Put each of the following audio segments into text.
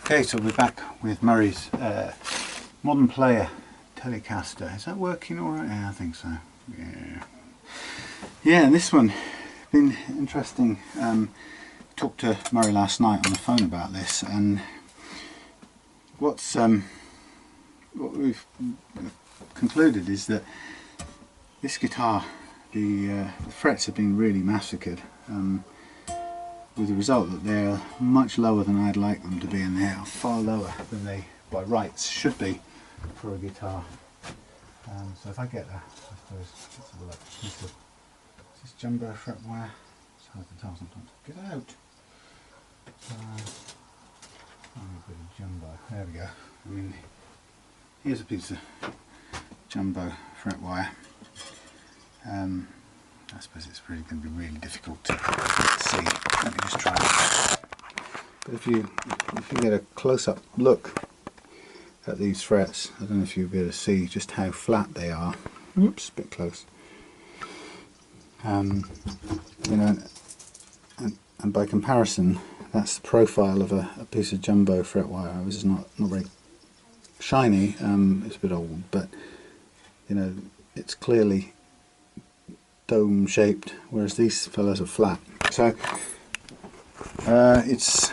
Okay, so we're back with Murray's Modern Player Telecaster. Is that working alright? Yeah, I think so. Yeah, and this one, been interesting. Talked to Murray last night on the phone about this, and what we've concluded is that this guitar, the frets have been really massacred, with the result that they're much lower than I'd like them to be, and they are far lower than they by rights should be for a guitar. So if I get I suppose, let's have a look. Is this jumbo fret wire? It's hard to tell sometimes. Get out! A bit of jumbo. There we go. I mean, here's a piece of jumbo fret wire. I suppose it's really going to be really difficult to see. Let me just try it. But if you get a close-up look at these frets, I don't know if you'll be able to see just how flat they are. Oops, a bit close. You know, and by comparison, that's the profile of a piece of jumbo fret wire, which is not very shiny. It's a bit old, but you know, it's clearly dome shaped, whereas these fellows are flat. So somebody's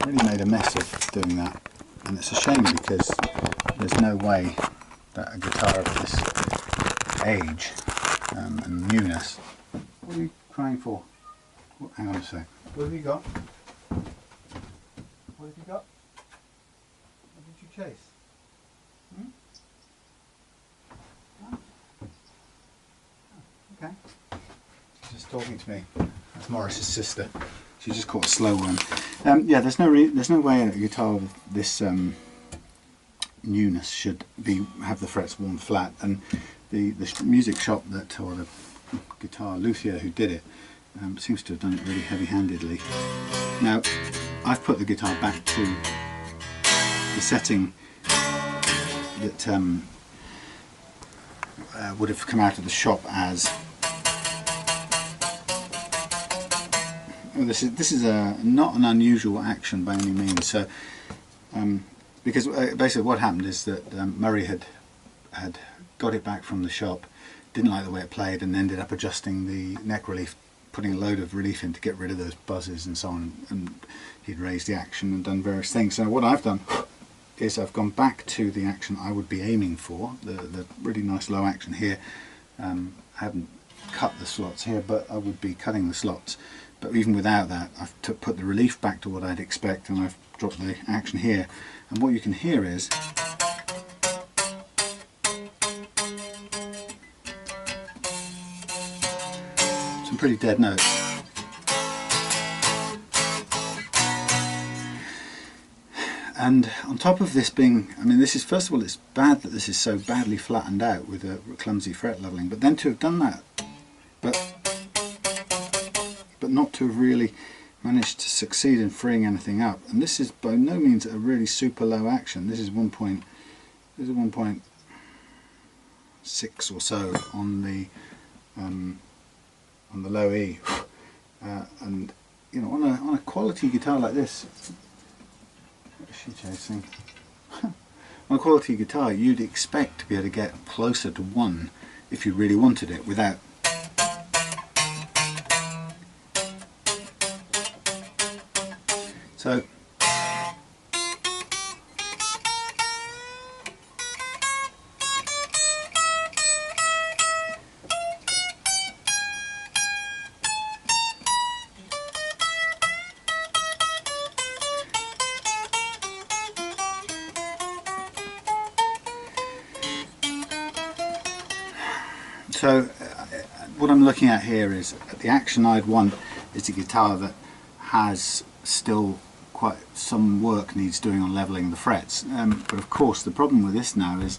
really made a mess of doing that, and it's a shame because there's no way that a guitar of this age and newness. What are you crying for? Oh, hang on a sec. What have you got? What have you got? What did you chase? Okay. She's just talking to me. That's Morris's sister. She just caught a slow one. Yeah, there's no way a guitar of this newness should have the frets worn flat. And the music shop or the guitar luthier who did it seems to have done it really heavy-handedly. Now, I've put the guitar back to the setting that would have come out of the shop as. This is not an unusual action by any means. So, because basically what happened is that Murray had got it back from the shop, didn't like the way it played, and ended up adjusting the neck relief, putting a load of relief in to get rid of those buzzes and so on. And he'd raised the action and done various things. So what I've done is I've gone back to the action I would be aiming for, the really nice low action here. I haven't cut the slots here, but I would be cutting the slots. But even without that, I've put the relief back to what I'd expect, and I've dropped the action here. And what you can hear is some pretty dead notes. And on top of this being, I mean, this is, first of all, it's bad that this is so badly flattened out with a clumsy fret leveling, but then to have done that, but not to have really managed to succeed in freeing anything up. And this is by no means a really super low action. This is 1.6 or so on the low E, and you know, on a quality guitar like this, what is she chasing? On a quality guitar, you'd expect to be able to get closer to 1 if you really wanted it without. So what I'm looking at here is the action I'd want is a guitar that has still quite some work needs doing on leveling the frets, but of course the problem with this now is,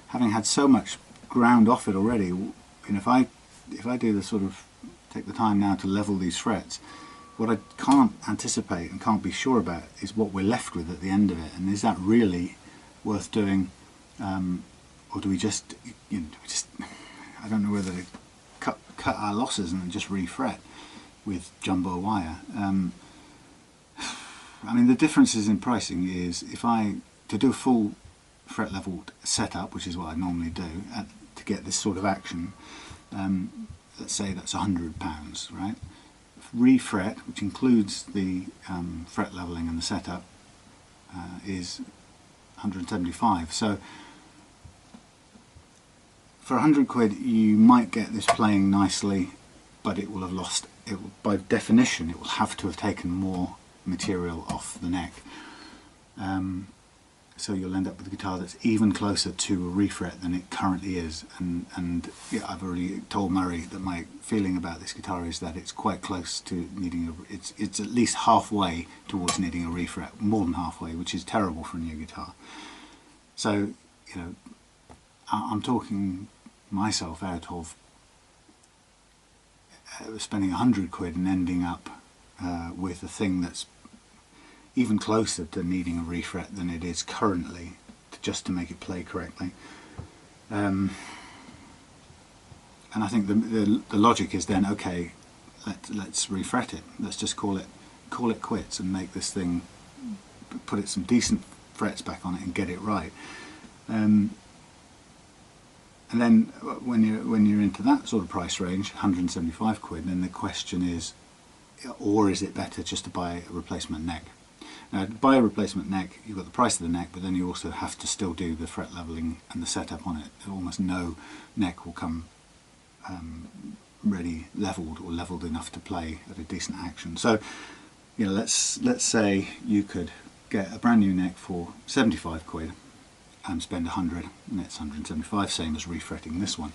having had so much ground off it already, you know, if I do the sort of take the time now to level these frets, what I can't anticipate and can't be sure about is what we're left with at the end of it, and is that really worth doing, or do we just, you know, I don't know whether to cut our losses and just refret with jumbo wire. I mean, the differences in pricing is to do a full fret leveled setup, which is what I normally do to get this sort of action. Let's say that's £100, right? Refret, which includes the fret leveling and the setup, is 175. So for £100 you might get this playing nicely, but it will have lost. By definition, it will have to have taken more material off the neck. So you'll end up with a guitar that's even closer to a refret than it currently is. And yeah, I've already told Murray that my feeling about this guitar is that it's quite close to needing it's at least halfway towards needing a refret, more than halfway, which is terrible for a new guitar. So, you know, I'm talking myself out of spending £100 and ending up with a thing that's even closer to needing a refret than it is currently, just to make it play correctly. And I think the logic is then, okay, let's refret it. Let's just call it quits and make this thing, put some decent frets back on it and get it right. And then when you're into that sort of price range, £175, then the question is, or is it better just to buy a replacement neck? Now, to buy a replacement neck, you've got the price of the neck, but then you also have to still do the fret leveling and the setup on it. Almost no neck will come ready leveled or leveled enough to play at a decent action. So, you know, let's say you could get a brand new neck for £75 and spend 100, and it's 175, same as refretting this one.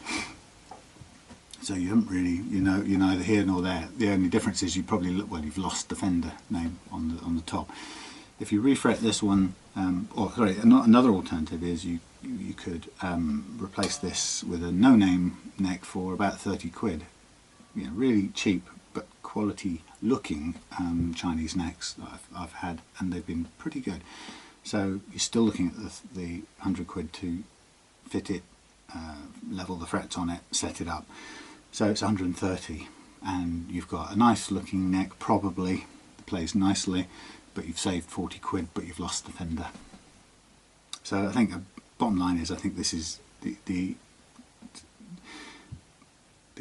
So you haven't really, you're neither here nor there. The only difference is you've lost the Fender name on the top. If you refret this one, another alternative is you could replace this with a no-name neck for about £30. You know, really cheap but quality-looking Chinese necks that I've had, and they've been pretty good. So you're still looking at the £100 to fit it, level the frets on it, set it up. So it's 130, and you've got a nice looking neck, probably that plays nicely, but you've saved £40, but you've lost the Fender. So I think the bottom line is, I think this is the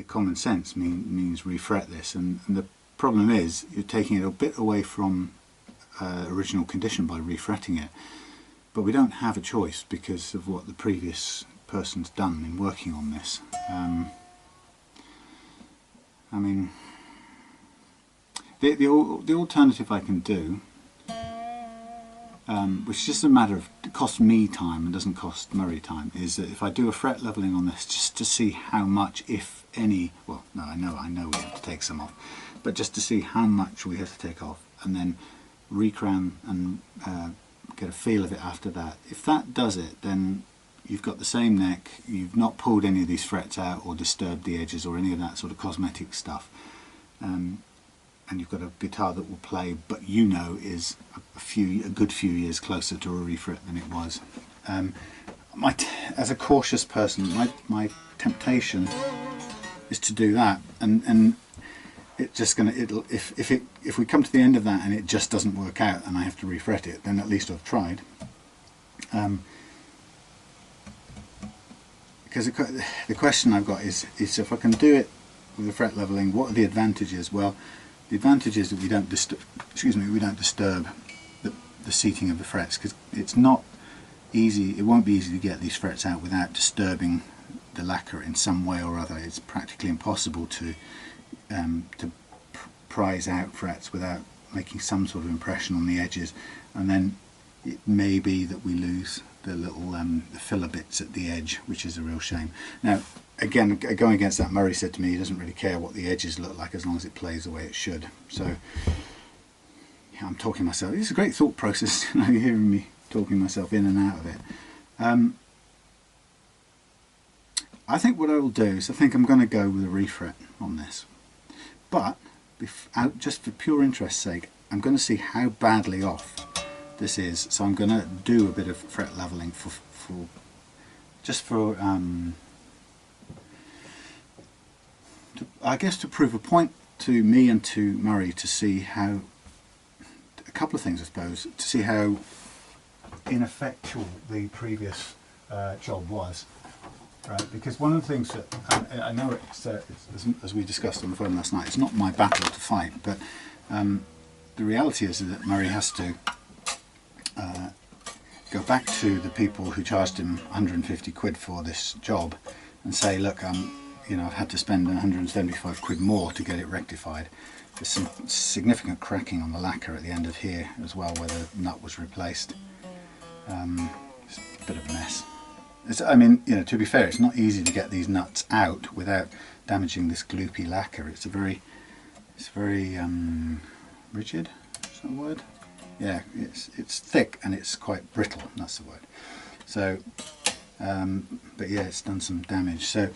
common sense means refret this, and the problem is you're taking it a bit away from original condition by refretting it, but we don't have a choice because of what the previous person's done in working on this. I mean, the alternative I can do, which is just a matter of, it costs me time and doesn't cost Murray time, is that if I do a fret leveling on this, just to see how much, if any, well, no, I know we have to take some off, but just to see how much we have to take off, and then recrown and get a feel of it after that. If that does it, then you've got the same neck, you've not pulled any of these frets out or disturbed the edges or any of that sort of cosmetic stuff, and you've got a guitar that will play, but you know is a good few years closer to a refret than it was. As a cautious person, my temptation is to do that, and it's just if we come to the end of that and it just doesn't work out and I have to refret it, then at least I've tried. Because the question I've got is if I can do it with the fret leveling, what are the advantages? Well, the advantage is that we don't disturb the seating of the frets, because it's not easy. It won't be easy to get these frets out without disturbing the lacquer in some way or other. It's practically impossible to prise out frets without making some sort of impression on the edges, and then it may be that we lose the little the filler bits at the edge, which is a real shame. Now, again, going against that, Murray said to me he doesn't really care what the edges look like as long as it plays the way it should. So yeah, I'm talking myself. It's a great thought process. You're hearing me talking myself in and out of it. I think what I will do is I think I'm going to go with a refret on this, but just for pure interest's sake, I'm going to see how badly off this is. So I'm going to do a bit of fret leveling I guess to prove a point to me and to Murray, to see how couple of things, I suppose, to see how ineffectual the previous job was. Right, because one of the things that I know it's as we discussed on the phone last night, it's not my battle to fight, but the reality is that Murray has to go back to the people who charged him 150 quid for this job and say, look, you know, I've had to spend 175 quid more to get it rectified. There's some significant cracking on the lacquer at the end of here as well, where the nut was replaced. It's a bit of a mess. I mean, you know, to be fair, it's not easy to get these nuts out without damaging this gloopy lacquer. It's very rigid. Is that a word? Yeah, it's thick and it's quite brittle. That's the word. So, but yeah, it's done some damage. So,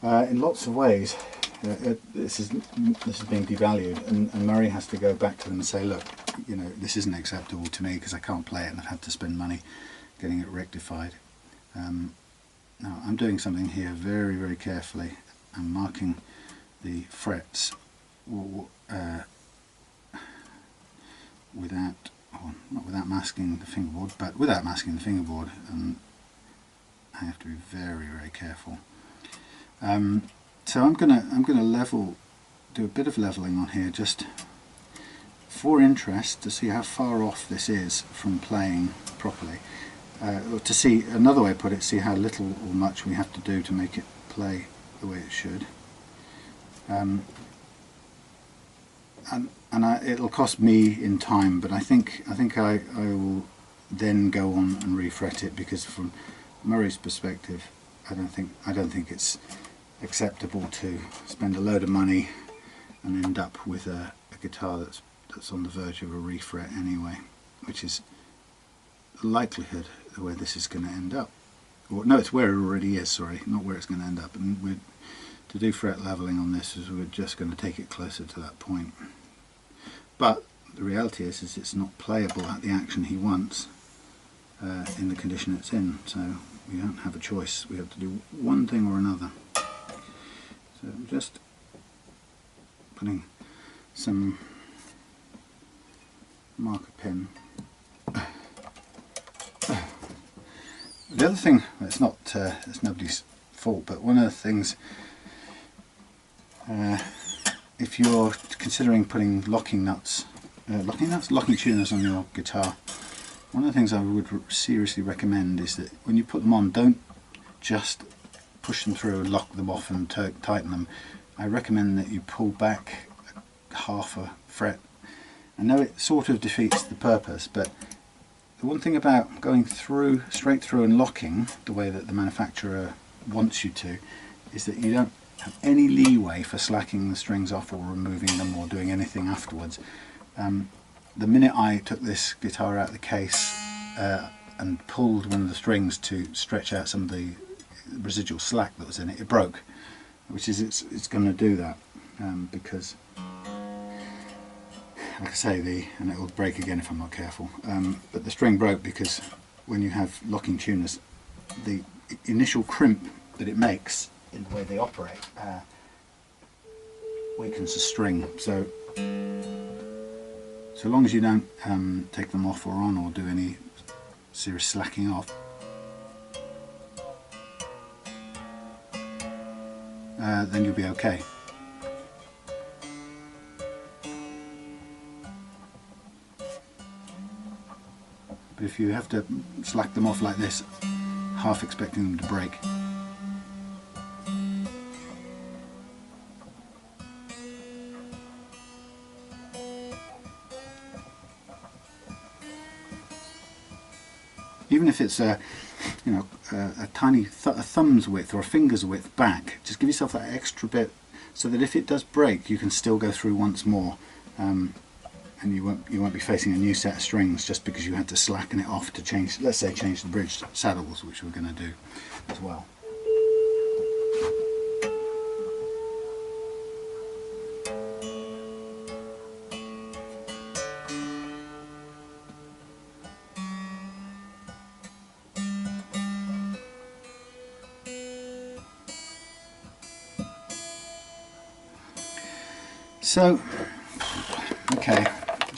in lots of ways, this is being devalued, and Murray has to go back to them and say, look, you know, this isn't acceptable to me because I can't play it and I've had to spend money getting it rectified. Now I'm doing something here very, very carefully. I'm marking the frets not without masking the fingerboard, but without masking the fingerboard, and I have to be very, very careful. So I'm gonna do a bit of leveling on here, just for interest, to see how far off this is from playing properly. Or to see, another way to put it, see how little or much we have to do to make it play the way it should. It'll cost me in time, but I think I will then go on and refret it, because from Murray's perspective, I don't think it's acceptable to spend a load of money and end up with a guitar that's on the verge of a refret anyway, which is the likelihood where this is going to end up. Or no, it's where it already is, sorry, not where it's going to end up. And to do fret leveling on this, is we're just going to take it closer to that point. But the reality is it's not playable at the action he wants in the condition it's in, so we don't have a choice. We have to do one thing or another. So I'm just putting some marker pen. The other thing, it's nobody's fault, but one of the things, if you're considering putting locking tuners on your guitar, one of the things I would seriously recommend is that when you put them on, don't just push them through and lock them off and tighten them. I recommend that you pull back half a fret. I know it sort of defeats the purpose, but the one thing about going straight through and locking the way that the manufacturer wants you to, is that you don't have any leeway for slacking the strings off or removing them or doing anything afterwards. The minute I took this guitar out of the case and pulled one of the strings to stretch out some of the residual slack that was in it, it broke, which is it's going to do that because, like I say, and it will break again if I'm not careful, but the string broke because when you have locking tuners, the initial crimp that it makes in the way they operate weakens the string. So long as you don't take them off or on or do any serious slacking off, then you'll be okay. But if you have to slack them off like this, half expecting them to break, even if it's a tiny a thumb's width or a finger's width back, just give yourself that extra bit so that if it does break, you can still go through once more, and you won't be facing a new set of strings just because you had to slacken it off to change, let's say, change the bridge saddles, which we're going to do as well. So, okay,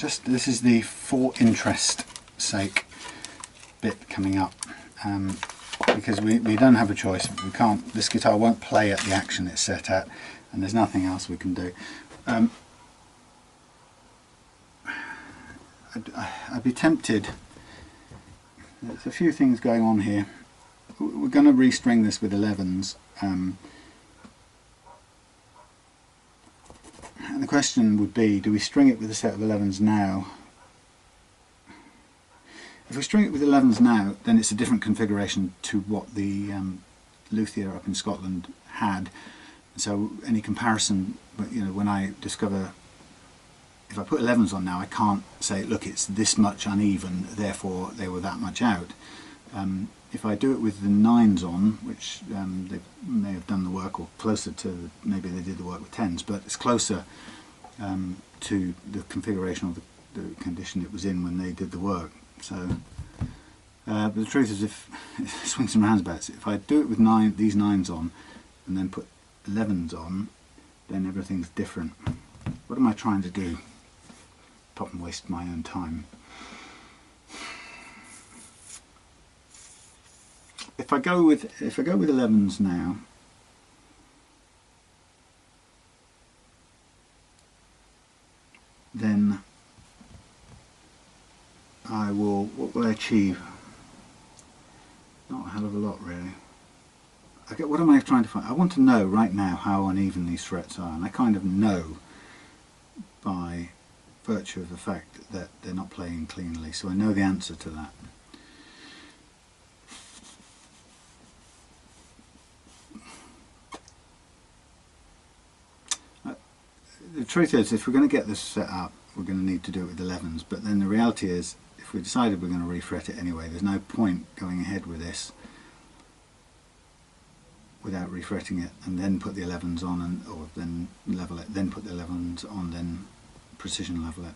this is the for interest sake bit coming up, because we don't have a choice. We can't. This guitar won't play at the action it's set at, and there's nothing else we can do. I'd be tempted. There's a few things going on here. We're going to restring this with 11s, and the question would be, do we string it with a set of 11s now? If we string it with 11s now, then it's a different configuration to what the luthier up in Scotland had. So any comparison, when I discover, if I put 11s on now, I can't say, look, it's this much uneven, therefore they were that much out. If I do it with the 9s on, which they may have done the work, or closer to, maybe they did the work with 10s, but it's closer to the configuration of the condition it was in when they did the work. So, but the truth is, if swings and roundabouts, if I do it with these 9s on, and then put 11s on, then everything's different. What am I trying to do? Pop and waste my own time. If I go with 11s now, then I will. What will I achieve? Not a hell of a lot, really. What am I trying to find? I want to know right now how uneven these frets are, and I kind of know by virtue of the fact that they're not playing cleanly, so I know the answer to that. The truth is, if we're going to get this set up, we're going to need to do it with 11s, but then the reality is, if we decided we're going to refret it anyway, there's no point going ahead with this without refretting it and then put the 11s on, or then level it, then put the 11s on, then precision level it.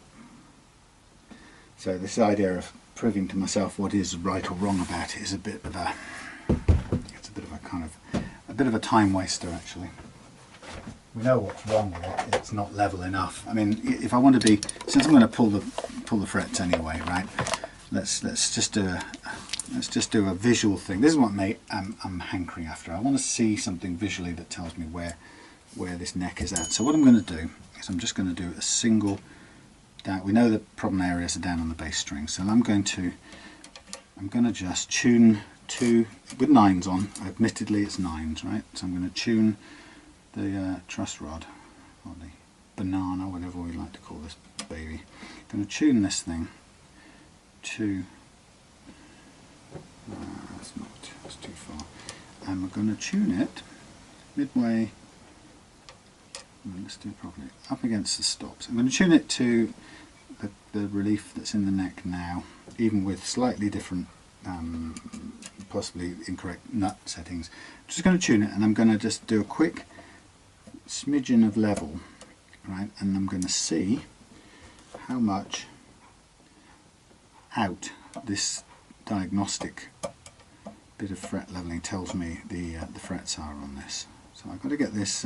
So this idea of proving to myself what is right or wrong about it is a bit of a time waster, actually. We know what's wrong with it. It's not level enough. I mean, if I want to be, since I'm going to pull the frets anyway, right? Let's just do a visual thing. This is what I'm hankering after. I want to see something visually that tells me where this neck is at. So what I'm going to do is I'm just going to do a single down. We know the problem areas are down on the bass string, so I'm going to just tune with 9s on. Admittedly, it's 9s, right? So I'm going to tune the truss rod, or the banana, whatever we like to call this baby. I'm going to tune this thing to, that's too far, and we're going to tune it midway, let's do it properly, up against the stops. I'm going to tune it to the relief that's in the neck now, even with slightly different, possibly incorrect nut settings. I'm just going to tune it, and I'm going to just do a quick smidgen of level, right, and I'm going to see how much out this diagnostic bit of fret leveling tells me the frets are on this. So I've got to get this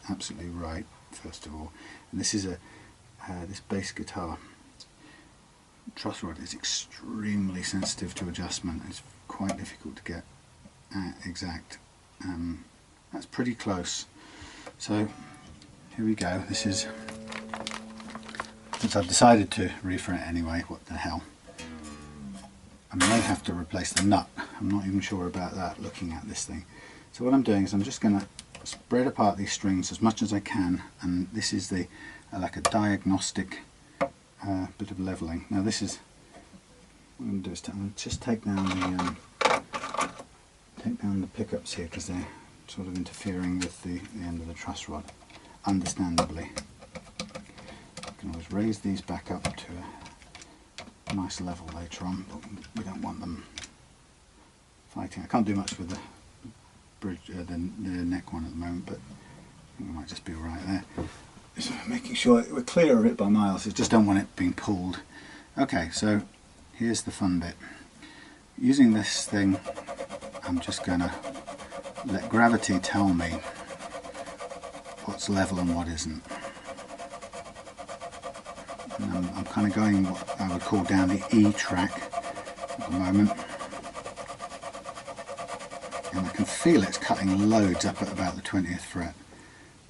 absolutely right first of all. And this is this bass guitar truss rod is extremely sensitive to adjustment. It's quite difficult to get exact. That's pretty close. So here we go. This is, since I've decided to refret anyway, what the hell. I may have to replace the nut. I'm not even sure about that looking at this thing. So what I'm doing is I'm just going to spread apart these strings as much as I can, and this is the like a diagnostic bit of leveling. Now this is, what I'm going to do is I'm going to just take down the pickups here, because they're sort of interfering with the end of the truss rod, understandably. I can always raise these back up to a nice level later on, but we don't want them fighting. I can't do much with the bridge, the neck one at the moment, but I think we might just be alright there. Just making sure we're clear of it by miles. I just don't want it being pulled. Okay, so here's the fun bit. Using this thing, I'm just going to let gravity tell me what's level and what isn't. And I'm kind of going what I would call down the E track at the moment, and I can feel it's cutting loads up at about the 20th fret.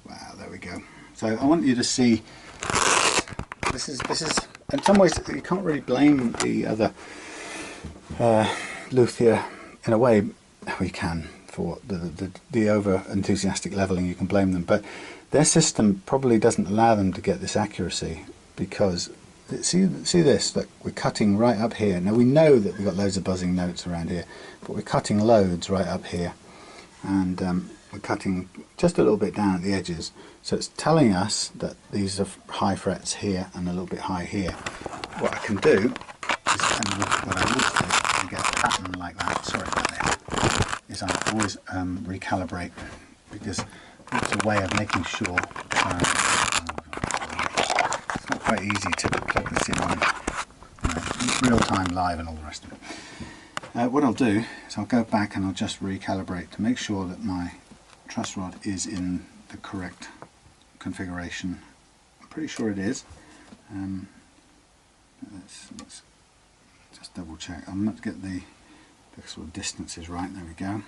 Wow, there we go. So I want you to see, this is in some ways you can't really blame the other luthier in a way. We can, for the over enthusiastic leveling, you can blame them, but their system probably doesn't allow them to get this accuracy, because see this, that we're cutting right up here. Now we know that we've got loads of buzzing notes around here, but we're cutting loads right up here, and we're cutting just a little bit down at the edges, so it's telling us that these are high frets here and a little bit high here. What I can do is, and what I would do to get a pattern like that, sorry about that, is I always recalibrate, because it's a way of making sure it's not quite easy to plug this in on real time, live, and all the rest of it. What I'll do is I'll go back and I'll just recalibrate to make sure that my truss rod is in the correct configuration. I'm pretty sure it is. Let's just double check. I'm not to get the sort of distances right. There we go.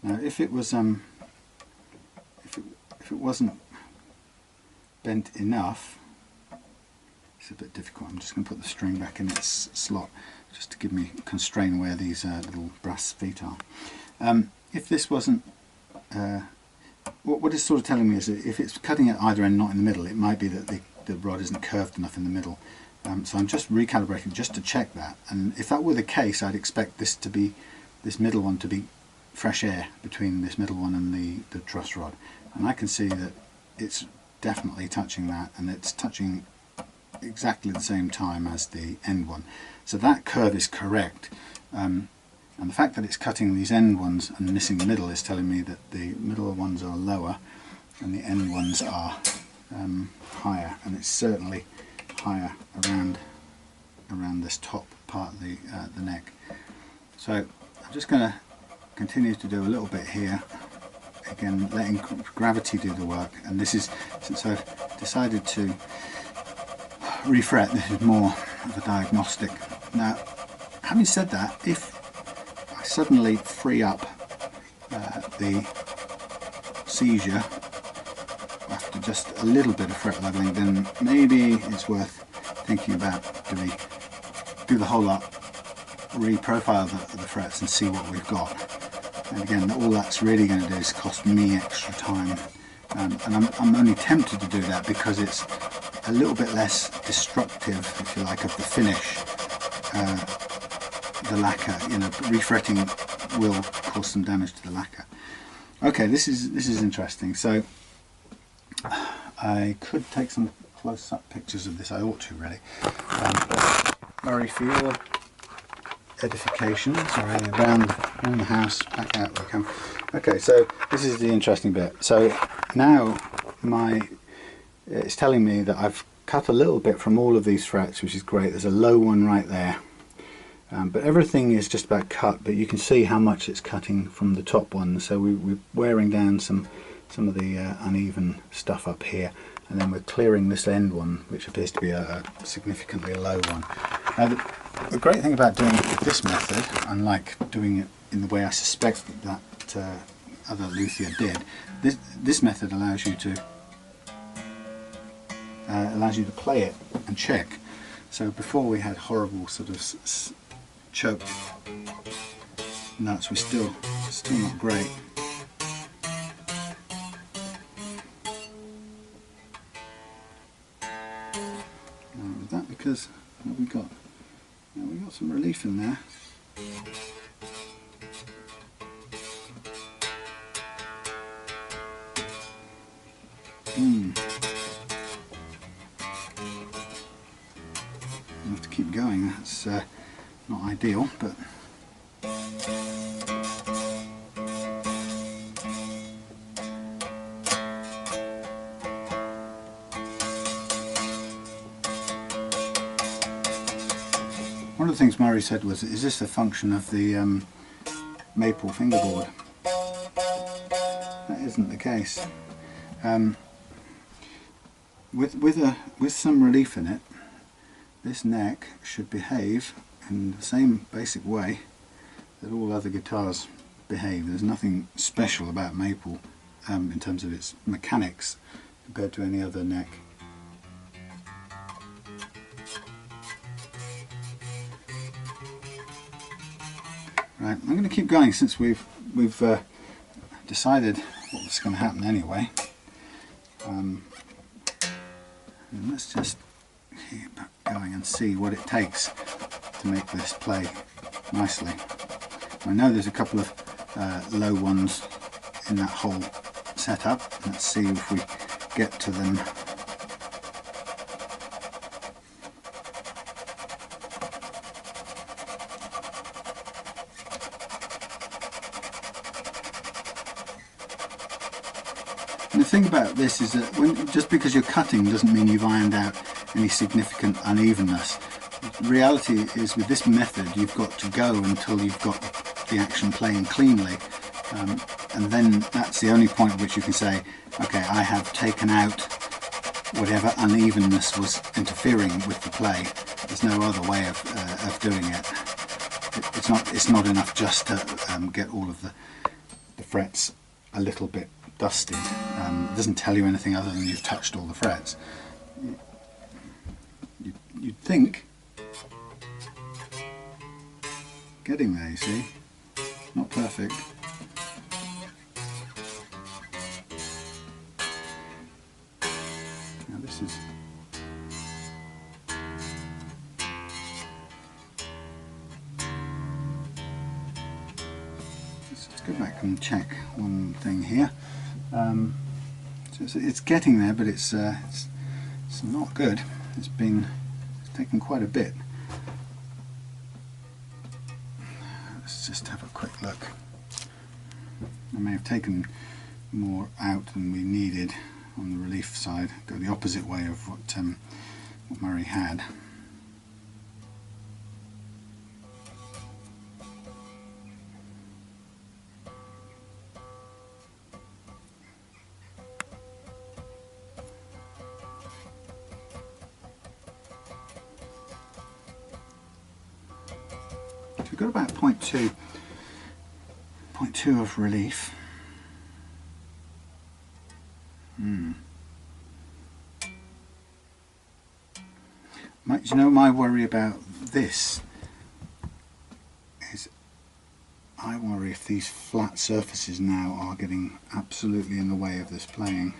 Now, if it was if it wasn't bent enough, it's a bit difficult. I'm just going to put the string back in its slot just to give me constrain where these little brass feet are. If this wasn't, what it's sort of telling me is that if it's cutting at either end, not in the middle, it might be that the rod isn't curved enough in the middle. So I'm just recalibrating just to check that. And if that were the case, I'd expect this middle one to be fresh air between this middle one and the truss rod. And I can see that it's definitely touching that, and it's touching exactly the same time as the end one. So that curve is correct. And the fact that it's cutting these end ones and missing the middle is telling me that the middle ones are lower and the end ones are higher, and it's certainly higher around this top part of the neck. So I'm just going to continue to do a little bit here, again letting gravity do the work. And this is, since I've decided to refret, this is more of a diagnostic. Now, having said that, if I suddenly free up the seizure after just a little bit of fret leveling, then maybe it's worth thinking about, do we do the whole lot, reprofile the frets and see what we've got. And again, all that's really going to do is cost me extra time, and I'm only tempted to do that because it's a little bit less destructive, if you like, of the finish. The lacquer, you know, refretting will cause some damage to the lacquer. Okay, this is interesting. So I could take some close-up pictures of this. I ought to really. Murray, for your edification, sorry, around the house, back out we come. Okay, so this is the interesting bit. So now it's telling me that I've cut a little bit from all of these frets, which is great. There's a low one right there, but everything is just about cut, but you can see how much it's cutting from the top one. So we're wearing down some of the uneven stuff up here, and then we're clearing this end one, which appears to be a significantly low one. Now the great thing about doing this method, unlike doing it in the way I suspect that other luthier did, this method allows you to play it and check. So before we had horrible sort of choked nuts, we're still not great. Is that because we got some relief in there? I have to keep going. That's not ideal, but one of the things Murray said was, is this a function of the maple fingerboard? That isn't the case. with some relief in it, this neck should behave in the same basic way that all other guitars behave. There's nothing special about maple in terms of its mechanics compared to any other neck. Right, I'm going to keep going since we've decided what was going to happen anyway. And let's just keep going and see what it takes to make this play nicely. I know there's a couple of low ones in that whole setup. Let's see if we get to them. And the thing about this is that just because you're cutting doesn't mean you've ironed out any significant unevenness. The reality is with this method you've got to go until you've got the action playing cleanly, and then that's the only point at which you can say, okay, I have taken out whatever unevenness was interfering with the play. There's no other way of doing it. It's not enough just to get all of the frets a little bit dusted. It doesn't tell you anything other than you've touched all the frets. You'd think, getting there, you see, not perfect. Now this is let's go back and check one thing here. So it's getting there, but it's not good. It's taken quite a bit. Let's just have a quick look. I may have taken more out than we needed on the relief side. Go the opposite way of what Murray had. We've got about 0.2 of relief. You know, my worry about this is I worry if these flat surfaces now are getting absolutely in the way of this playing.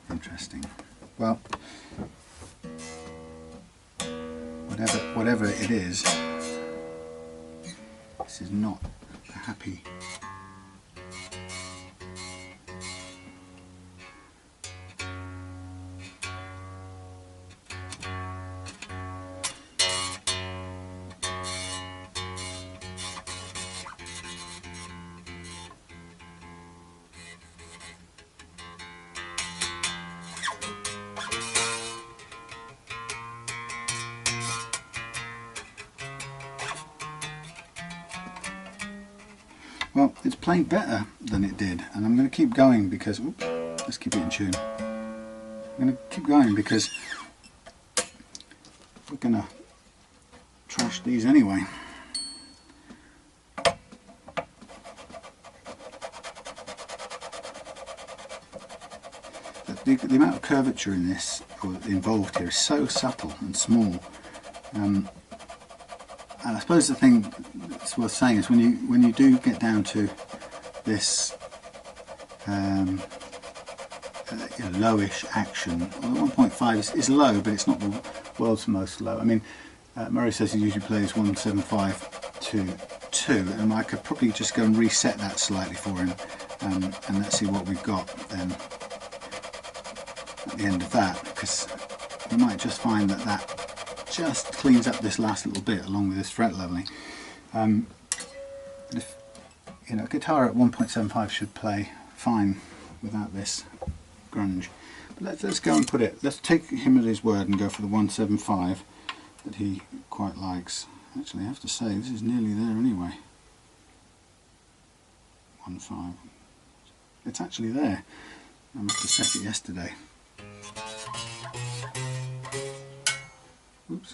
Interesting. Well, whatever it is, this is not a happy. Well, it's playing better than it did, and I'm going to keep going because, oops, let's keep it in tune. I'm going to keep going because we're going to trash these anyway. The amount of curvature in this, or involved here, is so subtle and small. And I suppose the thing that's worth saying is when you do get down to this lowish action, well, 1.5 is low, but it's not the world's most low. I mean, Murray says he usually plays 175 to 2, and I could probably just go and reset that slightly for him, and let's see what we've got then at the end of that, because you might just find that just cleans up this last little bit along with this fret leveling. If, a guitar at 1.75 should play fine without this grunge. But let's go and let's take him at his word and go for the 175 that he quite likes. Actually, I have to say, this is nearly there anyway. 1.5. It's actually there. I must have set it yesterday. Oops.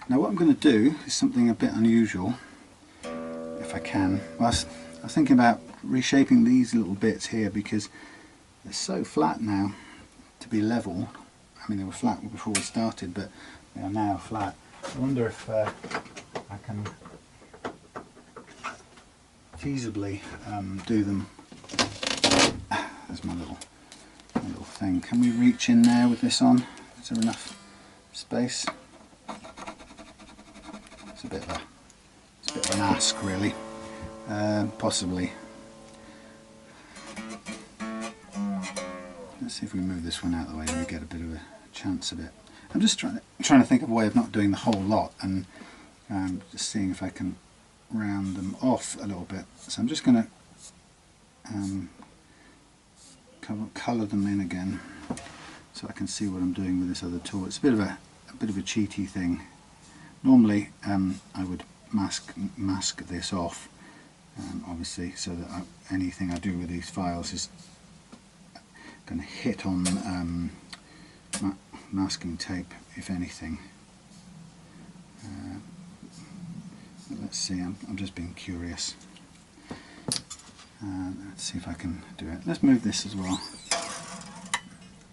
Now what I'm going to do is something a bit unusual, if I can. I was thinking about reshaping these little bits here because they're so flat now to be level. I mean, they were flat before we started, but they are now flat. I wonder if I can feasibly do them. There's my little thing. Can we reach in there with this on? Is there enough space? It's a bit of an ask, really. Possibly. Let's see if we move this one out of the way and we get a bit of a chance of it. I'm just trying to think of a way of not doing the whole lot, and just seeing if I can round them off a little bit. So I'm just going to colour them in again, so I can see what I'm doing with this other tool. It's a bit of a cheaty thing. Normally I would mask this off, obviously, so that anything I do with these files is going to hit on masking tape, if anything. Let's see, I'm just being curious. Let's see if I can do it. Let's move this as well.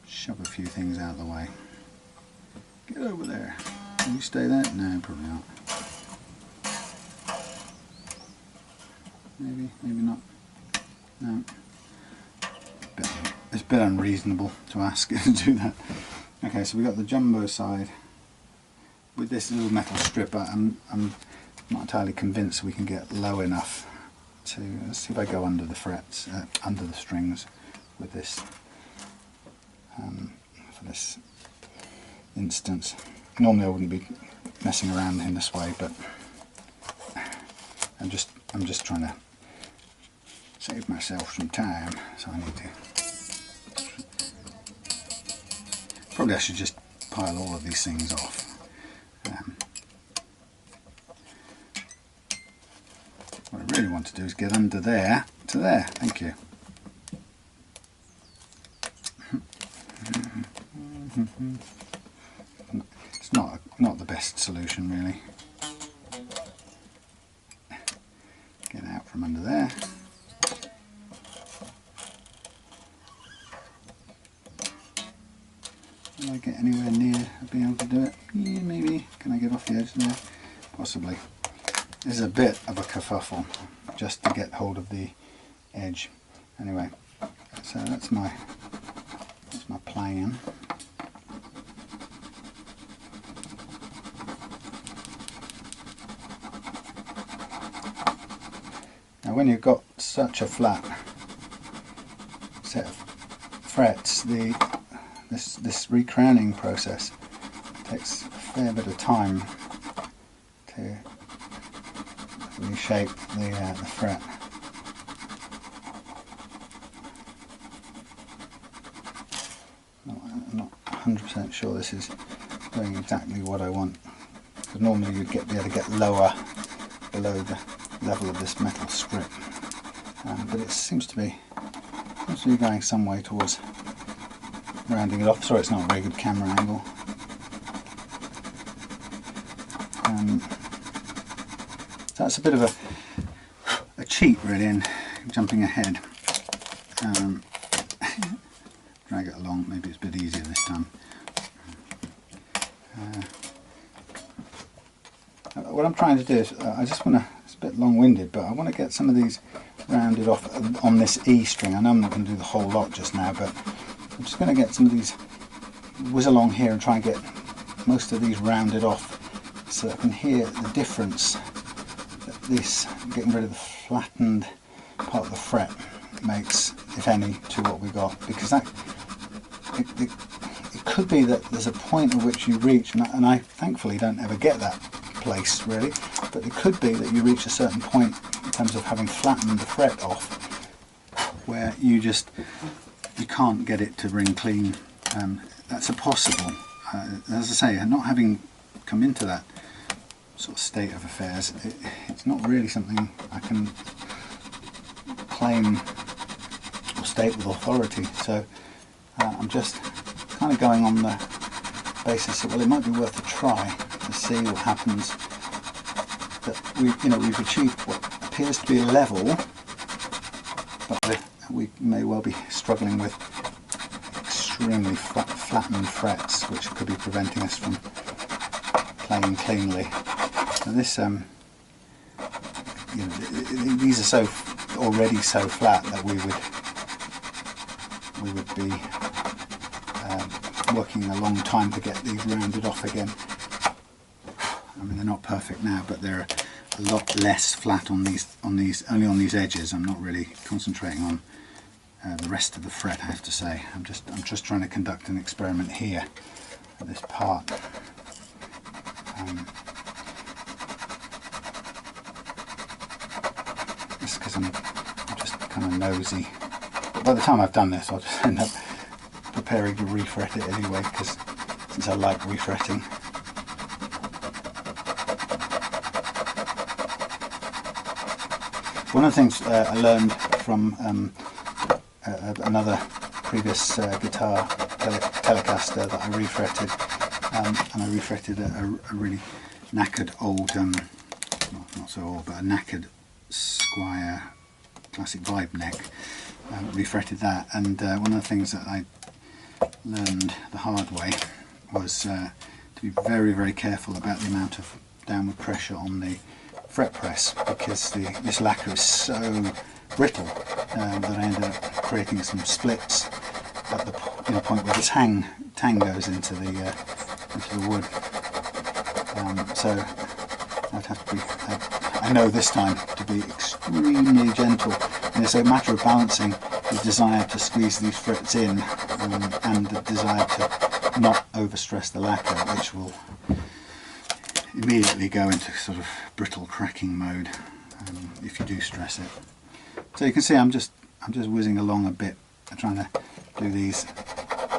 Shove a few things out of the way. Get over there. Can you stay there? No, probably not. Maybe not. No. It's a bit unreasonable to ask it to do that. Okay, so we've got the jumbo side. With this little metal strip, I'm not entirely convinced we can get low enough to. Let's see if I go under the frets, under the strings with this for this instance. Normally I wouldn't be messing around in this way, but I'm just trying to save myself some time, so I need to. Probably I should just pile all of these things off. What I really want to do is get under there to there. Thank you. It's not the best solution, really. Get out from under there. Will I get anywhere near being able to do it? Yeah, maybe. Can I get off the edge there? Possibly. This is a bit of a kerfuffle just to get hold of the edge. Anyway, so that's my plan. Now when you've got such a flat set of frets, this recrowning process takes a fair bit of time to reshape the fret. I'm not 100% sure this is doing exactly what I want, because normally you'd be able to get lower below the level of this metal strip, but it seems to be going some way towards rounding it off. Sorry, it's not a very good camera angle. So that's a bit of a cheat, really, in jumping ahead. Drag it along. Maybe it's a bit easier this time. What I'm trying to do is, I just want to. It's a bit long-winded, but I want to get some of these rounded off on this E string. I know I'm not going to do the whole lot just now, but I'm just going to get some of these, whiz along here and try and get most of these rounded off, so I can hear the difference that this, getting rid of the flattened part of the fret, makes, if any, to what we got. Because that it could be that there's a point at which you reach, and I thankfully don't ever get that place really, but it could be that you reach a certain point in terms of having flattened the fret off, where you can't get it to ring clean that's a possible. As I say, not having come into that sort of state of affairs, it's not really something I can claim or state with authority. So I'm just kind of going on the basis that, well, it might be worth a try to see what happens. That we've achieved what appears to be a level, but we may well be struggling with extremely flattened frets, which could be preventing us from playing cleanly. So this, these are already so flat that we would be working a long time to get these rounded off again. I mean, they're not perfect now, but they're a lot less flat on these only on these edges. I'm not really concentrating on the rest of the fret, I have to say. I'm just trying to conduct an experiment here at this part. Just because I'm just kind of nosy. But by the time I've done this, I'll just end up preparing to refret it anyway, because since I like refretting. One of the things I learned from another previous guitar Telecaster that I refretted, and I refretted a really knackered old, well, not so old, but a knackered Squier classic vibe neck. Refretted that, and one of the things that I learned the hard way was to be very, very careful about the amount of downward pressure on the fret press, because this lacquer is so brittle that I ended up creating some splits at the point where the tang goes into the wood. So I'd have to be, I know this time, to be extremely gentle. And it's a matter of balancing the desire to squeeze these frets in and the desire to not overstress the lacquer, which will immediately go into sort of brittle cracking mode if you do stress it. So you can see I'm just whizzing along a bit, trying to do these.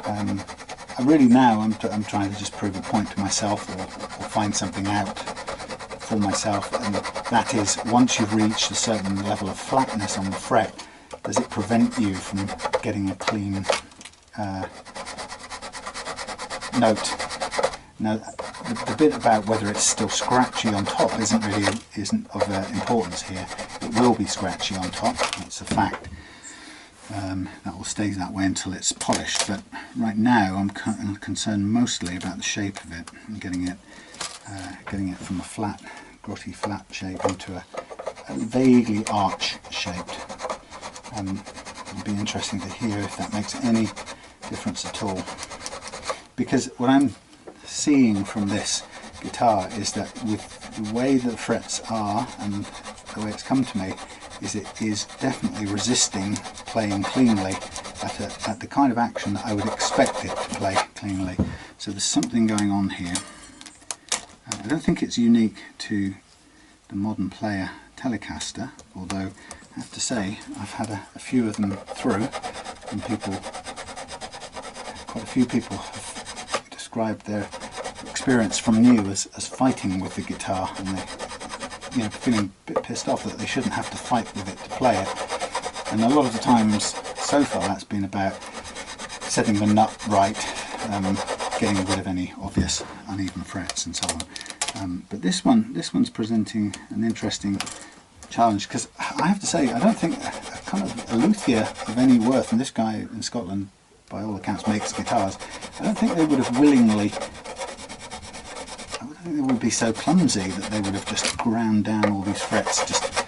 I really now I'm trying to just prove a point to myself, or find something out for myself, and that is, once you've reached a certain level of flatness on the fret, does it prevent you from getting a clean note? Now, the bit about whether it's still scratchy on top isn't of importance here. It will be scratchy on top, that's a fact. That will stay that way until it's polished, but right now I'm concerned mostly about the shape of it and getting it from a flat, grotty flat shape into a vaguely arch-shaped. It'll be interesting to hear if that makes any difference at all, because what I'm seeing from this guitar is that with the way the frets are and the way it's come to me, is it is definitely resisting playing cleanly at the kind of action that I would expect it to play cleanly. So there's something going on here. I don't think it's unique to the Modern Player Telecaster, although I have to say I've had a few of them through, and quite a few people have described their experience from new as fighting with the guitar, and they feeling a bit pissed off that they shouldn't have to fight with it to play it. And a lot of the times so far that's been about setting the nut right, getting rid of any obvious uneven frets and so on. But this one's presenting an interesting challenge, because I have to say I don't think a kind of a luthier of any worth, and this guy in Scotland by all accounts makes guitars, I don't think they would have willingly, I don't think they would be so clumsy that they would have just ground down all these frets just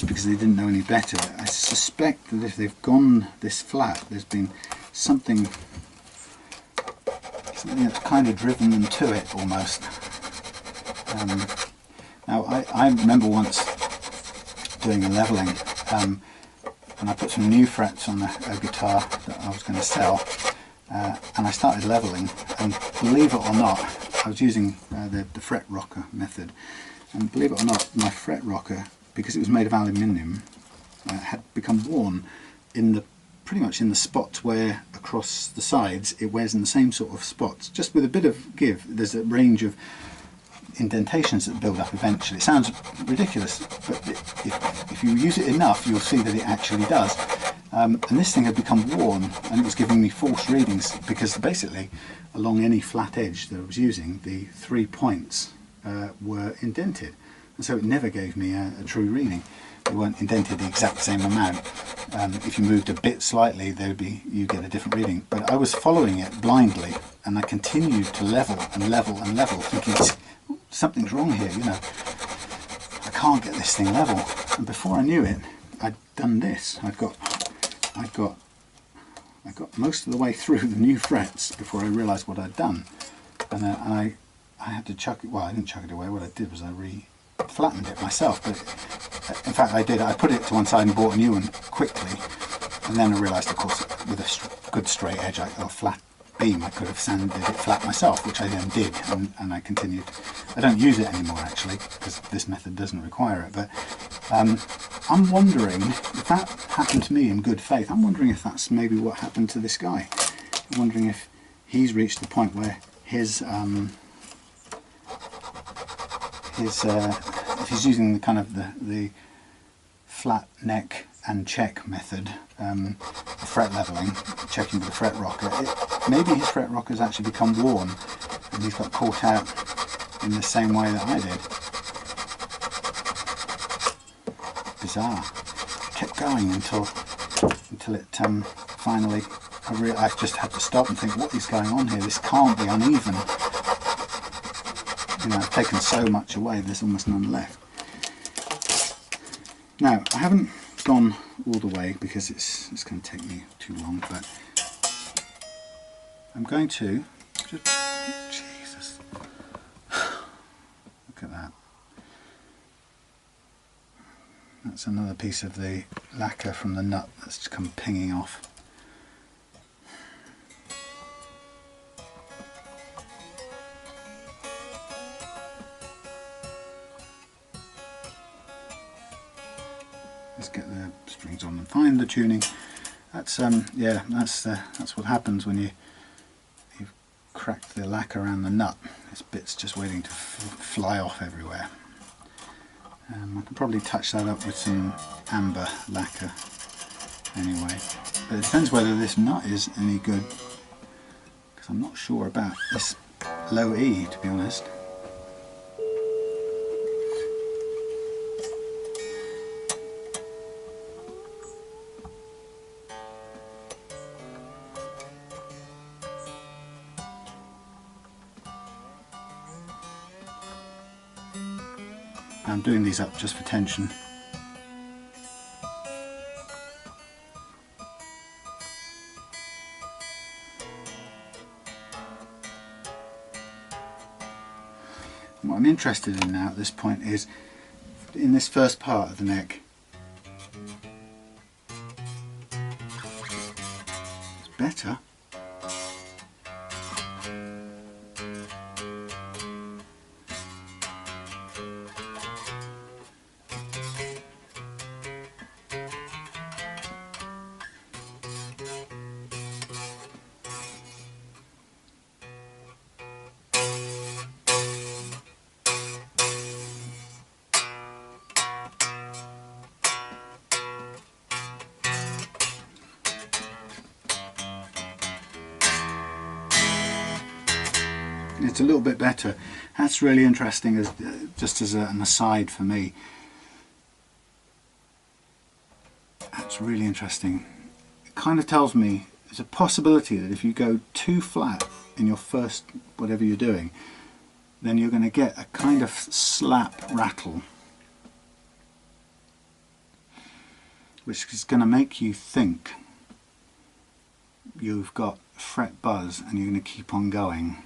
because they didn't know any better. I suspect that if they've gone this flat, there's been something that's kind of driven them to it almost. Now I remember once doing a levelling, and I put some new frets on a guitar that I was going to sell, and I started levelling, and believe it or not, I was using the fret rocker method, and believe it or not, my fret rocker, because it was made of aluminium, had become worn in the pretty much in the spots where across the sides it wears in the same sort of spots, just with a bit of give. There's a range of indentations that build up eventually. It sounds ridiculous, but if you use it enough, you'll see that it actually does. And this thing had become worn, and it was giving me false readings, because basically along any flat edge that I was using, the 3 points were indented, and so it never gave me a true reading. They weren't indented the exact same amount. If you moved a bit slightly, you get a different reading. But I was following it blindly, and I continued to level and level and level, thinking something's wrong here, you know. I can't get this thing level. And before I knew it, I'd done this. I got most of the way through the new frets before I realised what I'd done, and I had to chuck it. Well, I didn't chuck it away. What I did was I flattened it myself. But in fact, I did. I put it to one side and bought a new one quickly, and then I realised, of course, with a good straight edge or flat beam, I could have sanded it flat myself, which I then did, and I continued. I don't use it anymore actually, because this method doesn't require it. But I'm wondering if that happened to me in good faith. I'm wondering if that's maybe what happened to this guy. I'm wondering if he's reached the point where if he's using the kind of the flat neck and check method, fret leveling, checking with the fret rocker, maybe his fret rocker has actually become worn and he's got caught out in the same way that I did. Bizarre. Kept going until it finally, I just had to stop and think, what is going on here? This can't be uneven. You know, I've taken so much away, there's almost none left. Now, I haven't gone all the way because it's going to take me too long, but I'm going to just, Jesus, look at that. That's another piece of the lacquer from the nut that's just come pinging off. Let's get the strings on and find the tuning. That's yeah, that's what happens when you've cracked the lacquer around the nut. This bit's just waiting to fly off everywhere. I can probably touch that up with some amber lacquer anyway, but it depends whether this nut is any good, because I'm not sure about this low E, to be honest. I'm doing these up just for tension. What I'm interested in now at this point is in this first part of the neck. It's better. It's a little bit better. That's really interesting, as just as an aside for me. That's really interesting. It kind of tells me there's a possibility that if you go too flat in your first whatever you're doing, then you're going to get a kind of slap rattle, which is going to make you think you've got fret buzz and you're going to keep on going.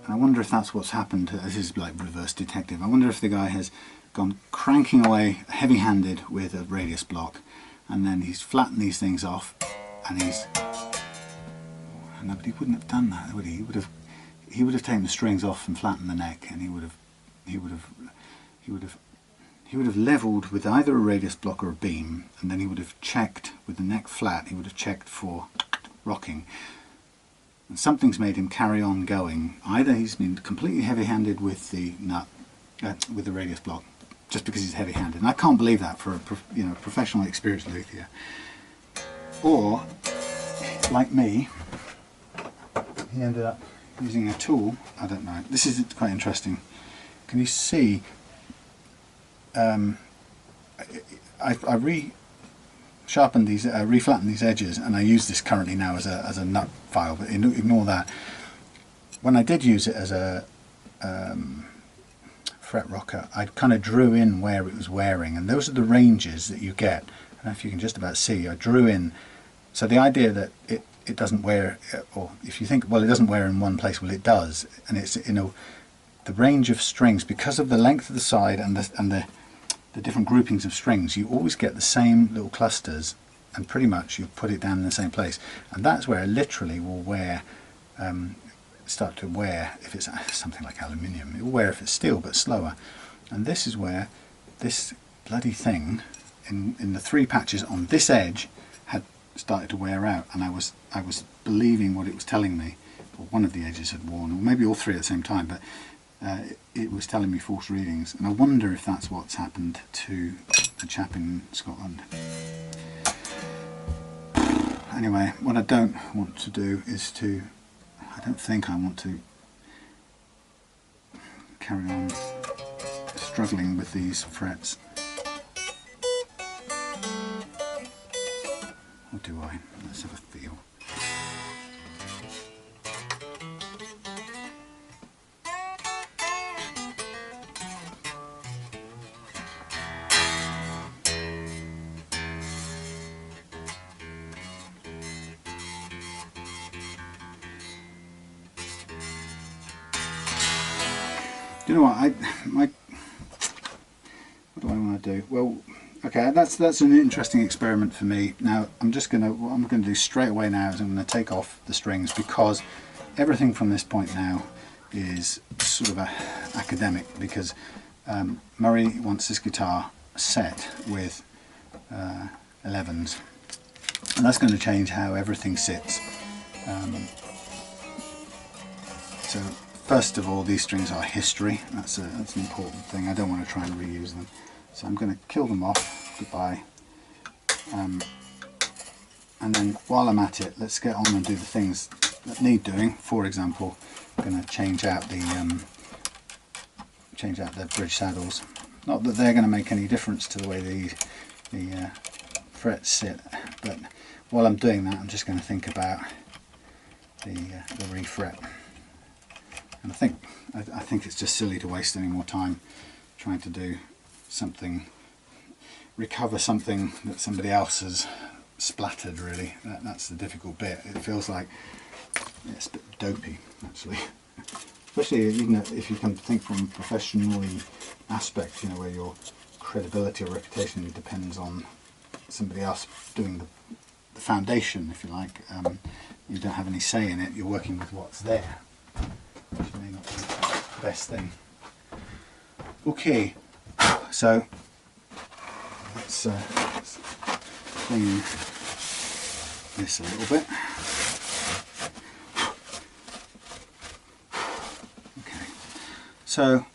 And I wonder if that's what's happened. This is like reverse detective. I wonder if the guy has gone cranking away heavy-handed with a radius block, and then he's flattened these things off, and no, but he wouldn't have done that, would he? He would have taken the strings off and flattened the neck, and he would have he would have levelled with either a radius block or a beam, and then he would have checked with the neck flat, he would have checked for rocking. And something's made him carry on going. Either he's been completely heavy-handed with the nut, with the radius block, just because he's heavy-handed. And I can't believe that for a professionally experienced luthier. Or, like me, he ended up using a tool. I don't know. This is quite interesting. Can you see? I re-sharpened these, reflattened these edges, and I use this currently now as a nut file. But ignore that. When I did use it as a fret rocker, I kind of drew in where it was wearing, and those are the ranges that you get. I don't know if you can just about see. I drew in. So the idea that it doesn't wear, or if you think, well, it doesn't wear in one place, well, it does, and it's, you know, the range of strings, because of the length of the side and the different groupings of strings, you always get the same little clusters, and pretty much you put it down in the same place, and that's where it literally will wear, start to wear if it's something like aluminium. It will wear if it's steel, but slower. And this is where this bloody thing in the 3 patches on this edge had started to wear out, and I was believing what it was telling me. Or one of the edges had worn, or maybe all 3 at the same time, but it was telling me false readings, and I wonder if that's what's happened to the chap in Scotland. Anyway, what I don't want to do is I don't think I want to carry on struggling with these frets. Or do I? Let's have a feel. Do you know what? What do I want to do? Well, okay, that's an interesting experiment for me. Now, what I'm going to do straight away now is I'm going to take off the strings, because everything from this point now is sort of academic, because Murray wants this guitar set with 11s, and that's going to change how everything sits. So first of all, these strings are history. That's an important thing. I don't want to try and reuse them. So I'm going to kill them off, goodbye. And then while I'm at it, let's get on and do the things that need doing. For example, I'm going to change out the bridge saddles. Not that they're going to make any difference to the way the frets sit, but while I'm doing that, I'm just going to think about the refret. And I think it's just silly to waste any more time trying to do something, recover something that somebody else has splattered. Really, that's the difficult bit. It feels like it's a bit dopey, actually. Especially even if you can think from a professional aspect, you know, where your credibility or reputation depends on somebody else doing the foundation, if you like. You don't have any say in it. You're working with what's there, which may not be the best thing. Okay, so let's clean this a little bit. Okay, so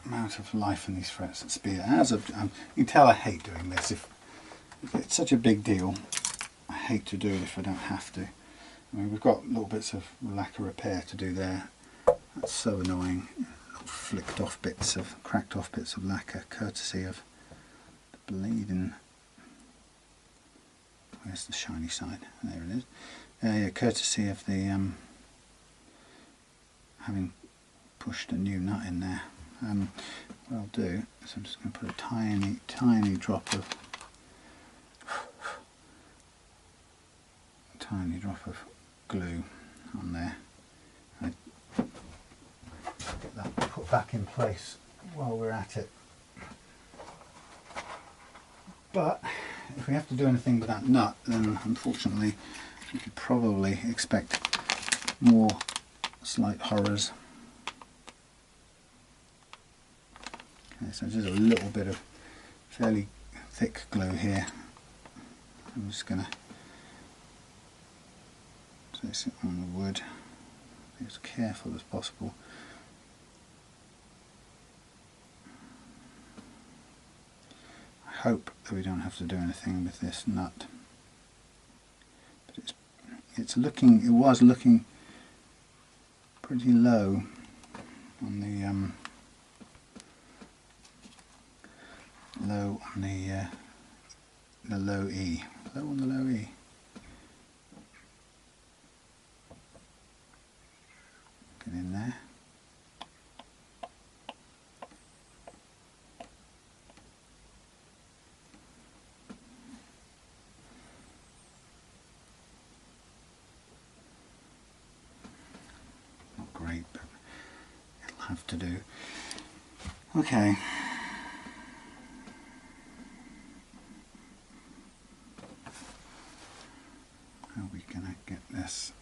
amount of life in these frets at speed. You can tell I hate doing this. If it's such a big deal, I hate to do it if I don't have to. I mean, we've got little bits of lacquer repair to do there. That's so annoying. Flicked off bits of, cracked off bits of lacquer, courtesy of the bleeding. Where's the shiny side? There it is. Yeah, courtesy of the having pushed a new nut in there. What I'll do is I'm just going to put a tiny drop of glue on there. Get that put back in place while we're at it. But if we have to do anything with that nut, then unfortunately we could probably expect more slight horrors. So there's a little bit of fairly thick glue here. I'm just going to place it on the wood. Be as careful as possible. I hope that we don't have to do anything with this nut. But it was looking pretty low on the low on the low E. Low on the low E. Get in there. Not great, but it'll have to do. Okay. How are we going to get this?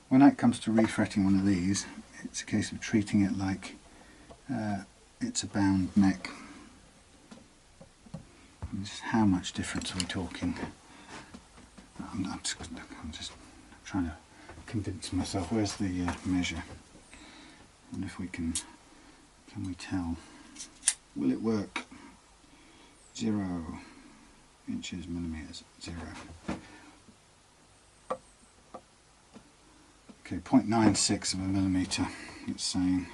When it comes to refretting one of these, it's a case of treating it like it's a bound neck. And just how much difference are we talking? I'm just trying to convince myself. Where's the measure? And if we can we tell? Will it work? 0 inches, millimeters, 0. Okay, 0.96 of a millimeter, it's saying.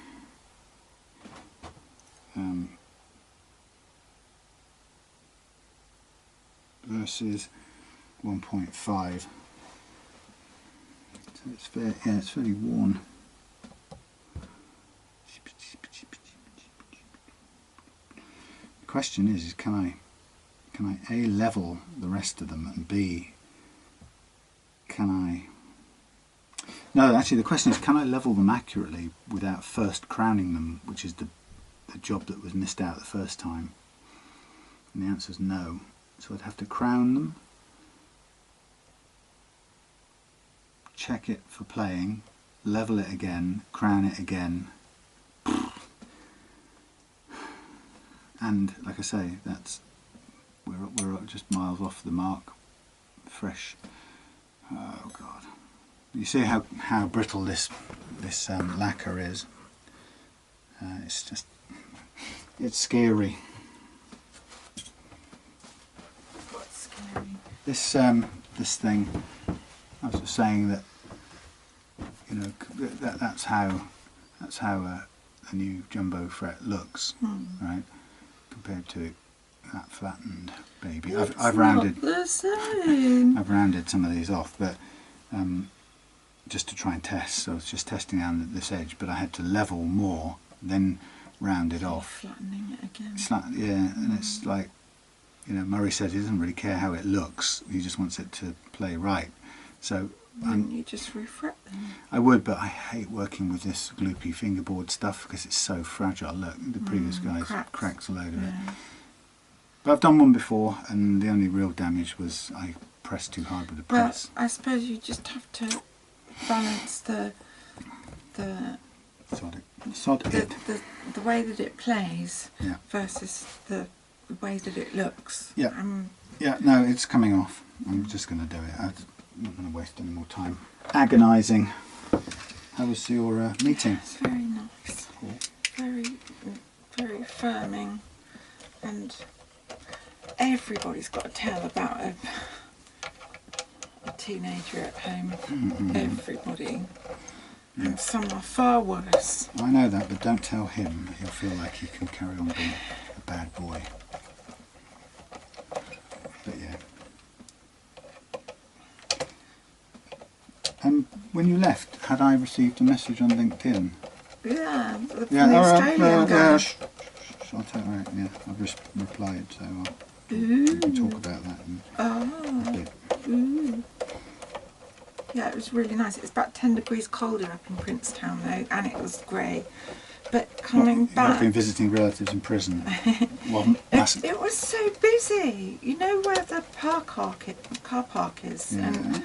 Versus 1.5. So it's fair, yeah, it's fairly worn. The question is can I A, level the rest of them, and B, no, actually the question is, can I level them accurately without first crowning them, which is the job that was missed out the first time? And the answer is no. So I'd have to crown them, check it for playing, level it again, crown it again. And like I say, we're just miles off the mark. Fresh. Oh God! You see how brittle this lacquer is. It's scary. What's scary? This thing. I was just saying that, you know, that's how a new jumbo fret looks, right? Compared to that flattened baby. I've rounded. Not the same. I've rounded some of these off, but just to try and test. So I was just testing down this edge, but I had to level more, then round it off. Flattening it again. It's like, yeah, and it's like, you know, Murray said he doesn't really care how it looks. He just wants it to play right. So wouldn't you just refret them? I would, but I hate working with this gloopy fingerboard stuff because it's so fragile. Look, the previous guys cracks a load of it. But I've done one before, and the only real damage was I pressed too hard with the press. But I suppose you just have to balance the way that it plays versus the way that it looks. Yeah. Yeah. No, it's coming off. I'm just going to do it. I'm not going to waste any more time agonising. How was your meeting? It's very nice. Cool. Very, very firming, and everybody's got a tale about a teenager at home. Everybody. Yeah. And some are far worse. I know that, but don't tell him. He'll feel like he can carry on being a bad boy. But yeah. When you left, had I received a message on LinkedIn? Yeah, from the Australian guy. I'll tell you, right, yeah, I've just replied, so we can talk about that in a bit. Yeah, it was really nice. It was about 10 degrees colder up in Princetown though, and it was grey. But coming back... I've been visiting relatives in prison. It was so busy. You know where the car park is? Yeah. And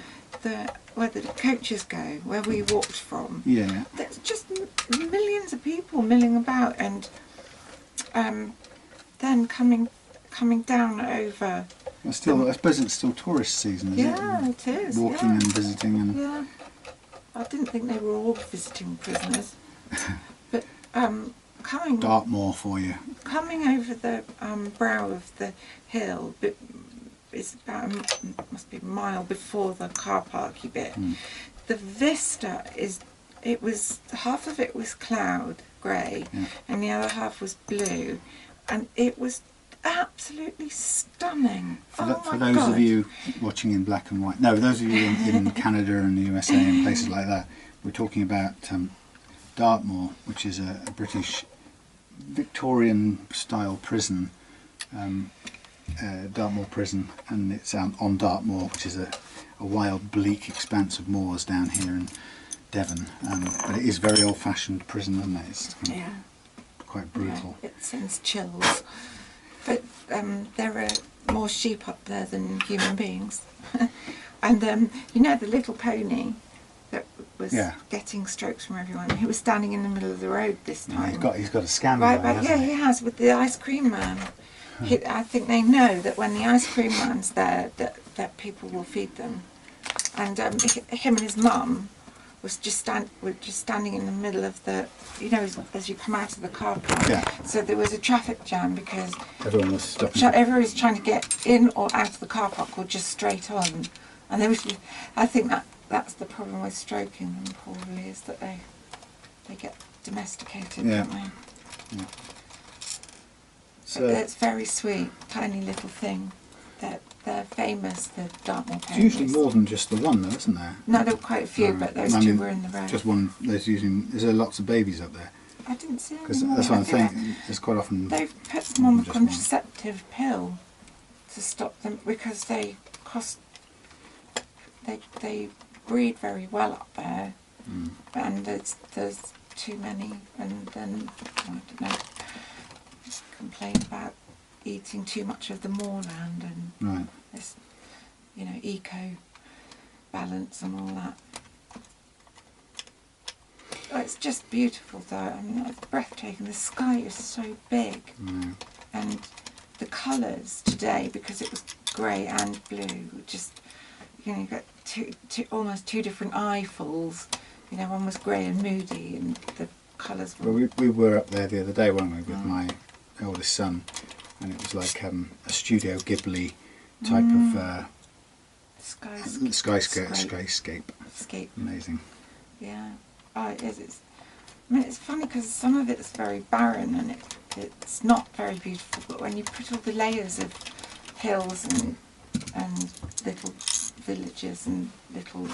where the coaches go, where we walked from. Yeah. There's just millions of people milling about, and then coming down over. Well, still, I suppose it's still tourist season, isn't it? Yeah, it is. Walking yeah. and visiting and. Yeah. I didn't think they were all visiting prisoners, but coming Dartmoor for you. coming over the brow of the hill, but it's about must be a mile before the car parky bit. The vista it was half of it was cloud grey, and the other half was blue, and it was absolutely stunning. For those of you watching in black and white, no, those of you in Canada and the USA and places like that, we're talking about Dartmoor, which is a British Victorian style prison, Dartmoor prison, and it's on Dartmoor, which is a wild, bleak expanse of moors down here in Devon. But it is very old-fashioned prison, isn't it? It's kind of quite brutal. Yeah, it sends chills. But there are more sheep up there than human beings. And you know the little pony that was getting strokes from everyone? He was standing in the middle of the road this time. He's got a scandal. Right, but yeah, he has, with the ice cream man. I think they know that when the ice cream man's there, that people will feed them. And him and his mum was just standing in the middle of the, you know, as you come out of the car park. Yeah. So there was a traffic jam because Everyone was stopping. everyone was trying to get in or out of the car park or just straight on. And there was, I think that's the problem with stroking them probably, is that they get domesticated, don't they? Yeah. So it's very sweet, tiny little thing. They're famous, the Dartmoor ponies. It's usually more than just the one, though, isn't there? No, there were quite a few, but those two were in the road. Just one. Is there lots of babies up there? I didn't see any Because more. that's what I'm saying. There's quite often. They've put them on the just one. contraceptive pill to stop them because they cost. They breed very well up there, and there's too many, and then I don't know. Complain about eating too much of the moorland and this, you know, eco balance and all that. Oh, it's just beautiful though. I mean, it's breathtaking. The sky is so big, and the colours today, because it was grey and blue, just, you know, you got almost two different eyefuls. You know, one was grey and moody, and the colours were. Well, we were up there the other day, weren't we, with my eldest son, and it was like a Studio Ghibli type of skyscape. Amazing. Yeah. Oh, it is. I mean, it's funny because some of it's very barren and it's not very beautiful, but when you put all the layers of hills and little villages and little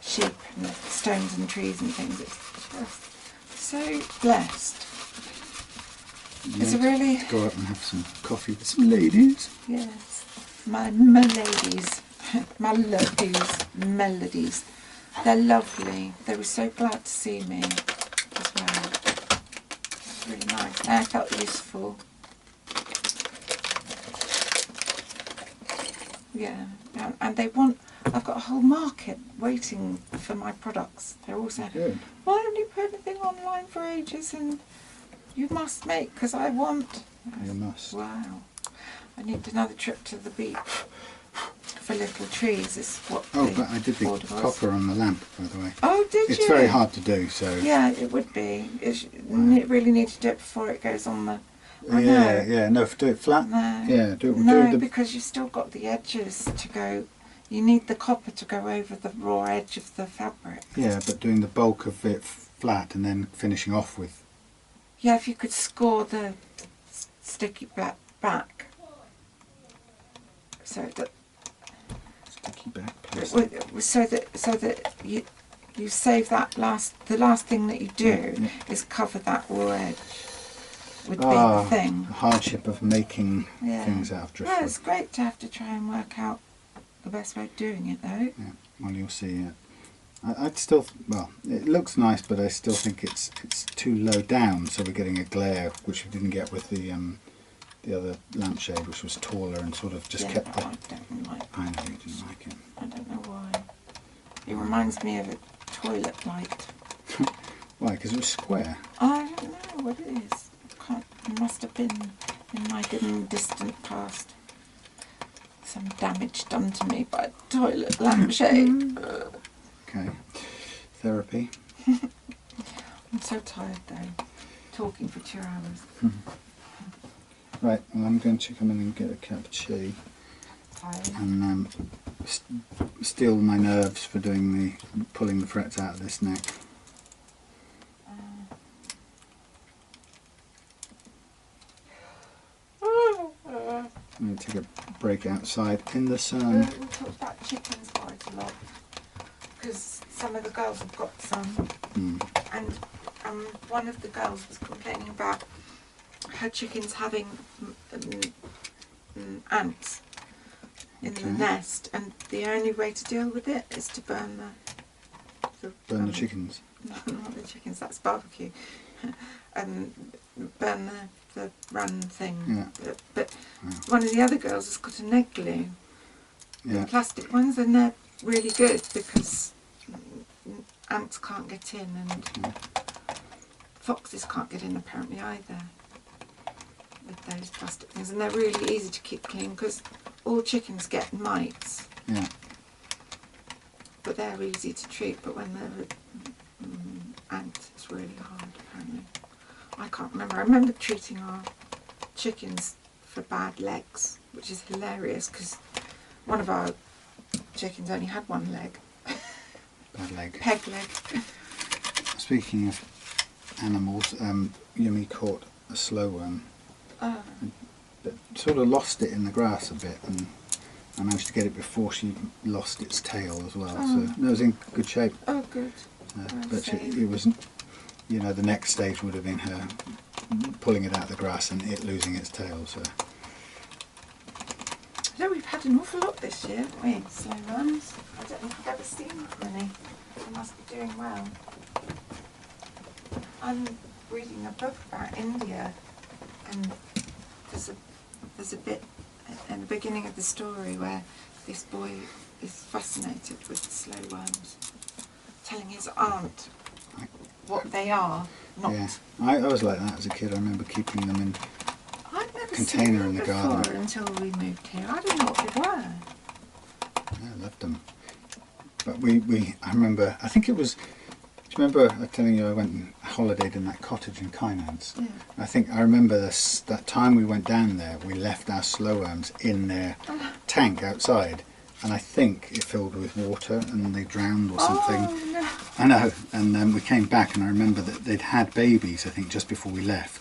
sheep and stones and trees and things, it's just so blessed. It's a really... Go out and have some coffee with some ladies. Yes, my ladies, my melodies. They're lovely. They were so glad to see me as well. It's really nice. And I felt useful. Yeah, and they want... I've got a whole market waiting for my products. They're all saying, why haven't you put anything online for ages? And you must make, because I want. You must. Wow. I need another trip to the beach for little trees. Is what. Oh, but I did the copper on the lamp, by the way. Oh, did you? It's very hard to do, so. Yeah, it would be. It really need to do it before it goes on the. No, do it flat. No. Yeah, do No, because you've still got the edges to go. You need the copper to go over the raw edge of the fabric. Yeah, but doing the bulk of it flat and then finishing off with. Yeah, if you could score the sticky back. So that. Sticky back, please. So that you save that the last thing that you do is cover that raw edge. Would be the thing. The hardship of making things out of driftwood. Yeah, it's great to have to try and work out the best way of doing it, though. Yeah, well, you'll see. I'd still, well, it looks nice, but I still think it's too low down, so we're getting a glare, which we didn't get with the other lampshade, which was taller and sort of just kept the. I don't like. I know you didn't like it. I don't know why. It reminds me of a toilet light. Why? Because it was square. I don't know what it is. It must have been in my dim, distant past. Some damage done to me by a toilet lampshade. Okay. Therapy. I'm so tired though, talking for 2 hours. Right, well I'm going to come in and get a cup of tea Tired. and steel my nerves for pulling the frets out of this neck. I'm going to take a break outside in the sun. We talked about chickens quite a lot because some of the girls have got some, and one of the girls was complaining about her chickens having ants in the nest, and the only way to deal with it is to burn the chickens. Not the chickens, that's barbecue. Burn the run thing. Yeah. But one of the other girls has got an egg glue. Yeah. The plastic ones, and they're really good because ants can't get in and foxes can't get in apparently either with those plastic things, and they're really easy to keep clean because all chickens get mites. Yeah. But they're easy to treat, but when they're ants, it's really hard apparently. I can't remember. I remember treating our chickens for bad legs, which is hilarious because one of our chickens only had one leg. Bad leg. Peg leg. Speaking of animals, Yumi caught a slow worm, but sort of lost it in the grass a bit, and I managed to get it before she lost its tail as well. So it was in good shape. Oh, good. But it wasn't. You know, the next stage would have been her pulling it out of the grass and it losing its tail. So. Yeah, we've had an awful lot this year, haven't we? Slow worms. I don't think I've ever seen that many. They must be doing well. I'm reading a book about India, and there's a bit in the beginning of the story where this boy is fascinated with slow worms, telling his aunt what they are. Not. Yeah, I was like that as a kid. I remember keeping them in I'd never container seen them in the before garden. until we moved here. I didn't know what they were. Yeah, I loved them. But I remember, I think it was, do you remember telling you I went and holidayed in that cottage in Kynance? Yeah. I remember that time we went down there, we left our slow worms in their tank outside, and I think it filled with water and they drowned or something. Oh, no. I know, and then we came back and I remember that they'd had babies, I think, just before we left,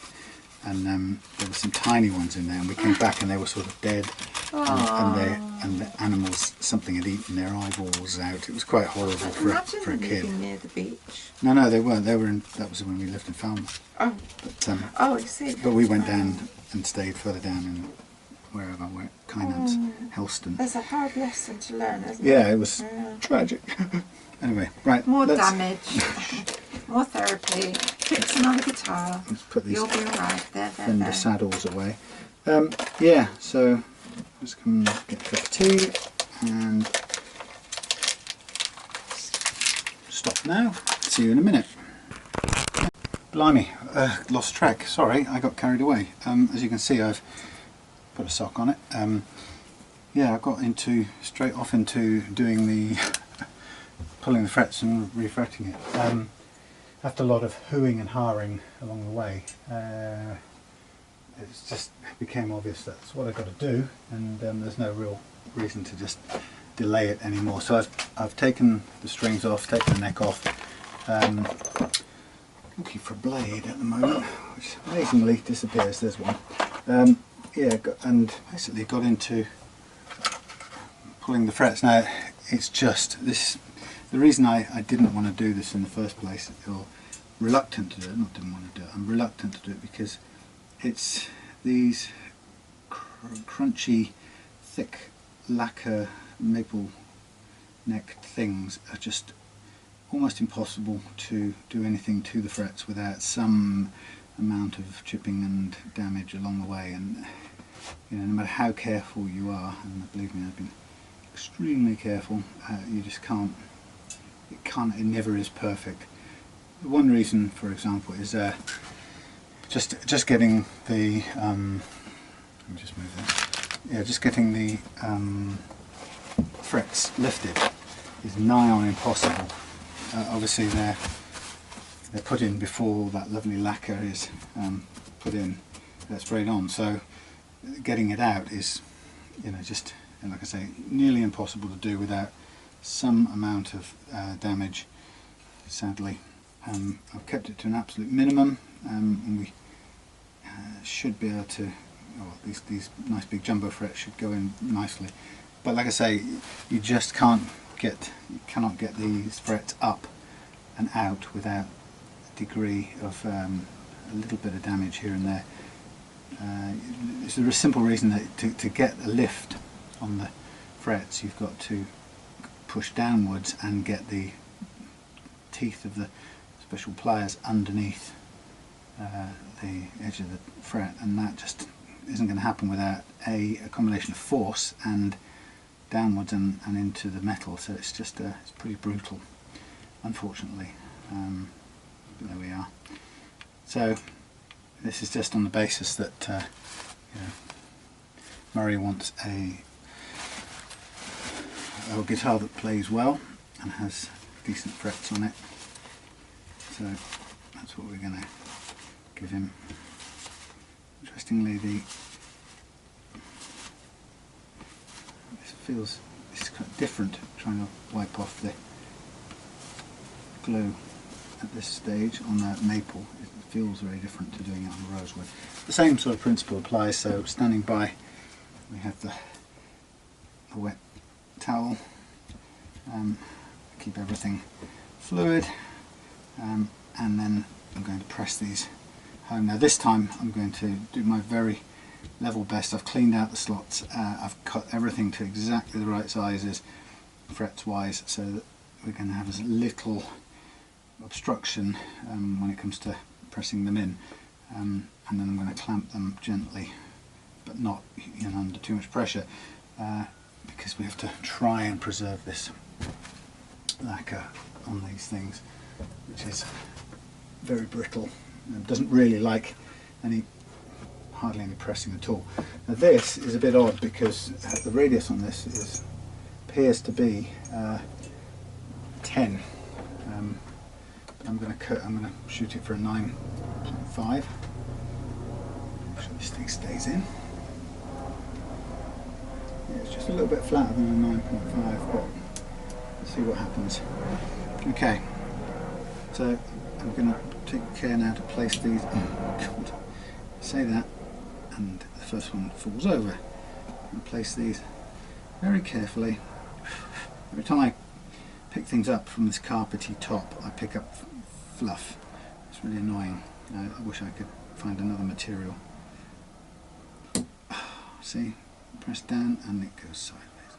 and there were some tiny ones in there, and we came back and they were sort of dead, and the animals, something had eaten their eyeballs out. It was quite horrible for a kid. Living near the beach. No, they weren't. They were in. That was when we lived in Falmouth. Oh. But I see. but we went down and stayed further down in wherever, Kynance, Helston. There's a hard lesson to learn, isn't Yeah, it? it was tragic. Anyway, right. More damage, more therapy, fix another guitar. Let's put these You'll be alright. There. Fender saddles away. Yeah, so let's come and get a cup of tea and stop now. See you in a minute. Blimey, lost track. Sorry, I got carried away. As you can see, I've put a sock on it. Yeah, I got straight off into doing the pulling the frets and refretting it. After a lot of hooing and hawing along the way, it just became obvious that's what I've got to do, and there's no real reason to just delay it anymore. So I've taken the strings off, taken the neck off. Looking for a blade at the moment, which amazingly disappears. There's one. Yeah, and basically got into pulling the frets. Now it's just this. The reason I didn't want to do this in the first place, or reluctant to do it, not didn't want to do it, I'm reluctant to do it because it's these crunchy, thick lacquer maple neck things are just almost impossible to do anything to the frets without some amount of chipping and damage along the way. And you know, no matter how careful you are, and believe me, I've been extremely careful, you just can't it never is perfect. One reason, for example, is just getting the let me just move that. Yeah, just getting the frets lifted is nigh on impossible. Obviously they're put in before that lovely lacquer is put in, sprayed on. So getting it out is, just like I say, nearly impossible to do without some amount of damage. Sadly, I've kept it to an absolute minimum, and we should be able to. Oh, these nice big jumbo frets should go in nicely. But like I say, you just cannot get these frets up and out without a degree of a little bit of damage here and there. It's a simple reason that to get a lift on the frets, you've got to push downwards and get the teeth of the special pliers underneath the edge of the fret, and that just isn't going to happen without a combination of force and downwards and into the metal. So it's just it's pretty brutal, unfortunately. But there we are. So this is just on the basis that Murray wants a guitar that plays well and has decent frets on it. So that's what we're going to give him. Interestingly, it's quite different trying to wipe off the glue at this stage on the maple. It feels very different to doing it on the rosewood. The same sort of principle applies. So standing by, we have the wet towel, keep everything fluid, and then I'm going to press these home. Now this time I'm going to do my very level best. I've cleaned out the slots, I've cut everything to exactly the right sizes frets wise, so that we're going to have as little obstruction when it comes to pressing them in, and then I'm going to clamp them gently but not under too much pressure, because we have to try and preserve this lacquer on these things, which is very brittle and doesn't really like hardly any pressing at all. Now this is a bit odd because the radius on this appears to be 10. I'm going to shoot it for a 9.5. Make sure this thing stays in. Yeah, it's just a little bit flatter than a 9.5, but let's see what happens. Okay, so I'm going to take care now to place these. Oh God, say that, and the first one falls over. And place these very carefully. Every time I pick things up from this carpety top, I pick up fluff. It's really annoying. I wish I could find another material. See, press down and it goes sideways.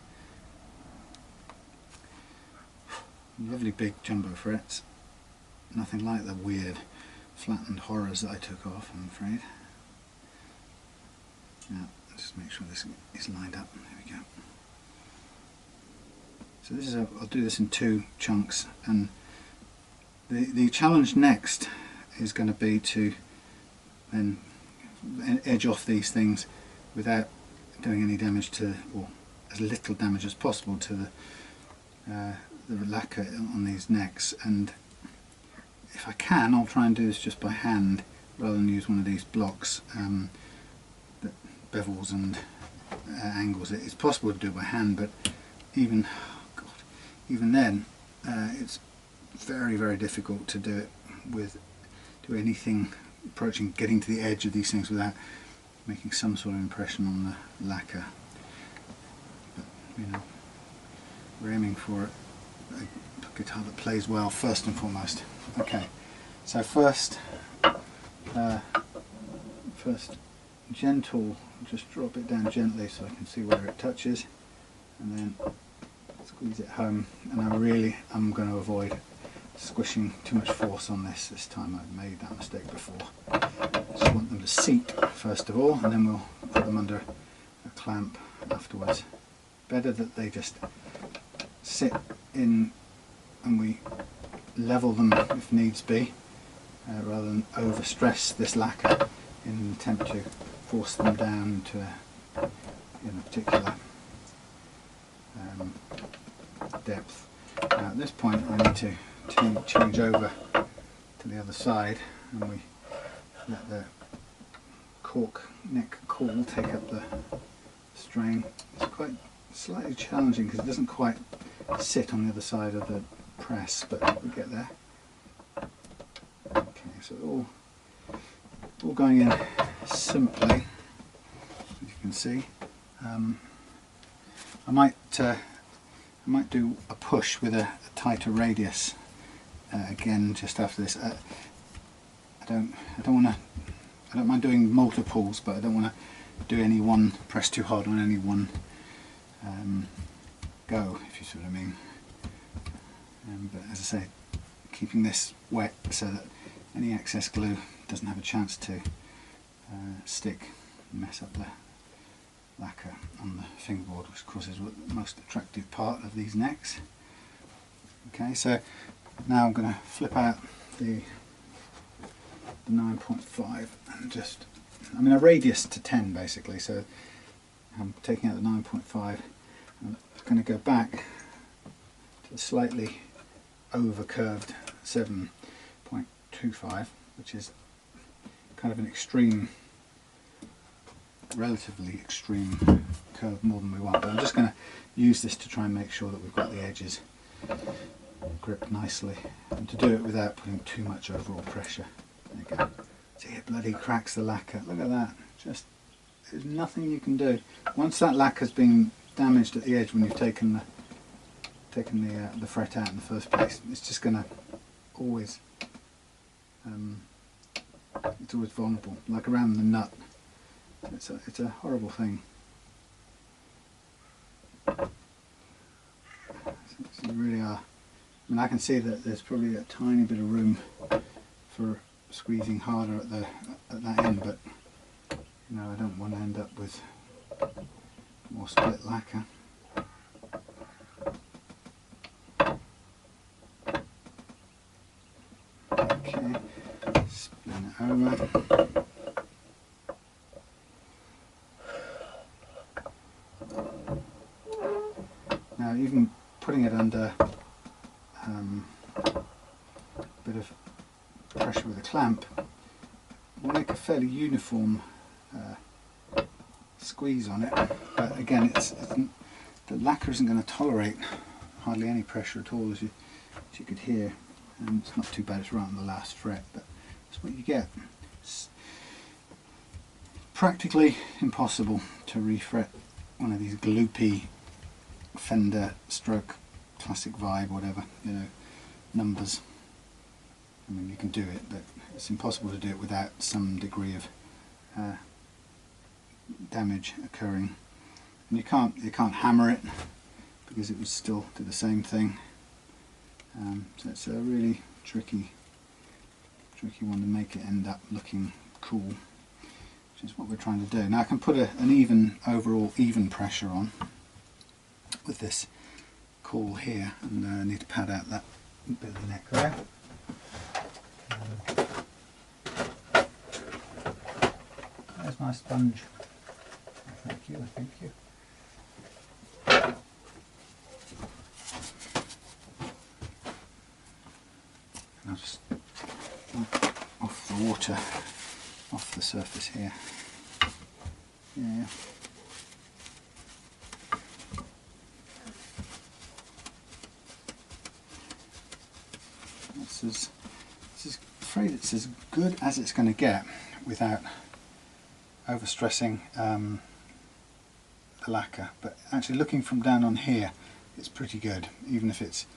Lovely big jumbo frets. Nothing like the weird flattened horrors that I took off, I'm afraid. Now, just make sure this is lined up. There we go. So this is I'll do this in 2 chunks, and the challenge next is going to be to then edge off these things without doing any damage to, or as little damage as possible to the lacquer on these necks. And if I can, I'll try and do this just by hand rather than use one of these blocks that bevels and angles it. It's possible to do it by hand, but even then it's very, very difficult to do anything approaching getting to the edge of these things without making some sort of impression on the lacquer. But we're aiming for a guitar that plays well first and foremost. Okay, so first gentle, just drop it down gently so I can see where it touches, and then squeeze it home. And I'm going to avoid squishing too much force on this time. I've made that mistake before. Just want them to seat first of all, and then we'll put them under a clamp afterwards. Better that they just sit in and we level them if needs be, rather than overstress this lacquer in an attempt to force them down to a particular depth. Now at this point I need to change over to the other side, and we let the cork neck caul take up the strain. It's quite slightly challenging because it doesn't quite sit on the other side of the press, but we get there. Okay, so all going in simply, as you can see. I might do a push with a tighter radius again just after this. I don't mind doing multiples, but I don't want to do any one press too hard on any one go, if you see what I mean. But as I say, keeping this wet so that any excess glue doesn't have a chance to stick and mess up the lacquer on the fingerboard, which of course is the most attractive part of these necks. Okay, so now I'm going to flip out the 9.5 and just, I radius to 10 basically, so I'm taking out the 9.5 and I'm going to go back to the slightly over curved 7.25, which is kind of an extreme, relatively extreme curve, more than we want, but I'm just going to use this to try and make sure that we've got the edges gripped nicely, and to do it without putting too much overall pressure. There you go. See, it bloody cracks the lacquer. Look at that. Just, there's nothing you can do. Once that lacquer's been damaged at the edge when you've taken the fret out in the first place, it's just going to always, it's always vulnerable, like around the nut. It's a horrible thing. So you really are. I can see that there's probably a tiny bit of room for squeezing harder at that end, but I don't want to end up with more split lacquer. Okay, spin it over. Now, even putting it under a bit of pressure with a clamp will make a fairly uniform squeeze on it, but again the lacquer isn't going to tolerate hardly any pressure at all, as you could hear, and it's not too bad, it's right on the last fret, but that's what you get. It's practically impossible to refret one of these gloopy Fender stroke classic vibe, whatever, numbers. You can do it, but it's impossible to do it without some degree of damage occurring. And you can't hammer it because it would still do the same thing. So it's a really tricky one to make it end up looking cool, which is what we're trying to do. Now I can put an overall even pressure on with this caul here, and I need to pad out that bit of the neck there. There's my sponge. Thank you, thank you. And I'll just wipe off the water off the surface here. Yeah. Afraid it's as good as it's going to get without overstressing the lacquer, but actually looking from down on here, it's pretty good, even if there's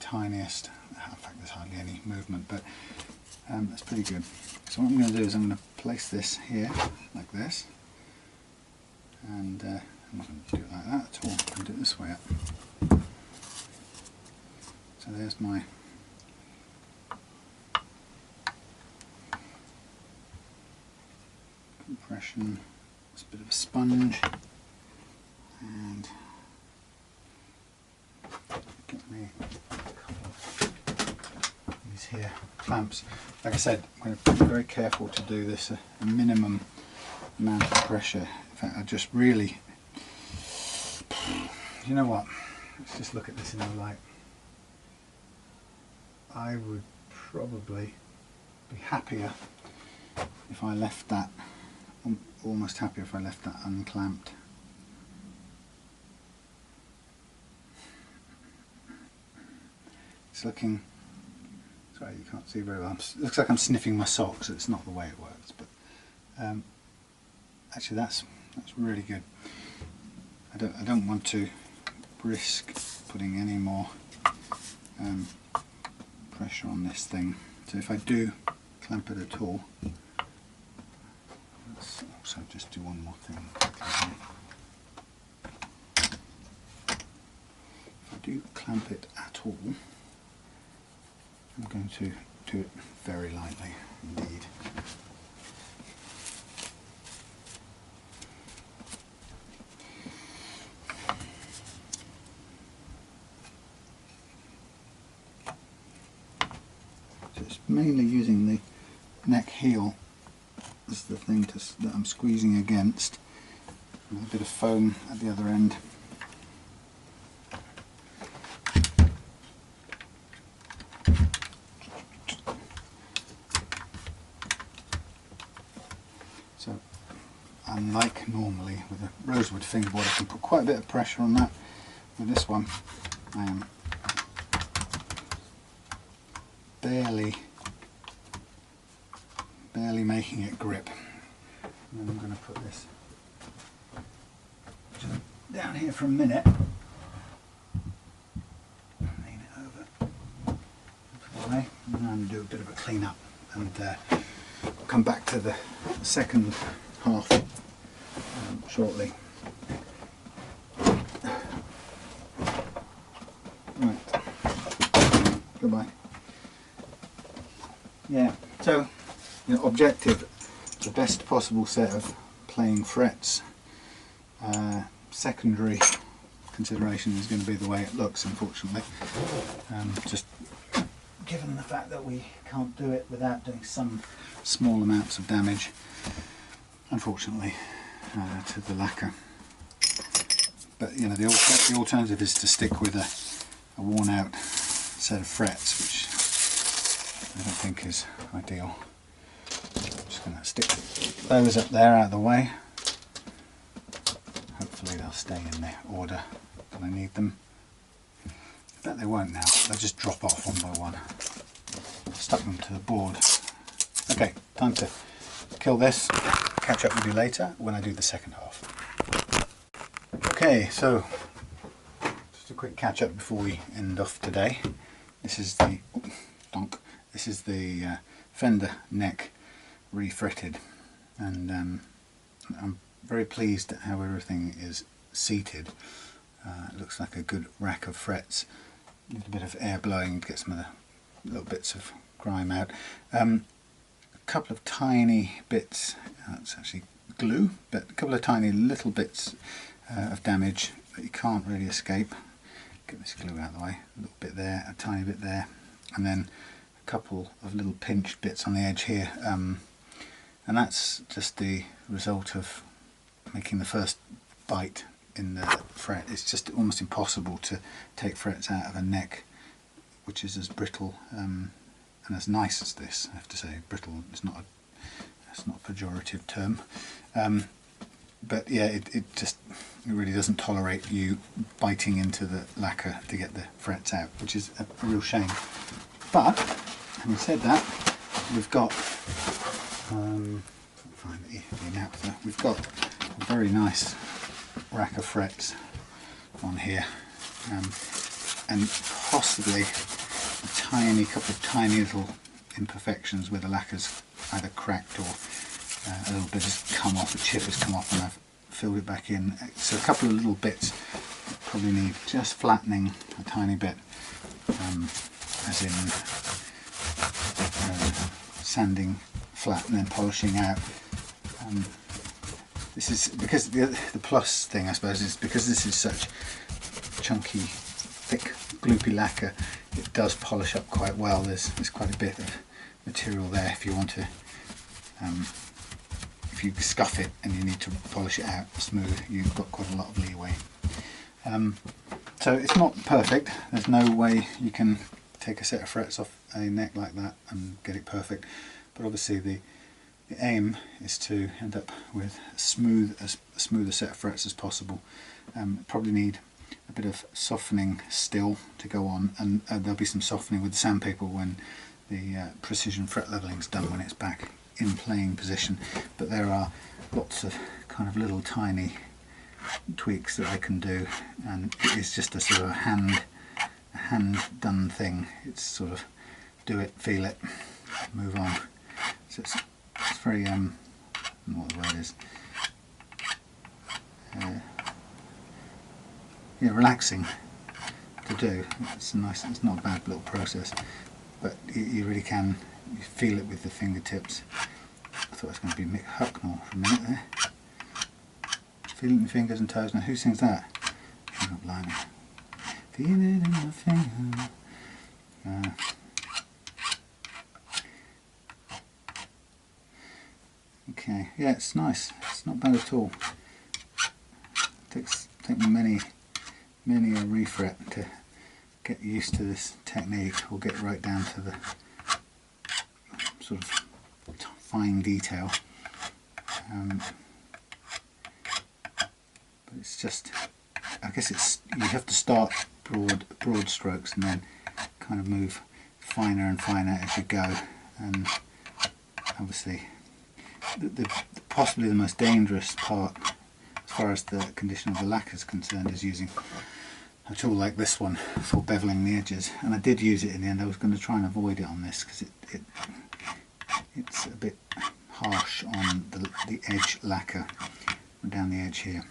tiniest, in fact there's hardly any movement, but it's pretty good. So what I'm going to do is I'm going to place this here like this, and I'm not going to do it like that at all, I'm going to do it this way up. So there's my compression, it's a bit of a sponge, and get me a couple of these here clamps. Like I said, I'm going to be very careful to do this a minimum amount of pressure. In fact, I just really, you know what, let's just look at this in the light. I would probably be happier if I left that, almost happier if I left that unclamped. It's looking, sorry you can't see very well, it looks like I'm sniffing my socks. It's not the way it works, but actually that's really good. I don't want to risk putting any more pressure on this thing, so if I do clamp it at all, let's also just do one more thing quickly. If I do clamp it at all, I'm going to do it very lightly indeed. Just mainly using the neck heel as the thing that I'm squeezing against, with a bit of foam at the other end. So unlike normally with a rosewood fingerboard, I can put quite a bit of pressure on that. With this one I am barely making it grip. And then I'm going to put this just down here for a minute, lean it over, put it away, and then do a bit of a clean up, and I'll come back to the second half shortly. Right, goodbye. Yeah, so objective, the best possible set of playing frets. Secondary consideration is going to be the way it looks, unfortunately. Just given the fact that we can't do it without doing some small amounts of damage, unfortunately, to the lacquer. But the alternative is to stick with a worn out set of frets, which I don't think is ideal. I'm just going to stick those up there out of the way. Hopefully they'll stay in the order that I need them. I bet they won't now, they'll just drop off one by one. Stuck them to the board. Okay, time to kill this. Catch up with you later when I do the second half. Okay, so just a quick catch up before we end off today. This is the This is the fender neck refretted, and I'm very pleased at how everything is seated. It looks like a good rack of frets. A little bit of air blowing to get some of the little bits of grime out. A couple of tiny bits, it's actually glue, but a couple of tiny little bits of damage that you can't really escape. Get this glue out of the way. A little bit there, a tiny bit there, and then a couple of little pinched bits on the edge here, and that's just the result of making the first bite in the fret. It's just almost impossible to take frets out of a neck which is as brittle and as nice as this. I have to say, brittle is not a pejorative term, but yeah, it really doesn't tolerate you biting into the lacquer to get the frets out, which is a real shame. But having said that, we've got we've got a very nice rack of frets on here, and possibly a couple of tiny little imperfections where the lacquer's either cracked or a little bit has come off, a chip has come off, and I've filled it back in. So a couple of little bits probably need just flattening a tiny bit, as in sanding flat and then polishing out. This is because the plus thing, I suppose, is because this is such chunky thick gloopy lacquer, it does polish up quite well. There's quite a bit of material there if you want to, if you scuff it and you need to polish it out smooth, you've got quite a lot of leeway. So it's not perfect. There's no way you can take a set of frets off a neck like that and get it perfect, but obviously the aim is to end up with as smooth a set of frets as possible. Probably need a bit of softening still to go on, and there'll be some softening with the sandpaper when the precision fret leveling is done, when it's back in playing position. But there are lots of kind of little tiny tweaks that I can do, and it's just a sort of hand done thing. It's sort of do it, feel it, move on. So it's very I don't know what the word is, yeah, relaxing to do. It's nice. It's not a bad little process, but you really can feel it with the fingertips. I thought it was going to be Mick Hucknall for a minute there. Feeling your fingers and toes. Now who sings that? Oh, blimey. Feel it in my fingers. Okay, yeah, it's nice. It's not bad at all. Takes me many a refret to get used to this technique, or get right down to the sort of fine detail. But it's just, I guess it's, you have to start broad strokes and then kind of move finer and finer as you go. And obviously possibly the most dangerous part as far as the condition of the lacquer is concerned is using a tool like this one for beveling the edges. And I did use it in the end. I was going to try and avoid it on this because it's a bit harsh on the edge lacquer down the edge here.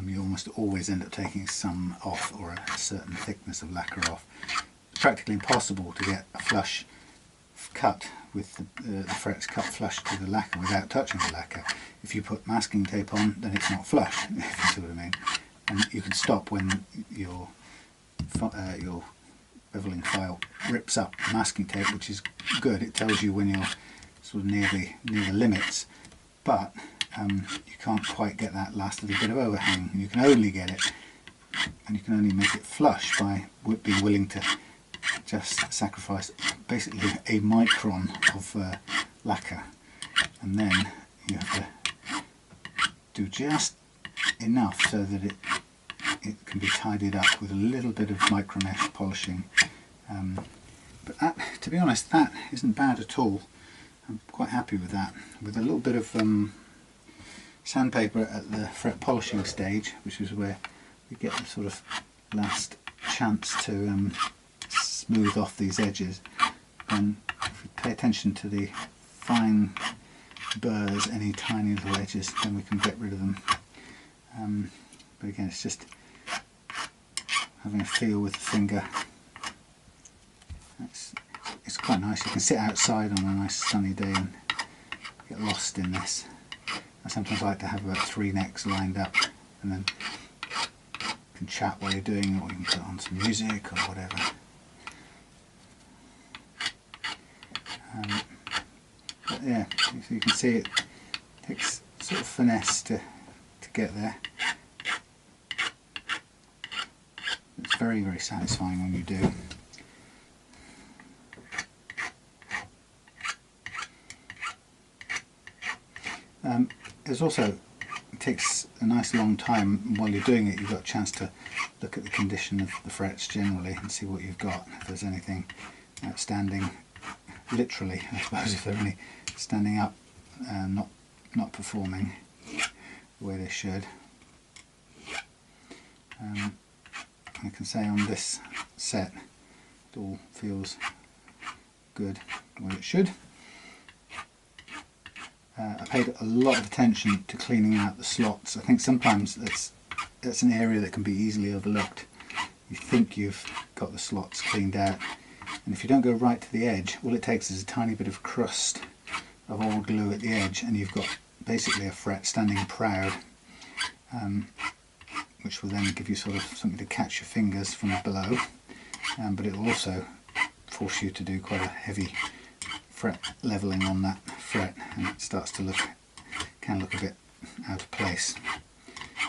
You almost always end up taking some off, or a certain thickness of lacquer off. It's practically impossible to get a flush cut with the frets cut flush to the lacquer without touching the lacquer. If you put masking tape on, then it's not flush, if you see what I mean. And you can stop when your beveling file rips up the masking tape, which is good. It tells you when you're sort of near the limits, but you can't quite get that last little bit of overhang. You can only get it, and you can only make it flush by being willing to just sacrifice basically a micron of lacquer, and then you have to do just enough so that it can be tidied up with a little bit of micromesh polishing. But that, to be honest, that isn't bad at all. I'm quite happy with that. With a little bit of sandpaper at the fret polishing stage, which is where we get the sort of last chance to smooth off these edges, and if we pay attention to the fine burrs, any tiny little edges, then we can get rid of them. But again, it's just having a feel with the finger. It's quite nice. You can sit outside on a nice sunny day and get lost in this. I sometimes like to have about 3 necks lined up, and then you can chat while you're doing it, or you can put on some music or whatever. But yeah, so you can see it takes sort of finesse to get there. It's very, very satisfying when you do. There's also, it takes a nice long time while you're doing it. You've got a chance to look at the condition of the frets generally and see what you've got, if there's anything outstanding, literally I suppose, if they're only standing up and not performing the way they should. I can say on this set it all feels good the way it should. I paid a lot of attention to cleaning out the slots. I think sometimes that's an area that can be easily overlooked. You think you've got the slots cleaned out, and if you don't go right to the edge, all it takes is a tiny bit of crust of old glue at the edge, and you've got basically a fret standing proud. which will then give you sort of something to catch your fingers from below, but it will also force you to do quite a heavy fret leveling on that fret, and it starts to can look a bit out of place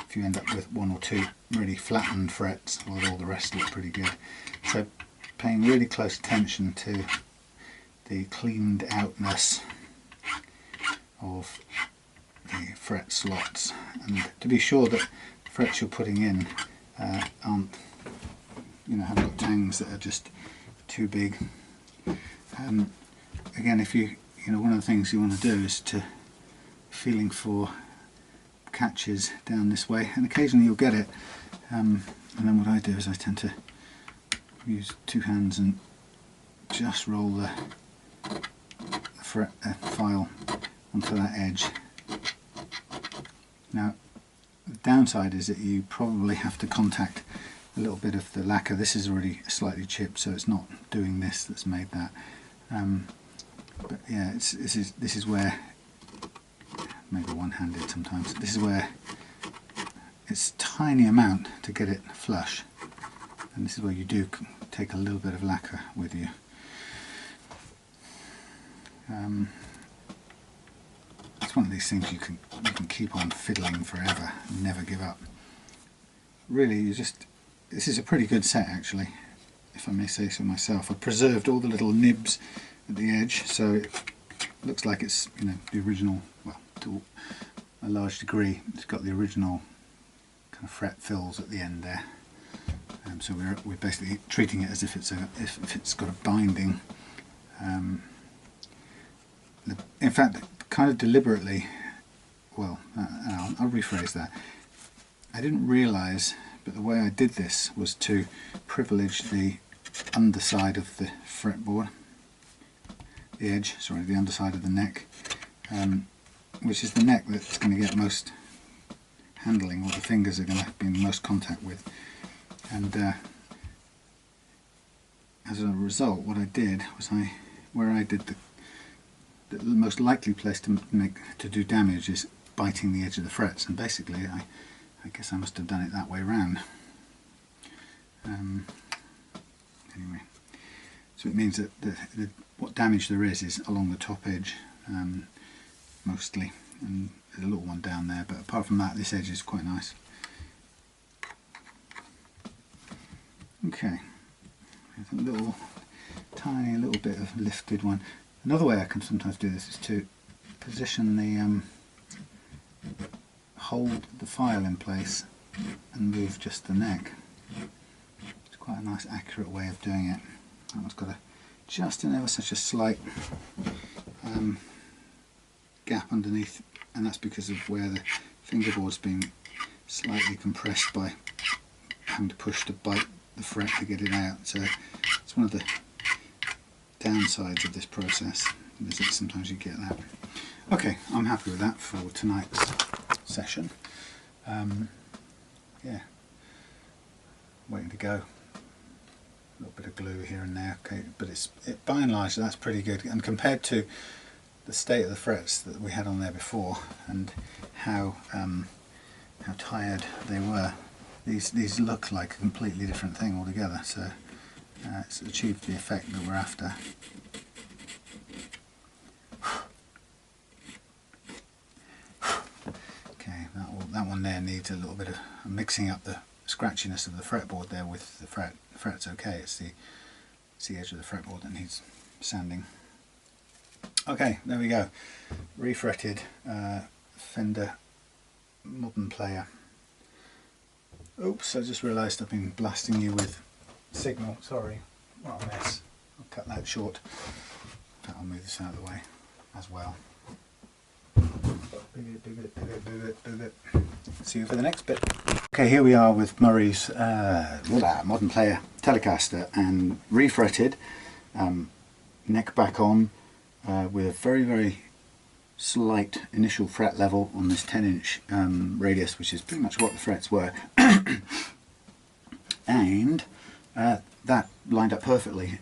if you end up with one or two really flattened frets while all the rest look pretty good. So paying really close attention to the cleaned outness of the fret slots, and to be sure that the frets you're putting in aren't, haven't got tangs that are just too big. Again, if one of the things you want to do is to feeling for catches down this way, and occasionally you'll get it, and then what I do is I tend to use two hands and just roll the file onto that edge. Now the downside is that you probably have to contact a little bit of the lacquer. This is already slightly chipped, so it's not doing this that's made that. But yeah, this is where, maybe one-handed sometimes, this is where it's a tiny amount to get it flush, and this is where you do take a little bit of lacquer with you. It's one of these things you can keep on fiddling forever and never give up. Really, this is a pretty good set actually, if I may say so myself. I've preserved all the little nibs at the edge, so it looks like it's the original, well, to a large degree it's got the original kind of fret fills at the end there. So we're basically treating it as if it's got a binding. In fact, kind of deliberately, well, I'll rephrase that. I didn't realise, but the way I did this was to privilege the underside of the fretboard, the underside of the neck, which is the neck that's going to get most handling, or the fingers are going to be in most contact with. And as a result, what I did was where I did the most likely place to do damage is biting the edge of the frets, and basically I guess I must have done it that way round. Anyway, so it means that what damage there is along the top edge mostly, and there's a little one down there, but apart from that, this edge is quite nice. Okay, there's a tiny little bit of lifted one. Another way I can sometimes do this is to position the hold the file in place and move just the neck. It's quite a nice accurate way of doing it. That one's got just an ever such a slight gap underneath, and that's because of where the fingerboard's been slightly compressed by having to push to bite the fret to get it out. So it's one of the downsides of this process, is that sometimes you get that. Okay, I'm happy with that for tonight's session. Yeah, waiting to go. A little bit of glue here and there, okay, but by and large that's pretty good. And compared to the state of the frets that we had on there before, and how tired they were, these look like a completely different thing altogether. So it's achieved the effect that we're after. Okay, that one there needs a little bit of mixing up the scratchiness of the fretboard there with the fret. The fret's okay, it's the edge of the fretboard that needs sanding. Okay, there we go. Refretted Fender Modern Player. Oops, I just realised I've been blasting you with signal. Sorry, what a mess. I'll cut that short. I'll move this out of the way as well. See you for the next bit. Okay, here we are with Murray's Modern Player Telecaster, and refretted, neck back on, with a very, very slight initial fret level on this 10-inch radius, which is pretty much what the frets were. And that lined up perfectly.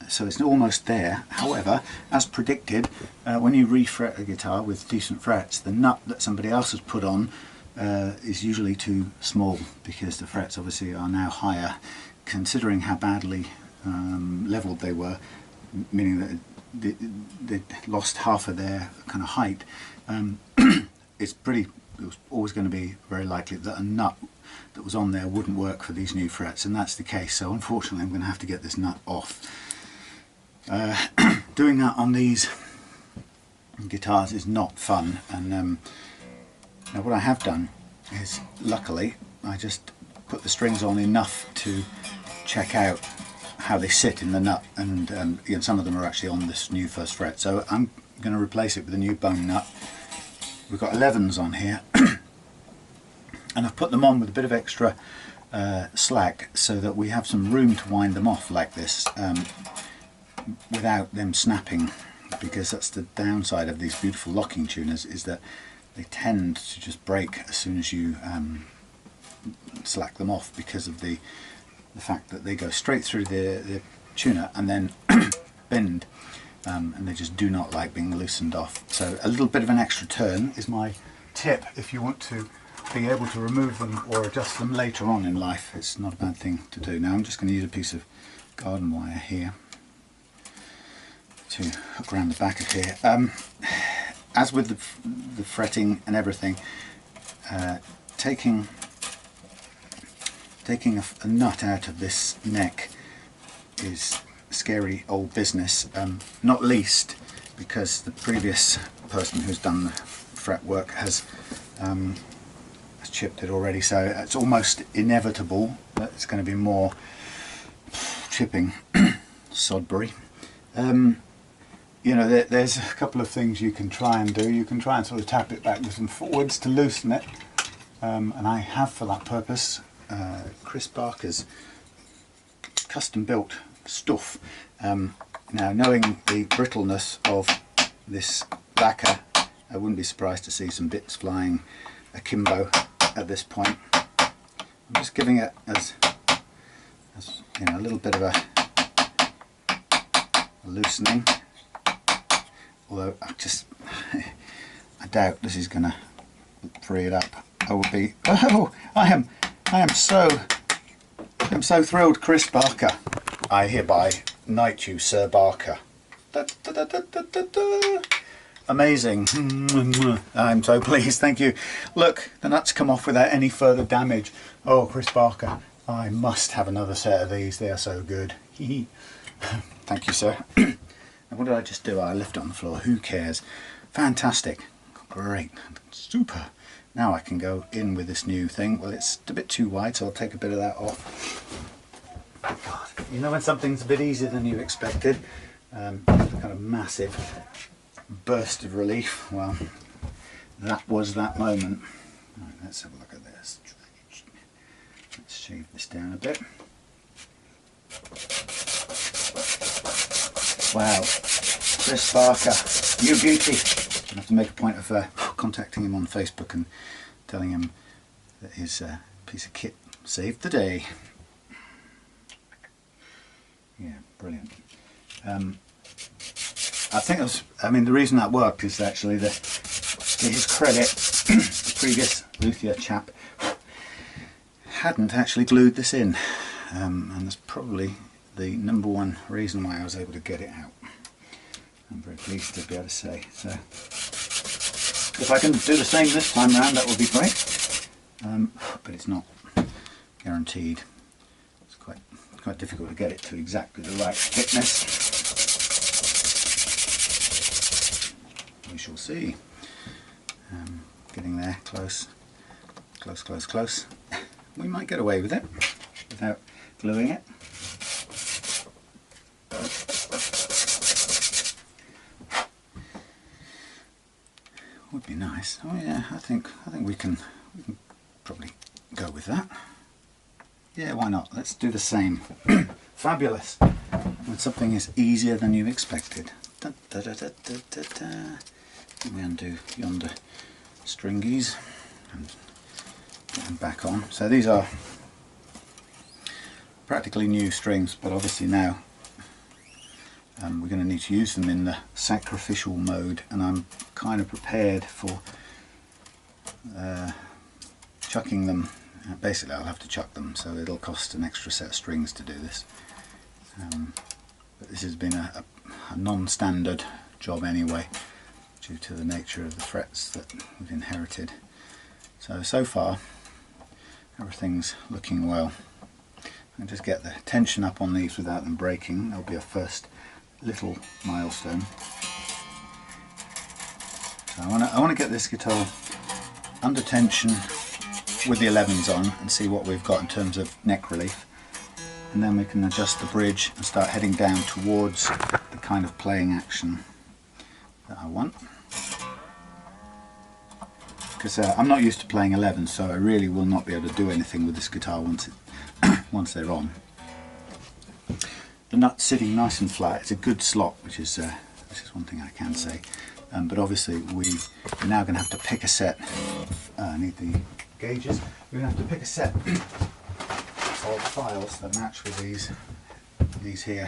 So it's almost there. However, as predicted, when you refret a guitar with decent frets, the nut that somebody else has put on is usually too small, because the frets obviously are now higher, considering how badly levelled they were, meaning that they lost half of their kind of height. It was always going to be very likely that a nut that was on there wouldn't work for these new frets, and that's the case. So unfortunately I'm going to have to get this nut off. Doing that on these guitars is not fun, and now what I have done is, luckily, I just put the strings on enough to check out how they sit in the nut, and again, some of them are actually on this new first fret, so I'm going to replace it with a new bone nut. We've got 11s on here and I've put them on with a bit of extra slack so that we have some room to wind them off like this without them snapping, because that's the downside of these beautiful locking tuners, is that they tend to just break as soon as you slack them off, because of the fact that they go straight through the tuner and then bend, and they just do not like being loosened off. So a little bit of an extra turn is my tip if you want to be able to remove them or adjust them later on in life. It's not a bad thing to do. Now I'm just going to use a piece of garden wire here to hook around the back of here. As with the fretting and everything, taking a nut out of this neck is scary old business, not least because the previous person who's done the fret work has chipped it already, so it's almost inevitable that it's going to be more chipping. Sodbury. You know, there's a couple of things you can try and do. You can try and sort of tap it backwards and forwards to loosen it, and I have for that purpose Chris Barker's custom built stuff. Now, knowing the brittleness of this lacquer, I wouldn't be surprised to see some bits flying akimbo at this point. I'm just giving it as you know, a little bit of a loosening, although I doubt this is going to free it up. I will be, oh, I am so thrilled, Chris Barker. I hereby knight you, Sir Barker. Da, da, da, da, da, da, da. Amazing. I'm so pleased, thank you. Look, the nuts come off without any further damage. Oh, Chris Barker, I must have another set of these, they are so good. Thank you, sir. And what did I just do? I left it on the floor, who cares? Fantastic, great, super. Now I can go in with this new thing. Well, it's a bit too wide, so I'll take a bit of that off. God, you know when something's a bit easier than you expected? Kind of massive burst of relief. Well, that was that moment. Right, let's have a look at this. Let's shave this down a bit. Wow, Chris Barker, you beauty. I have to make a point of contacting him on Facebook and telling him that his piece of kit saved the day. Yeah, brilliant. I think the reason that worked is actually that, to his credit, the previous luthier chap hadn't actually glued this in, and that's probably the #1 reason why I was able to get it out. I'm very pleased to be able to say. So, if I can do the same this time round, that would be great, but it's not guaranteed. It's quite difficult to get it to exactly the right thickness. We shall see. Getting there, close. We might get away with it without gluing it. Would be nice. Oh yeah, I think we can probably go with that. Yeah, why not? Let's do the same. Fabulous. When something is easier than you expected. Da, da, da, da, da, da, da. We undo yonder stringies and get them back on. So these are practically new strings, but obviously now we're going to need to use them in the sacrificial mode, and I'm kind of prepared for chucking them, basically I'll have to chuck them, so it'll cost an extra set of strings to do this. But this has been a non-standard job anyway, due to the nature of the frets that we've inherited. So far everything's looking well. And just get the tension up on these without them breaking. That'll be a first little milestone. So I want to get this guitar under tension with the 11s on and see what we've got in terms of neck relief, and then we can adjust the bridge and start heading down towards the kind of playing action that I want. Because I'm not used to playing 11s, so I really will not be able to do anything with this guitar once they're on. The nut sitting nice and flat. It's a good slot, which is one thing I can say. But obviously we're now going to have to pick a set. I need the gauges. We're going to have to pick a set of files that match with these here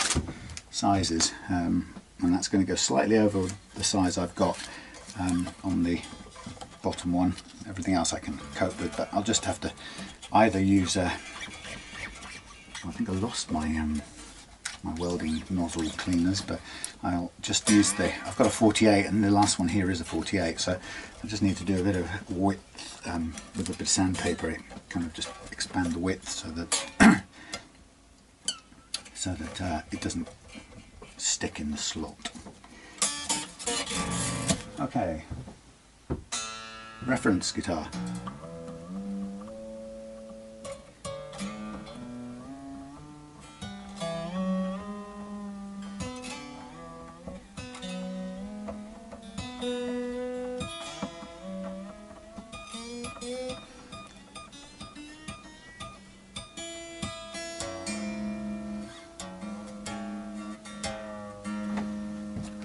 sizes, and that's going to go slightly over the size I've got on the bottom one. Everything else I can cope with, but I'll just have to either use I think I lost my my welding nozzle cleaners, but I'll just use I've got a 48 and the last one here is a 48, so I just need to do a bit of width with a bit of sandpaper, it kind of just expand the width so that it doesn't stick in the slot. Okay, reference guitar.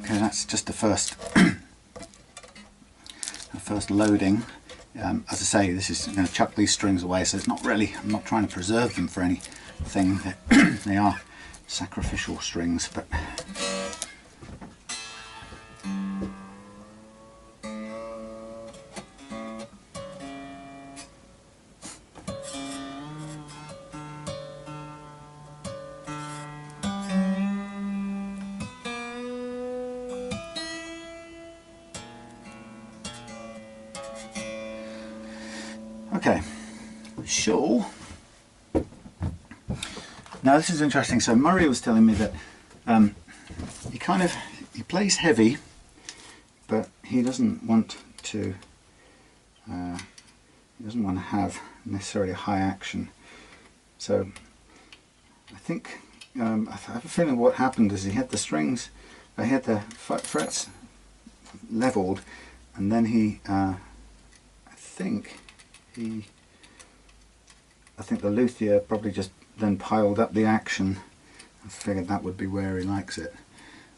Okay, that's just the first loading. As I say, this is going to chuck these strings away, so it's not really, I'm not trying to preserve them for anything. They are sacrificial strings, but okay, so now this is interesting. So Murray was telling me that he plays heavy, but he doesn't want to have necessarily high action. So I think I have a feeling what happened is he had the strings, he had the frets leveled, and then I think the luthier probably just then piled up the action. I figured that would be where he likes it.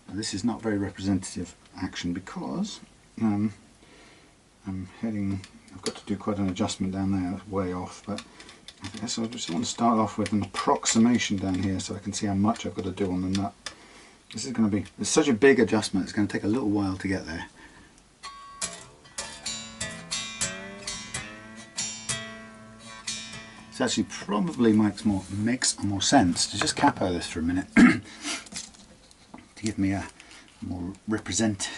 Now, this is not very representative action because I've got to do quite an adjustment down there, that's way off, but I guess I just want to start off with an approximation down here so I can see how much I've got to do on the nut. This is going to be, it's such a big adjustment, it's going to take a little while to get there. It actually probably makes more sense to just capo this for a minute to give me a more representative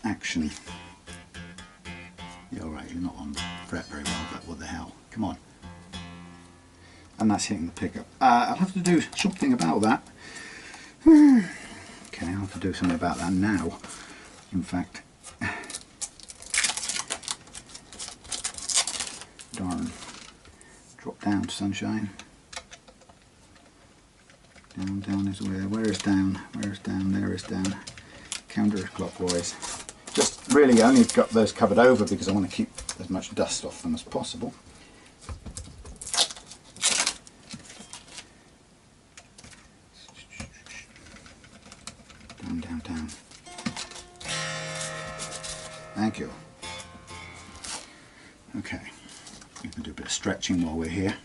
action. Yeah, alright, you're not on the fret very well, but what the hell, come on. And that's hitting the pickup. I'll have to do something about that. Okay, I'll have to do something about that now, in fact. Darn. Drop down, sunshine. Down is where is down? Where is down? There is down. Counterclockwise. Just really only got those covered over because I want to keep as much dust off them as possible. Down. Thank you. Okay. We can do a bit of stretching while we're here.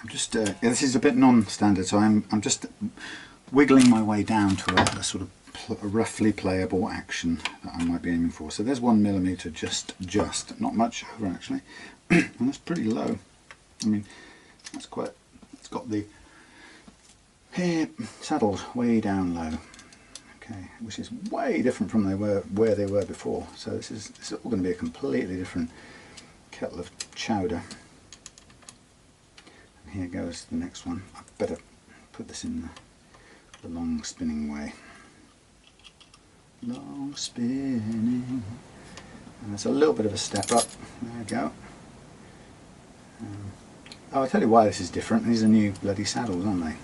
I'm just this is a bit non-standard, so I'm just wiggling my way down to a sort of a roughly playable action that I might be aiming for. So there's 1mm, just not much over actually, and that's pretty low. I mean, that's quite. It's got the hair saddled way down low. Okay, which is way different from where they were before. So this is all going to be a completely different kettle of chowder. And here goes the next one. I better put this in the long spinning way. Long spinning, and it's a little bit of a step up. There we go. Oh, I'll tell you why this is different. These are new bloody saddles, aren't they?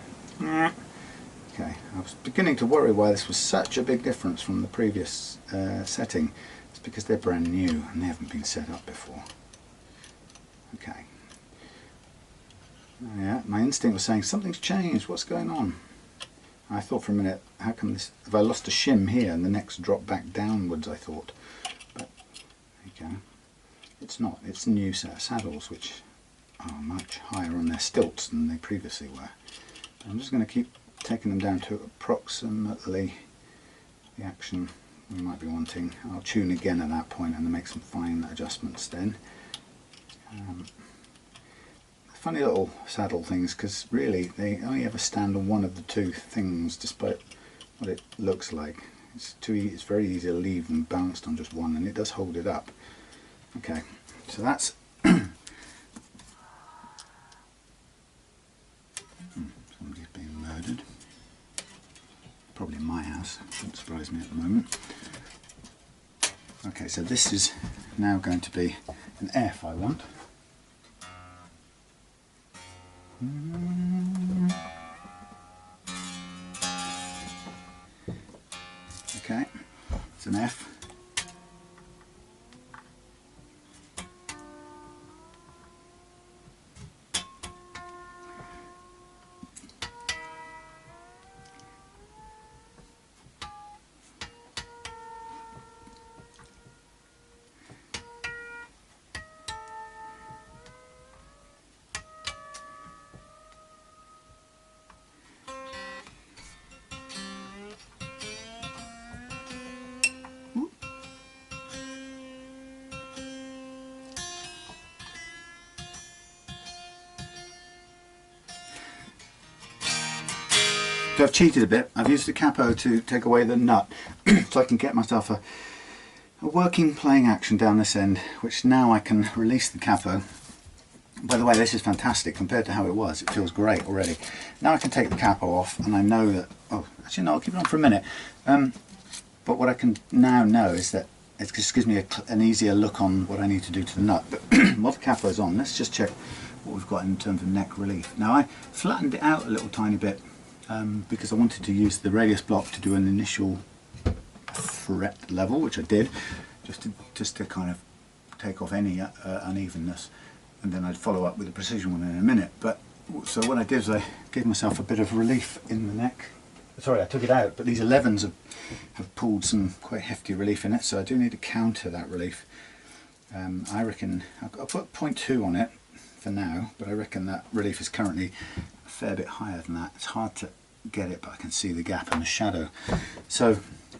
Okay, I was beginning to worry why this was such a big difference from the previous setting. It's because they're brand new and they haven't been set up before. Okay. Oh, yeah, my instinct was saying something's changed. What's going on? I thought for a minute, how come this? Have I lost a shim here and the neck's dropped back downwards? I thought, but there you go. It's not. It's a new set of saddles which are much higher on their stilts than they previously were. I'm just going to keep taking them down to approximately the action we might be wanting. I'll tune again at that point and make some fine adjustments then. Funny little saddle things, because really they only ever stand on one of the two things despite what it looks like. It's very easy to leave them balanced on just one, and it does hold it up. Okay, so that's somebody's being murdered. Probably in my house, wouldn't surprise me at the moment. Okay, so this is now going to be an F I want. Okay, it's an F. So I've cheated a bit. I've used the capo to take away the nut so I can get myself a working playing action down this end, which now I can release the capo. By the way, this is fantastic compared to how it was. It feels great already. Now I can take the capo off and I know that, oh, actually no, I'll keep it on for a minute. But what I can now know is that it just gives me an easier look on what I need to do to the nut. But while the capo's on, let's just check what we've got in terms of neck relief. Now I flattened it out a little tiny bit because I wanted to use the radius block to do an initial fret level, which I did, just to kind of take off any unevenness, and then I'd follow up with a precision one in a minute. But so what I did is I gave myself a bit of relief in the neck. Sorry, I took it out, but these 11s have pulled some quite hefty relief in it, so I do need to counter that relief. I reckon I'll put 0.2 on it for now, but I reckon that relief is currently a fair bit higher than that. It's hard to get it, but I can see the gap and the shadow. So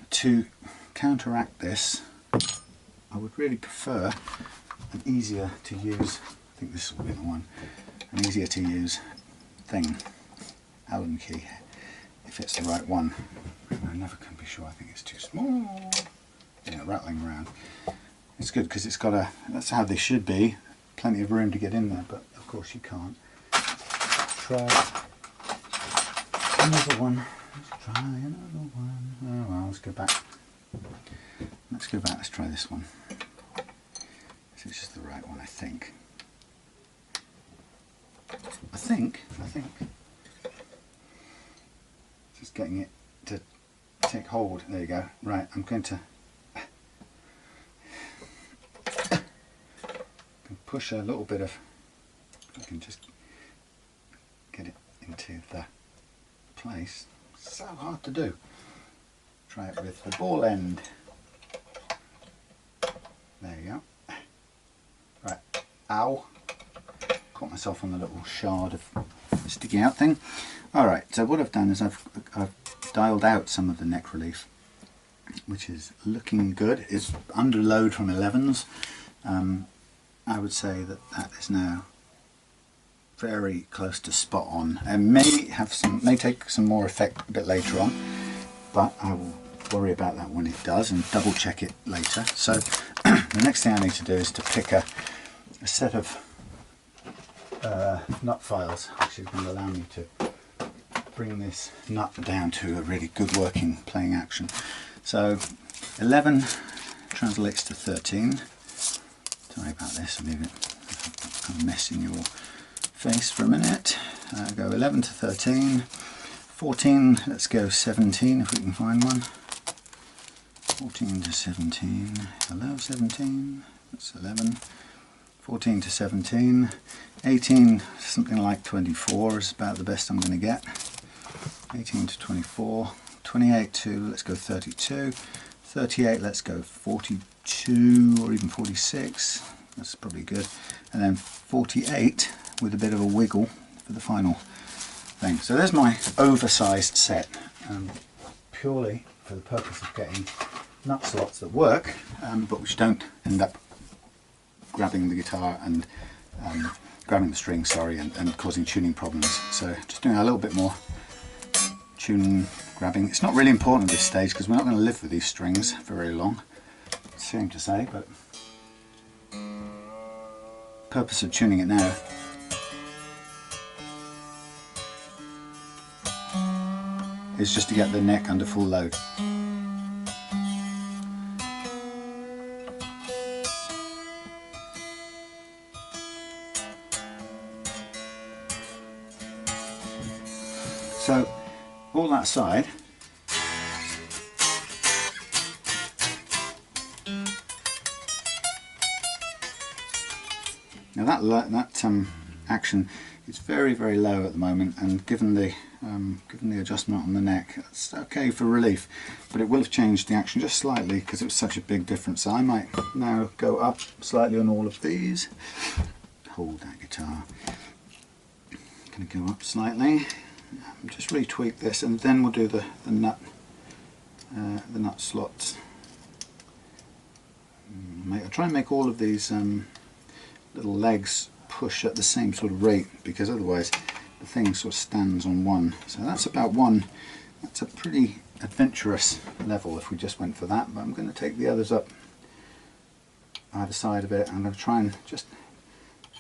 to counteract this, I would really prefer an easier to use, I think this will be the one, an easier to use thing, Allen key, if it's the right one. I never can be sure. I think it's too small. Yeah, rattling around. It's good because it's got that's how they should be, plenty of room to get in there, but of course you can't. Try another one. Let's try another one. Oh well, let's go back. Let's go back, let's try this one. This is the right one, I think. I think. Just getting it to take hold. There you go. Right, I'm going to push a little bit of, I can just get it into the place. So hard to do. Try it with the ball end. There you go. Right, ow. Caught myself on the little shard of sticky out thing. Alright, so what I've done is I've dialed out some of the neck relief which is looking good. It's under load from 11s. I would say that that is now very close to spot on, and may take some more effect a bit later on, but I will worry about that when it does and double check it later. So the next thing I need to do is to pick a set of nut files, which is going to allow me to bring this nut down to a really good working playing action. So 11 translates to 13. Sorry about this, I'll leave it kind of mess in your face for a minute. Go 11 to 13. 14, let's go 17 if we can find one. 14 to 17. Hello 17, that's 11. 14 to 17. 18, something like 24 is about the best I'm going to get. 18 to 24. 28 to, let's go 32. 38, let's go 42 or even 46. That's probably good. And then 48 with a bit of a wiggle for the final thing. So there's my oversized set, purely for the purpose of getting nut slots that work, but which don't end up grabbing the guitar and grabbing the string, sorry, and causing tuning problems. So just doing a little bit more tuning, grabbing. It's not really important at this stage because we're not going to live with these strings for very long. It's a shame to say, but purpose of tuning it now is just to get the neck under full load. So all that aside, now that action is very low at the moment, and given the adjustment on the neck, it's okay for relief, but it will have changed the action just slightly because it was such a big difference. So I might now go up slightly on all of these. Hold that guitar. Going to go up slightly. Just retweak this, and then we'll do the nut slots. I'll try and make all of these little legs push at the same sort of rate, because otherwise the thing sort of stands on one. So that's about one. That's a pretty adventurous level if we just went for that, but I'm going to take the others up either side of it. I'm going to try and just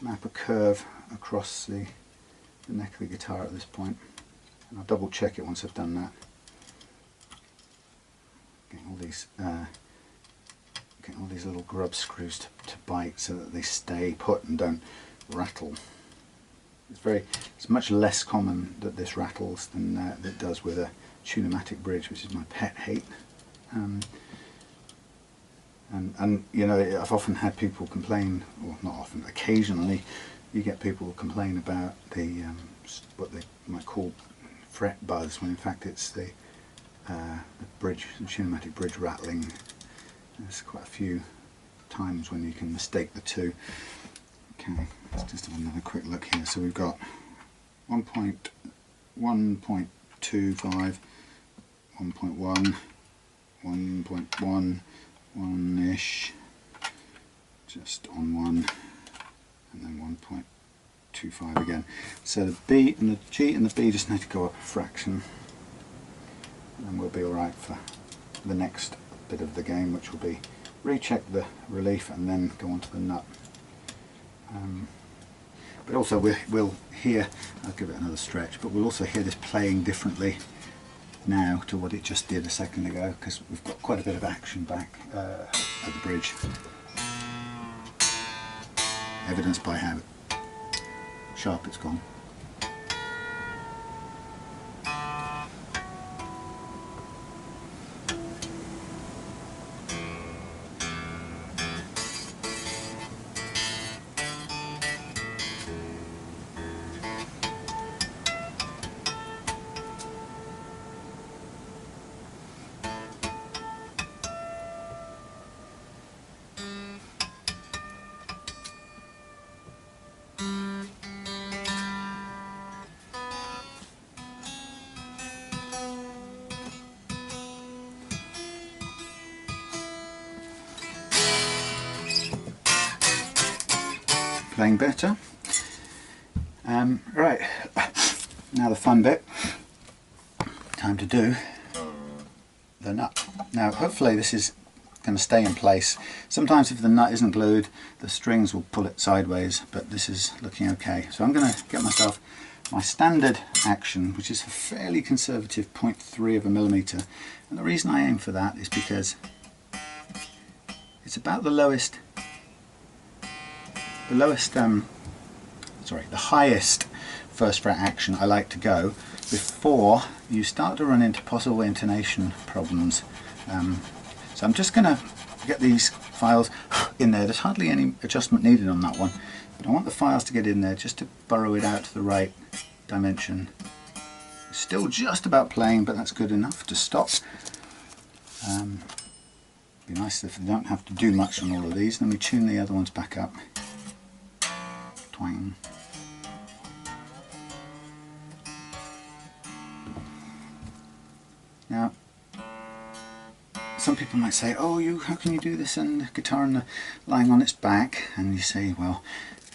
map a curve across the neck of the guitar at this point. And I'll double check it once I've done that. Getting all these little grub screws to bite so that they stay put and don't rattle. It's much less common that this rattles than it does with a Tune-o-matic bridge, which is my pet hate. And you know, I've often had people complain, or not often, occasionally you get people complain about the what they might call fret buzz, when in fact it's the bridge, the Tune-o-matic bridge rattling. There's quite a few times when you can mistake the two. Okay, let's just have another quick look here. So we've got 1.25, 1.1, 1.1, 1-ish, just on one, and then 1.25 again. So the B and the G and the B just need to go up a fraction, and then we'll be alright for the next bit of the game, which will be recheck the relief and then go on to the nut. But also we'll hear, I'll give it another stretch, but we'll also hear this playing differently now to what it just did a second ago, because we've got quite a bit of action back at the bridge, evidenced by how sharp it's gone. playing better. Right, now the fun bit. Time to do the nut. Now hopefully this is going to stay in place. Sometimes if the nut isn't glued, the strings will pull it sideways, but this is looking okay. So I'm going to get myself my standard action, which is a fairly conservative 0.3 of a millimeter, and the reason I aim for that is because it's about the highest first fret action I like to go before you start to run into possible intonation problems. So I'm just going to get these files in there. There's hardly any adjustment needed on that one, but I want the files to get in there just to burrow it out to the right dimension. Still just about playing, but that's good enough to stop. Be nice if we don't have to do much on all of these. Let me tune the other ones back up. Twang. Now, some people might say, oh, how can you do this and the guitar lying on its back? And you say, well,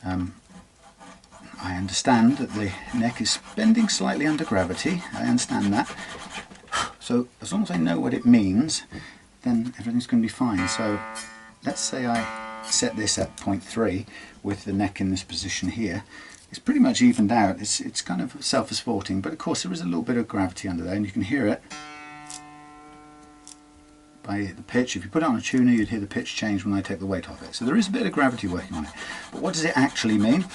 I understand that the neck is bending slightly under gravity. I understand that. So as long as I know what it means, then everything's going to be fine. So let's say I set this at 0.3 with the neck in this position here. It's pretty much evened out. It's kind of self-supporting, but of course there is a little bit of gravity under there, and you can hear it by the pitch. If you put it on a tuner, you'd hear the pitch change when I take the weight off it. So there is a bit of gravity working on it. But what does it actually mean?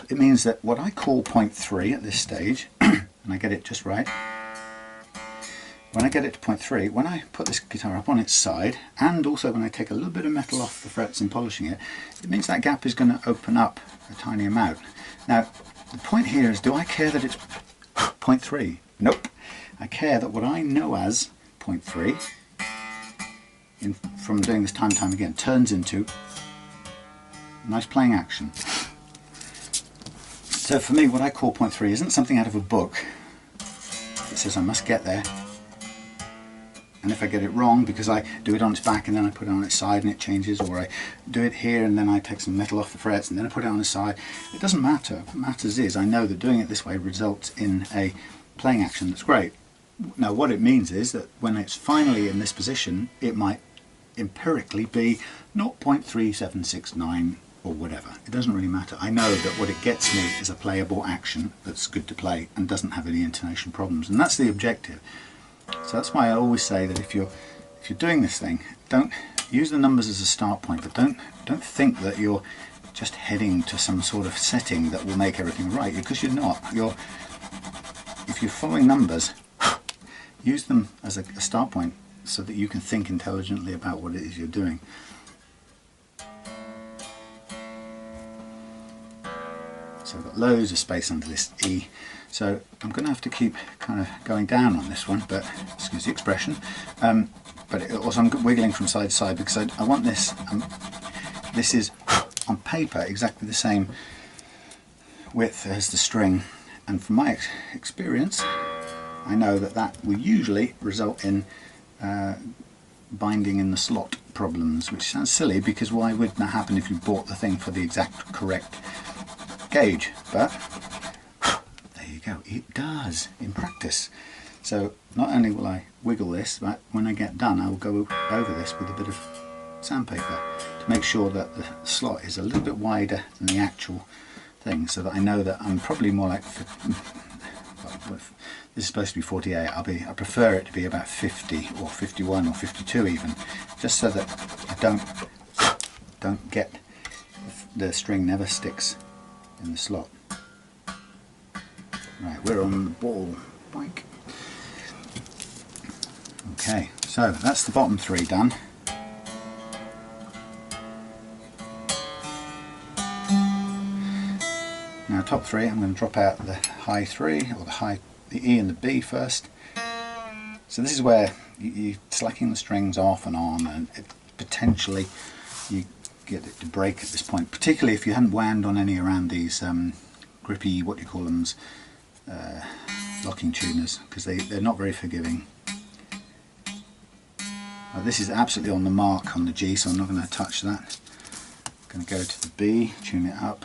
It means that what I call 0.3 at this stage, and I get it just right, when I get it to 0.3, when I put this guitar up on its side, and also when I take a little bit of metal off the frets in polishing it, it means that gap is going to open up a tiny amount. Now, the point here is, do I care that it's 0.3? Nope. I care that what I know as 0.3, from doing this time and time again, turns into a nice playing action. So for me, what I call 0.3 isn't something out of a book that says I must get there. And if I get it wrong because I do it on its back and then I put it on its side and it changes, or I do it here and then I take some metal off the frets and then I put it on its side, it doesn't matter. What matters is I know that doing it this way results in a playing action that's great. Now what it means is that when it's finally in this position, it might empirically be 0.3769 or whatever. It doesn't really matter. I know that what it gets me is a playable action that's good to play and doesn't have any intonation problems, and that's the objective. So that's why I always say that if you're doing this thing, don't use the numbers as a start point, but don't think that you're just heading to some sort of setting that will make everything right, because you're not. If you're following numbers, use them as a start point so that you can think intelligently about what it is you're doing. So I've got loads of space under this E, so I'm going to have to keep kind of going down on this one, but excuse the expression, but also I'm wiggling from side to side because I want this, this is on paper exactly the same width as the string, and from my experience I know that that will usually result in binding in the slot problems, which sounds silly because why would that happen if you bought the thing for the exact correct gauge? But there you go, it does in practice. So not only will I wiggle this, but when I get done I will go over this with a bit of sandpaper to make sure that the slot is a little bit wider than the actual thing, so that I know that I'm probably more like, this is supposed to be 48, I prefer it to be about 50 or 51 or 52 even, just so that I don't get, the string never sticks in the slot. Right, we're on the ball bike. Okay, so that's the bottom three done. Now top three, I'm going to drop out the high three, or the E and the B first. So this is where you're slacking the strings off and on, and potentially you get it to break at this point, particularly if you hadn't wound on any around these grippy, what do you call them, locking tuners, because they're not very forgiving. This is absolutely on the mark on the G, so I'm not going to touch that. going to go to the B, tune it up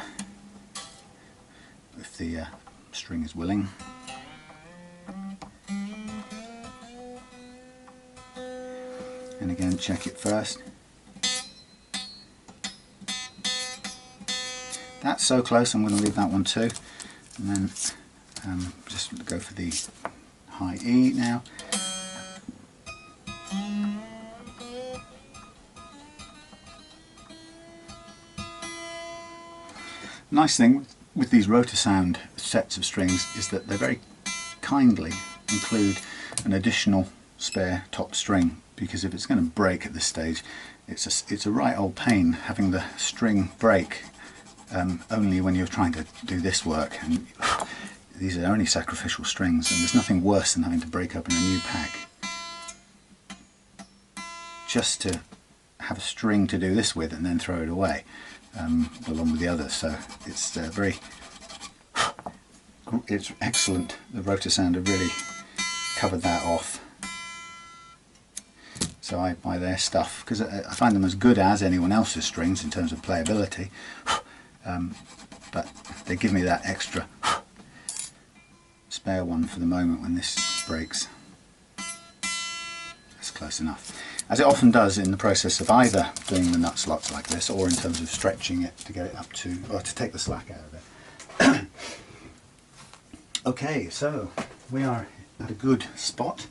if the string is willing. And again, check it first. That's so close, I'm going to leave that one too. And then just go for the high E now. Nice thing with these Rotosound sets of strings is that they very kindly include an additional spare top string, because if it's going to break at this stage, it's a right old pain having the string break only when you're trying to do this work, and these are only sacrificial strings, and there's nothing worse than having to break up in a new pack just to have a string to do this with and then throw it away along with the others. So it's it's excellent. The Rotosound have really covered that off. So I buy their stuff because I find them as good as anyone else's strings in terms of playability, but they give me that extra spare one for the moment when this breaks. That's close enough. As it often does in the process of either doing the nut slots like this, or in terms of stretching it to get it up to, or to take the slack out of it. Okay, so we are at a good spot.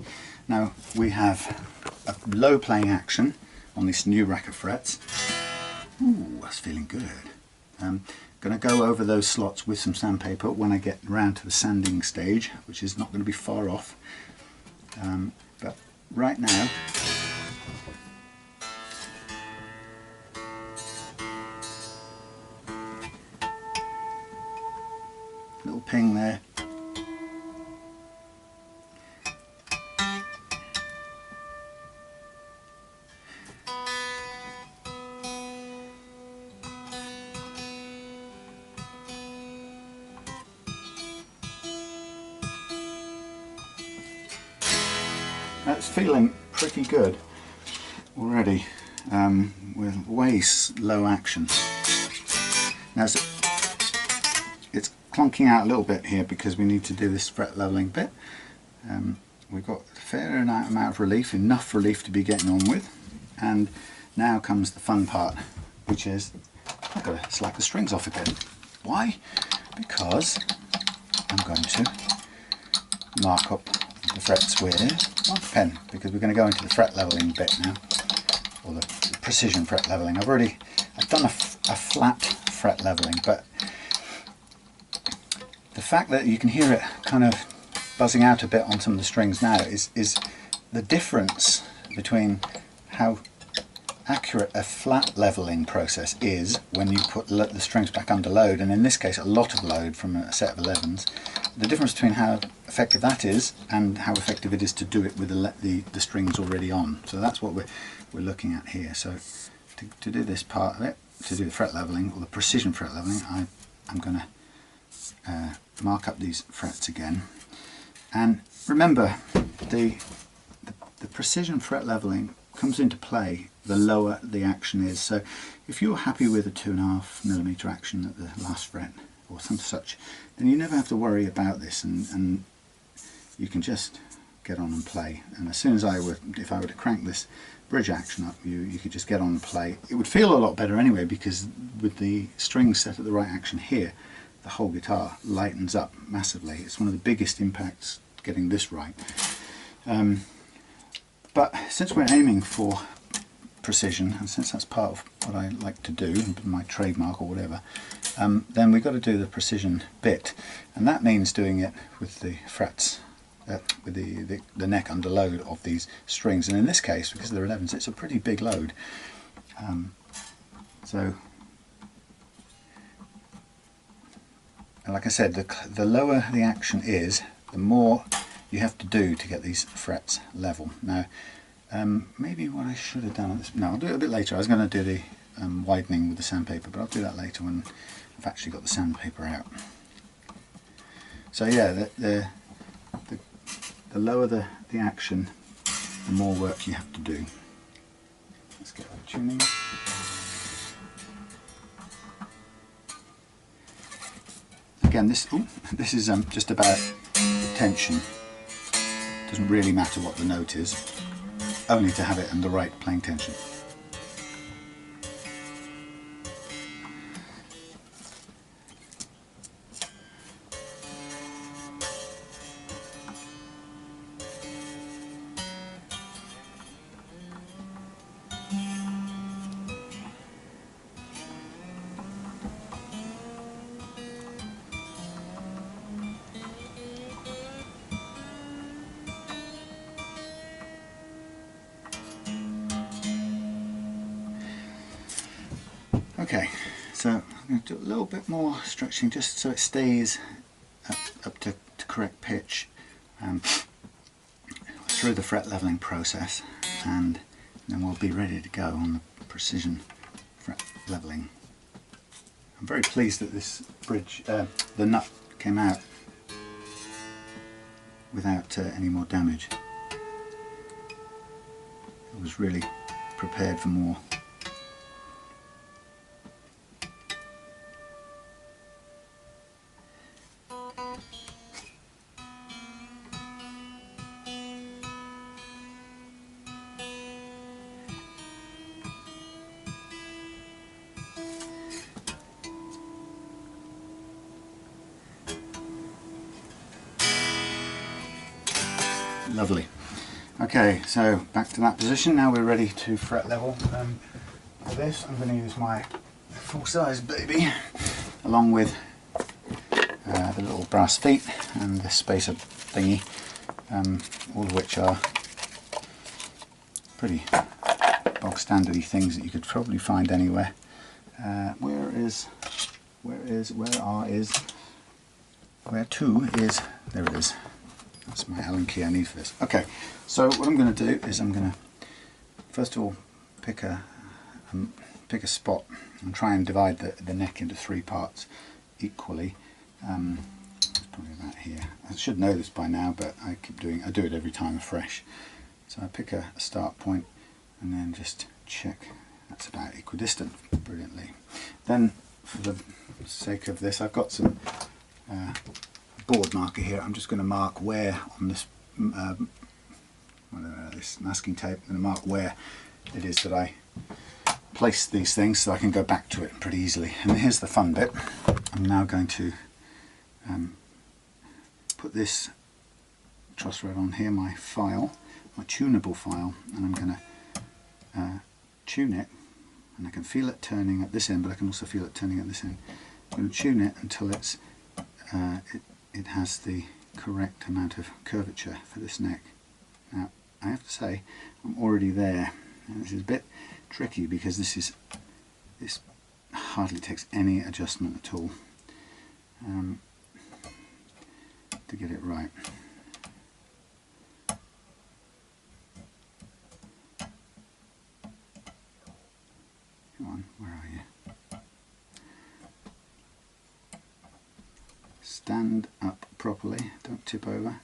Now we have a low playing action on this new rack of frets. Ooh, that's feeling good. I'm going to go over those slots with some sandpaper when I get around to the sanding stage, which is not going to be far off. But right now, little ping there. That's feeling pretty good already, with way low action. Now it's clunking out a little bit here because we need to do this fret leveling bit. We've got a fair amount of relief, enough relief to be getting on with, and now comes the fun part, which is I've got to slack the strings off again. Why? Because I'm going to mark up the frets with my pen, because we're going to go into the fret leveling bit now, or the precision fret leveling. I've done a flat fret leveling, but the fact that you can hear it kind of buzzing out a bit on some of the strings now is the difference between how accurate a flat leveling process is when you put the strings back under load, and in this case a lot of load from a set of 11s. The difference between how effective that is and how effective it is to do it with the strings already on. So that's what we're looking at here. So to do this part of it, to do the fret leveling, or the precision fret leveling, I'm going to mark up these frets again. And remember, the precision fret leveling comes into play the lower the action is. So if you're happy with a 2.5mm action at the last fret or some such, then you never have to worry about this, and you can just get on and play. And as soon as if I were to crank this bridge action up, you could just get on and play. It would feel a lot better anyway, because with the strings set at the right action here, the whole guitar lightens up massively. It's one of the biggest impacts getting this right. But since we're aiming for precision, and since that's part of what I like to do, my trademark or whatever, then we've got to do the precision bit, and that means doing it with the frets, with the neck under load of these strings. And in this case, because they're 11s, it's a pretty big load. So, like I said, the lower the action is, the more you have to do to get these frets level. Now, maybe what I should have done, I'll do it a bit later. I was going to do the widening with the sandpaper, but I'll do that later when I've actually got the sandpaper out. So yeah, the lower the action, the more work you have to do. Let's get that tuning. again, this is just about tension. Doesn't really matter what the note is, only to have it in the right playing tension. Okay, so I'm going to do a little bit more stretching just so it stays up to correct pitch through the fret leveling process, and then we'll be ready to go on the precision fret leveling. I'm very pleased that this bridge, the nut came out without any more damage. It was really prepared for more. Lovely. Okay, so back to that position. Now we're ready to fret level. For this, I'm going to use my full-size baby, along with the little brass feet and the spacer thingy, all of which are pretty bog standardy things that you could probably find anywhere. Where to is, there it is. That's my Allen key I need for this. Okay, so what I'm going to do is I'm going to first of all pick a spot and try and divide the neck into 3 parts equally. It's probably about here. I should know this by now, but I do it every time afresh. So I pick a start point and then just check that's about equidistant brilliantly. Then, for the sake of this, I've got some board marker here. I'm just going to mark where on this this masking tape. I'm going to mark where it is that I place these things so I can go back to it pretty easily. And here's the fun bit. I'm now going to put this truss rod on here, my file, my tunable file, and I'm going to tune it, and I can feel it turning at this end, but I can also feel it turning at this end. I'm going to tune it until it's it has the correct amount of curvature for this neck. Now I have to say I'm already there, and this is a bit tricky because this hardly takes any adjustment at all to get it right. Come on, where are you? Stand up properly, don't tip over.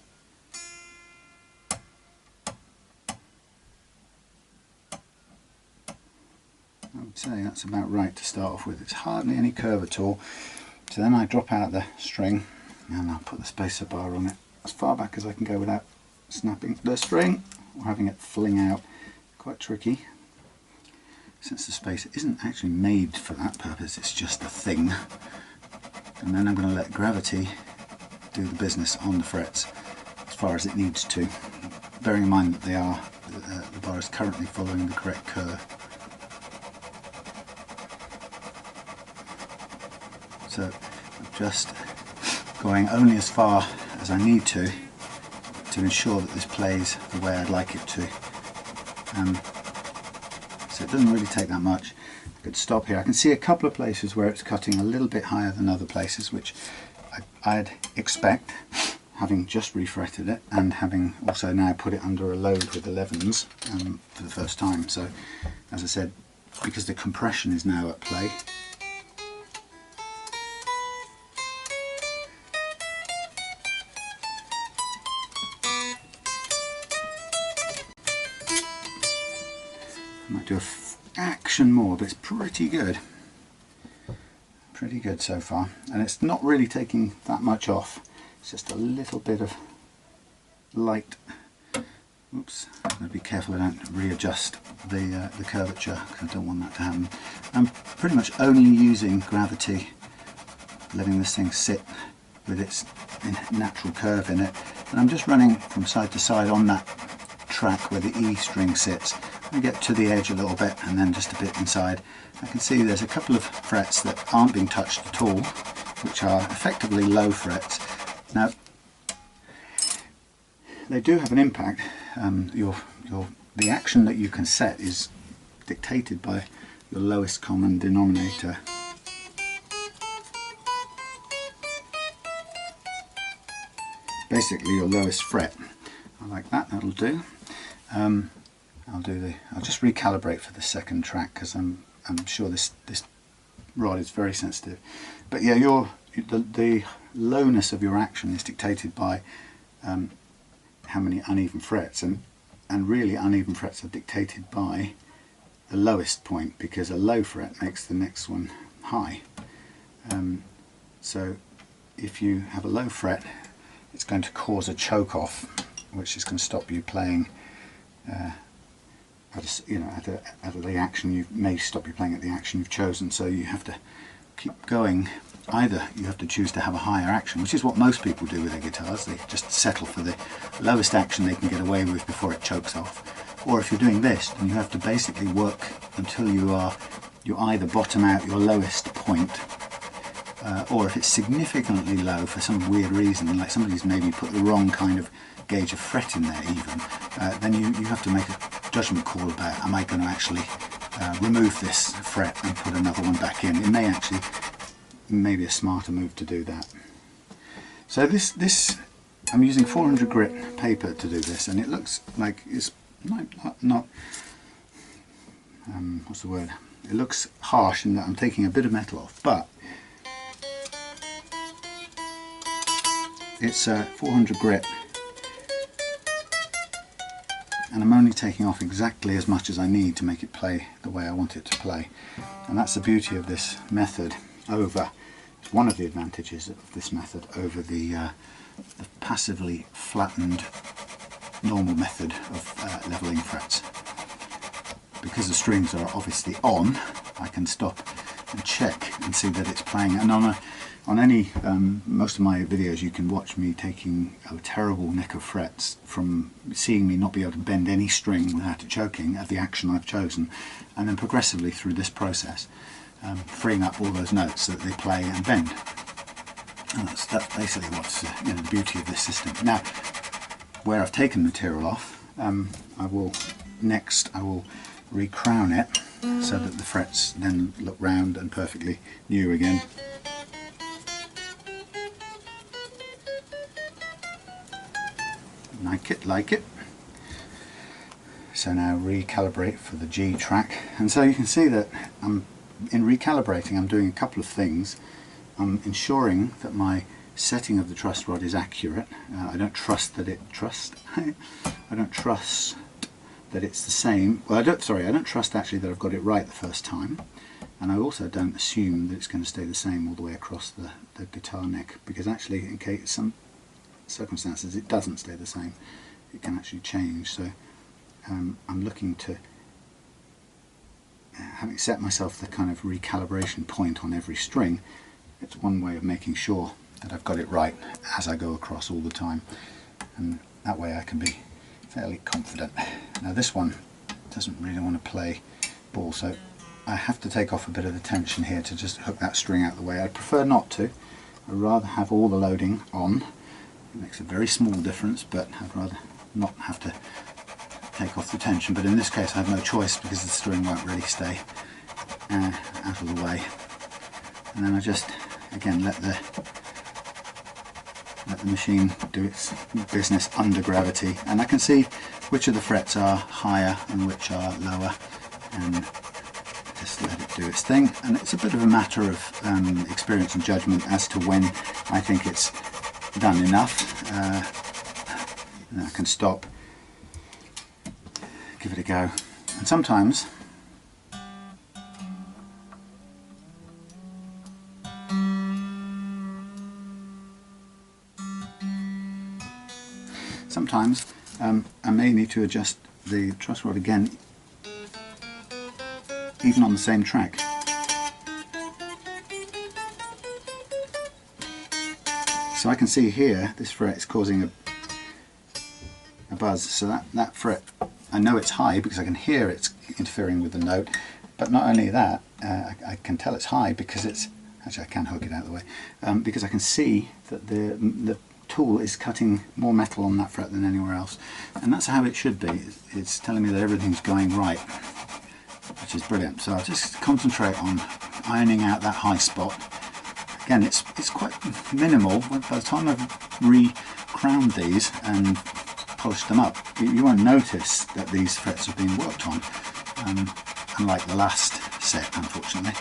I would say that's about right to start off with. It's hardly any curve at all. So then I drop out the string and I'll put the spacer bar on it as far back as I can go without snapping the string or having it fling out. Quite tricky, since the spacer isn't actually made for that purpose, it's just a thing. And then I'm going to let gravity do the business on the frets as far as it needs to, bearing in mind that the bar is currently following the correct curve. So I'm just going only as far as I need to ensure that this plays the way I'd like it to. So it doesn't really take that much. I could stop here. I can see a couple of places where it's cutting a little bit higher than other places, which I'd expect, having just refretted it and having also now put it under a load with 11s for the first time. So as I said, because the compression is now at play, I might do a action more, but it's pretty good. pretty good so far, and it's not really taking that much off. It's just a little bit of light. Oops, I'm going to be careful I don't readjust the curvature, because I don't want that to happen. I'm pretty much only using gravity, letting this thing sit with its natural curve in it, and I'm just running from side to side on that track where the E string sits. I get to the edge a little bit and then just a bit inside. I can see there's a couple of frets that aren't being touched at all, which are effectively low frets. Now, they do have an impact. The action that you can set is dictated by your lowest common denominator. Basically your lowest fret. I like that, that'll do. I'll just recalibrate for the second track, because I'm sure this rod is very sensitive. But yeah, the lowness of your action is dictated by how many uneven frets, and really uneven frets are dictated by the lowest point, because a low fret makes the next one high. So if you have a low fret, it's going to cause a choke off, which is going to stop you playing at the action. You may stop you playing at the action you've chosen, so you have to keep going. Either you have to choose to have a higher action, which is what most people do with their guitars. They just settle for the lowest action they can get away with before it chokes off. Or if you're doing this, then you have to basically work until you either bottom out your lowest point, or if it's significantly low for some weird reason, like somebody's maybe put the wrong kind of gauge of fret in there even, then you have to make a judgment call about, am I going to actually remove this fret and put another one back in? It may actually be a smarter move to do that. So this I'm using 400 grit paper to do this, and it looks like it's not what's the word? It looks harsh in that I'm taking a bit of metal off, but it's 400 grit, and I'm only taking off exactly as much as I need to make it play the way I want it to play. And that's the beauty of this method over, it's one of the advantages of this method over the passively flattened normal method of leveling frets. Because the strings are obviously on, I can stop and check and see that it's playing. And on any most of my videos, you can watch me taking a terrible nick of frets from seeing me not be able to bend any string without it choking at the action I've chosen, and then progressively through this process freeing up all those notes so that they play and bend. And that's basically what's the beauty of this system. Now, where I've taken material off, I will re-crown it so that the frets then look round and perfectly new again. Like it. So now recalibrate for the G track, and so you can see that in recalibrating I'm doing a couple of things. I'm ensuring that my setting of the truss rod is accurate. I don't trust that I don't trust that it's the same. Well, I don't trust actually that I've got it right the first time, and I also don't assume that it's going to stay the same all the way across the guitar neck, because actually in case some circumstances it doesn't stay the same. It can actually change. So I'm looking to, having set myself the kind of recalibration point on every string, it's one way of making sure that I've got it right as I go across all the time, and that way I can be fairly confident. Now this one doesn't really want to play ball, so I have to take off a bit of the tension here to just hook that string out of the way. I'd prefer not to. I'd rather have all the loading on. It makes a very small difference, but I'd rather not have to take off the tension. But in this case I have no choice, because the string won't really stay out of the way. And then I just again let the machine do its business under gravity, and I can see which of the frets are higher and which are lower, and just let it do its thing. And it's a bit of a matter of experience and judgment as to when I think it's done enough. And I can stop, give it a go, and sometimes sometimes I may need to adjust the truss rod again, even on the same track. So I can see here this fret is causing a buzz, so that fret, I know it's high because I can hear it's interfering with the note, but not only that, I can tell it's high because it's, actually I can hook it out of the way, because I can see that the tool is cutting more metal on that fret than anywhere else, and that's how it should be. It's telling me that everything's going right, which is brilliant. So I'll just concentrate on ironing out that high spot. Again, it's quite minimal. By the time I've re-crowned these and polished them up, you won't notice that these frets have been worked on, unlike the last set, unfortunately.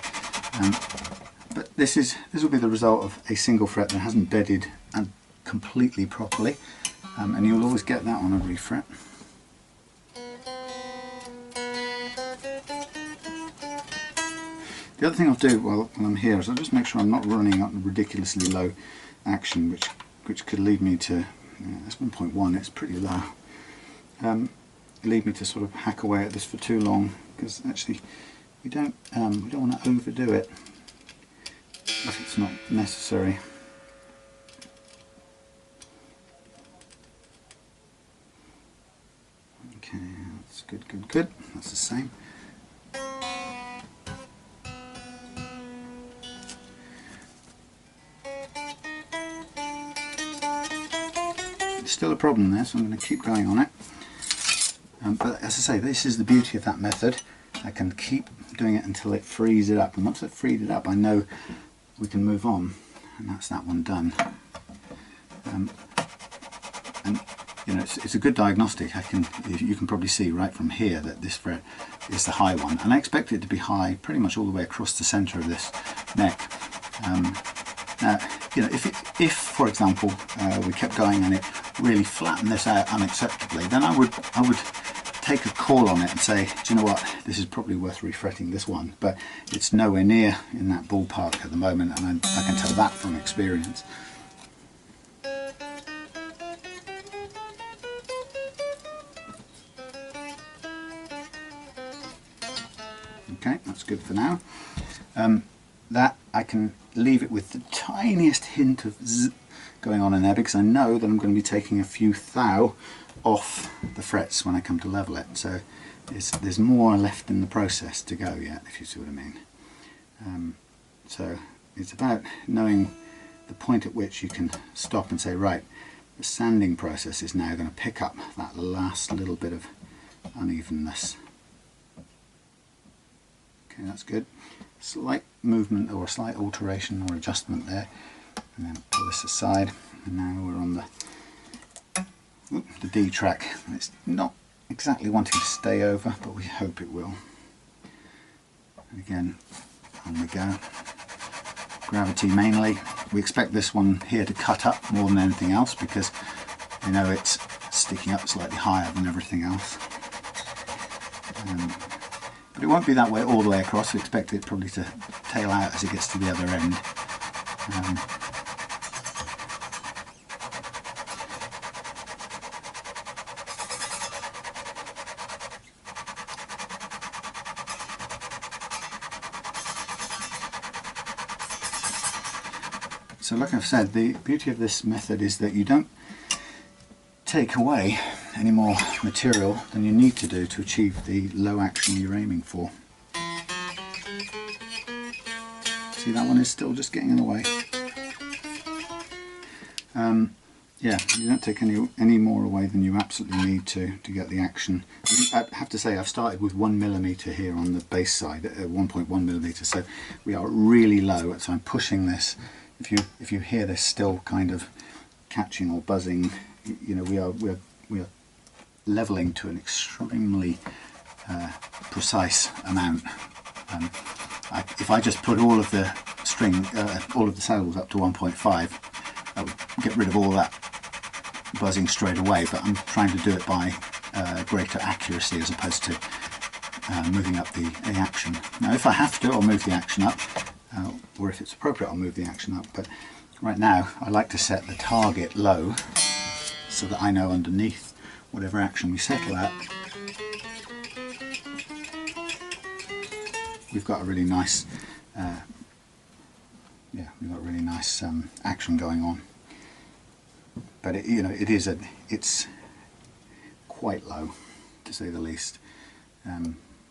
But this will be the result of a single fret that hasn't bedded and completely properly, and you'll always get that on a refret. The other thing I'll do while I'm here is I'll just make sure I'm not running up ridiculously low action, which could lead me to, that's 1.1, it's pretty low, lead me to sort of hack away at this for too long, because actually we don't want to overdo it if it's not necessary. Okay, that's good. That's the same. There's still a problem there, so I'm going to keep going on it. But as I say, this is the beauty of that method. I can keep doing it until it frees it up, and once I've freed it up, I know we can move on, and that's that one done. And you know, it's a good diagnostic. You can probably see right from here that this fret is the high one, and I expect it to be high pretty much all the way across the centre of this neck. Now, you know, if for example we kept going and it really flattened this out unacceptably, then I would take a call on it and say, do you know what, this is probably worth refretting this one, but it's nowhere near in that ballpark at the moment, and I can tell that from experience. Okay, that's good for now. That I can leave it with the tiniest hint of zzz going on in there, because I know that I'm going to be taking a few thou off the frets when I come to level it. So there's more left in the process to go yet, if you see what I mean. So it's about knowing the point at which you can stop and say, right, the sanding process is now going to pick up that last little bit of unevenness. Okay, that's good. Slight movement or a slight alteration or adjustment there, and then pull this aside, and now we're on the D track. It's not exactly wanting to stay over, but we hope it will. And again, on we go. Gravity mainly. We expect this one here to cut up more than anything else, because you know it's sticking up slightly higher than everything else. But it won't be that way all the way across. We expect it probably to tail out as it gets to the other end. So like I've said, the beauty of this method is that you don't take away any more material than you need to do to achieve the low action you're aiming for. See, that one is still just getting in the way. Yeah, you don't take any more away than you absolutely need to get the action. I have to say, I've started with 1mm here on the base side, at 1.1mm, so we are really low. So I'm pushing this. If you hear this still kind of catching or buzzing, you know, we are leveling to an extremely precise amount. If I just put all of the all of the saddles up to 1.5, I would get rid of all that buzzing straight away, but I'm trying to do it by greater accuracy as opposed to moving up the action. Now if I have to, I'll move the action up, or if it's appropriate I'll move the action up, but right now I like to set the target low so that I know underneath whatever action we settle at, we've got a really nice action going on. But it's quite low, to say the least.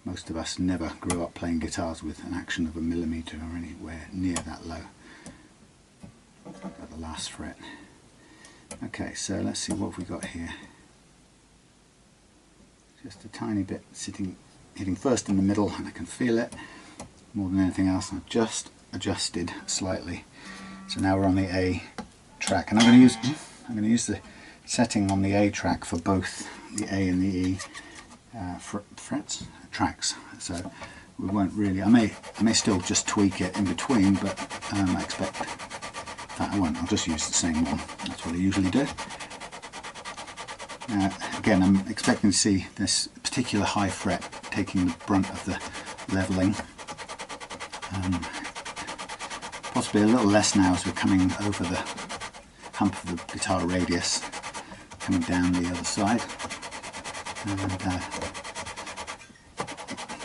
Most of us never grew up playing guitars with an action of a millimetre or anywhere near that low at the last fret. Okay, so let's see what we got here. Just a tiny bit hitting first in the middle, and I can feel it more than anything else. I've just adjusted slightly, so now we're on the A track, and I'm going to use the setting on the A track for both the A and the E tracks. So we won't really. I may still just tweak it in between, but I expect that I won't. I'll just use the same one. That's what I usually do. Again, I'm expecting to see this particular high fret taking the brunt of the leveling. Possibly a little less now as we're coming over the hump of the guitar radius, coming down the other side. And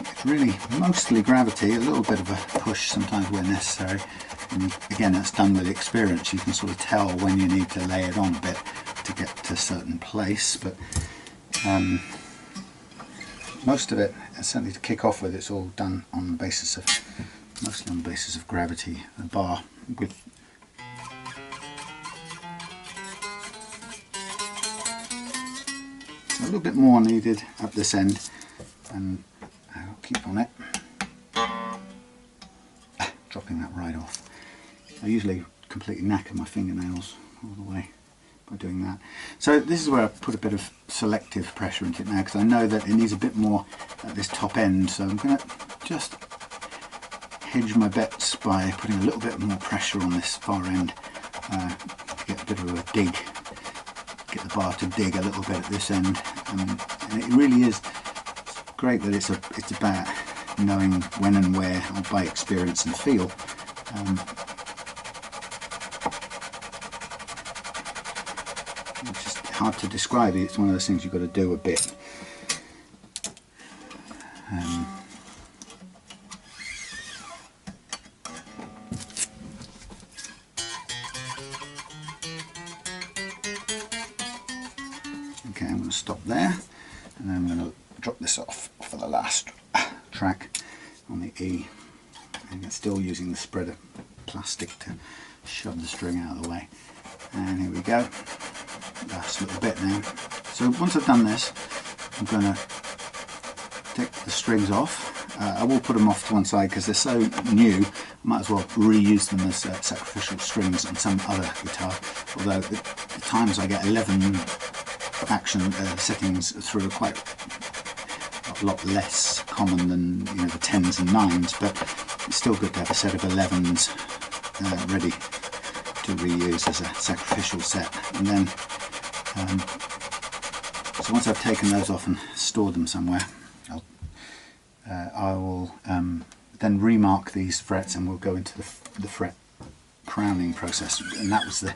it's really mostly gravity, a little bit of a push sometimes where necessary. And again, that's done with experience. You can sort of tell when you need to lay it on a bit to get to a certain place, but most of it, certainly to kick off with, it's all done on the basis of, mostly on the basis of gravity. The bar with a little bit more needed at this end, and I'll keep on it. Dropping that right off. I usually completely knacker my fingernails all the way by doing that. So this is where I put a bit of selective pressure into it now, because I know that it needs a bit more at this top end, so I'm going to just hedge my bets by putting a little bit more pressure on this far end to get a bit of a dig, get the bar to dig a little bit at this end. And it really is great that it's about knowing when and where, or by experience and feel. It's just hard to describe it. It's one of those things you've got to do a bit. Okay, I'm going to stop there, and then I'm going to drop this off for the last track on the E, and it's still using the spreader plastic to shove the string out of the way. And here we go, last little bit now. So once I've done this, I'm going to take the strings off. I will put them off to one side because they're so new, I might as well reuse them as sacrificial strings on some other guitar, although the times I get 11 action settings through are quite a lot less common than the 10s and 9s, but it's still good to have a set of 11s ready to reuse as a sacrificial set. And then so once I've taken those off and stored them somewhere, I will then remark these frets, and we'll go into the fret crowning process, and that was the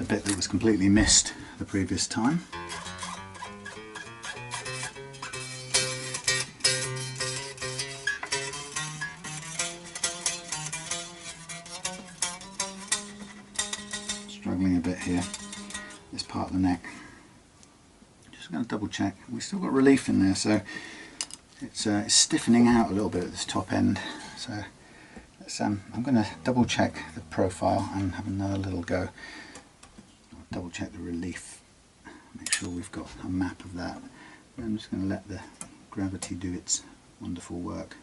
bit that was completely missed the previous time. Struggling a bit here, this part of the neck. Just going to double check. We've still got relief in there, so it's stiffening out a little bit at this top end. So let's, I'm going to double check the profile and have another little go. Double check the relief, make sure we've got a map of that. And I'm just going to let the gravity do its wonderful work.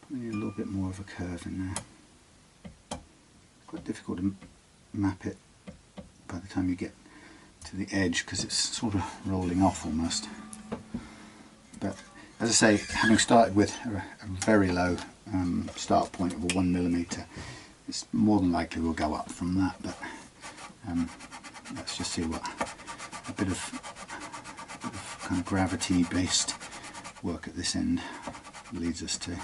Probably need a little bit more of a curve in there. Quite difficult to map it by the time you get to the edge, because it's sort of rolling off almost. But as I say, having started with a very low start point of a 1mm, it's more than likely we'll go up from that, but let's just see what a bit of kind of gravity based work at this end leads us to.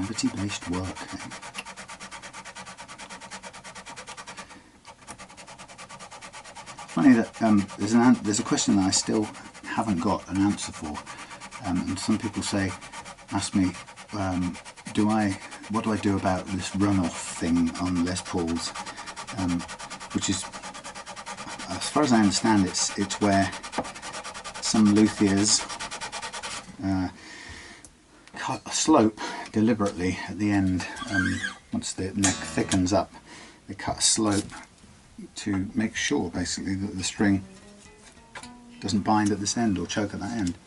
Gravity-based work. Funny that there's a question that I still haven't got an answer for, and some people ask me, what do I do about this runoff thing on Les Pauls, which is, as far as I understand, it's where some luthiers cut a slope deliberately at the end. Once the neck thickens up, they cut a slope to make sure basically that the string doesn't bind at this end or choke at that end.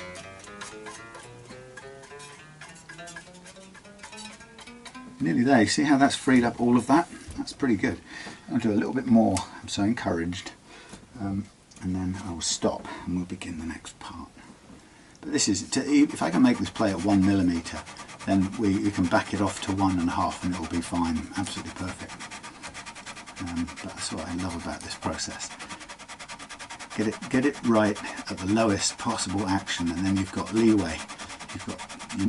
Nearly there. You see how that's freed up all of that? That's pretty good. I'll do a little bit more, I'm so encouraged, and then I will stop and we'll begin the next part. But this is, if I can make this play at 1mm, then we can back it off to 1.5 and it will be fine, absolutely perfect. But that's what I love about this process. Get it right at the lowest possible action, and then you've got leeway.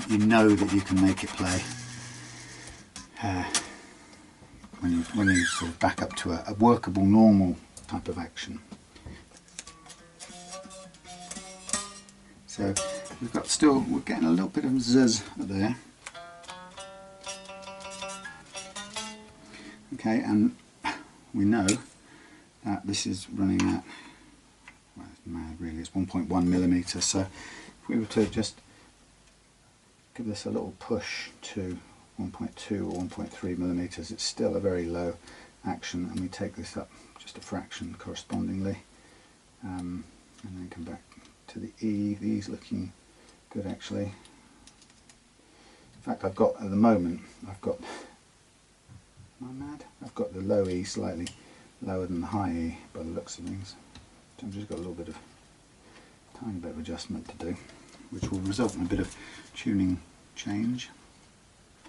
You know that you can make it play when you sort of back up to a workable, normal type of action. So we're getting a little bit of zuzz there. Okay, and we know that this is running at, well, it's mad really, it's 1.1mm, so if we were to just give this a little push to 1.2 or 1.3mm, it's still a very low action, and we take this up just a fraction correspondingly, and then come back to the E. The E's looking good actually. In fact, I've got, at the moment, am I mad? I've got the low E slightly lower than the high E by the looks of things. So I've just got a little bit of, tiny bit of adjustment to do, which will result in a bit of tuning change,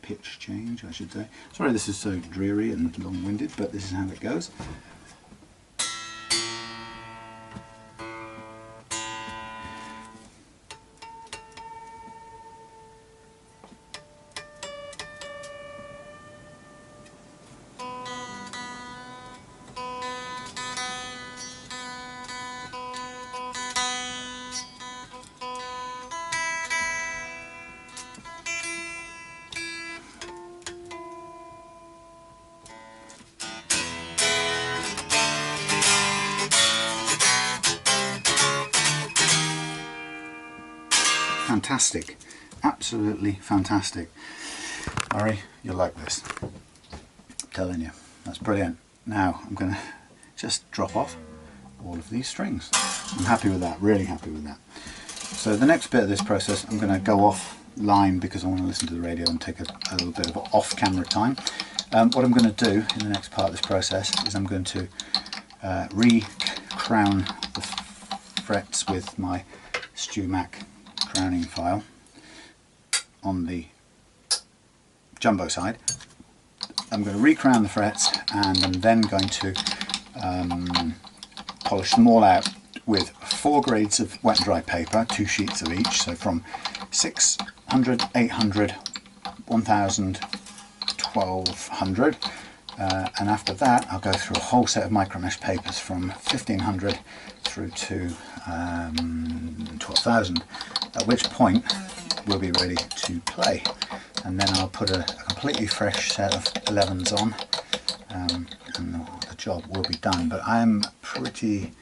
pitch change I should say. Sorry this is so dreary and long-winded, but this is how it goes. Fantastic, absolutely fantastic. Murray, you'll like this. I'm telling you, that's brilliant. Now I'm going to just drop off all of these strings. I'm happy with that, really happy with that. So the next bit of this process, I'm going to go offline because I want to listen to the radio and take a little bit of off-camera time. What I'm going to do in the next part of this process is I'm going to re-crown the frets with my StewMac crowning file on the jumbo side. I'm going to re-crown the frets, and I'm then going to polish them all out with 4 grades of wet and dry paper, 2 sheets of each, so from 600, 800, 1000, 1200, and after that I'll go through a whole set of micromesh papers from 1500 through to 12,000, at which point we'll be ready to play, and then I'll put a completely fresh set of 11s on, and the job will be done. But I'm pretty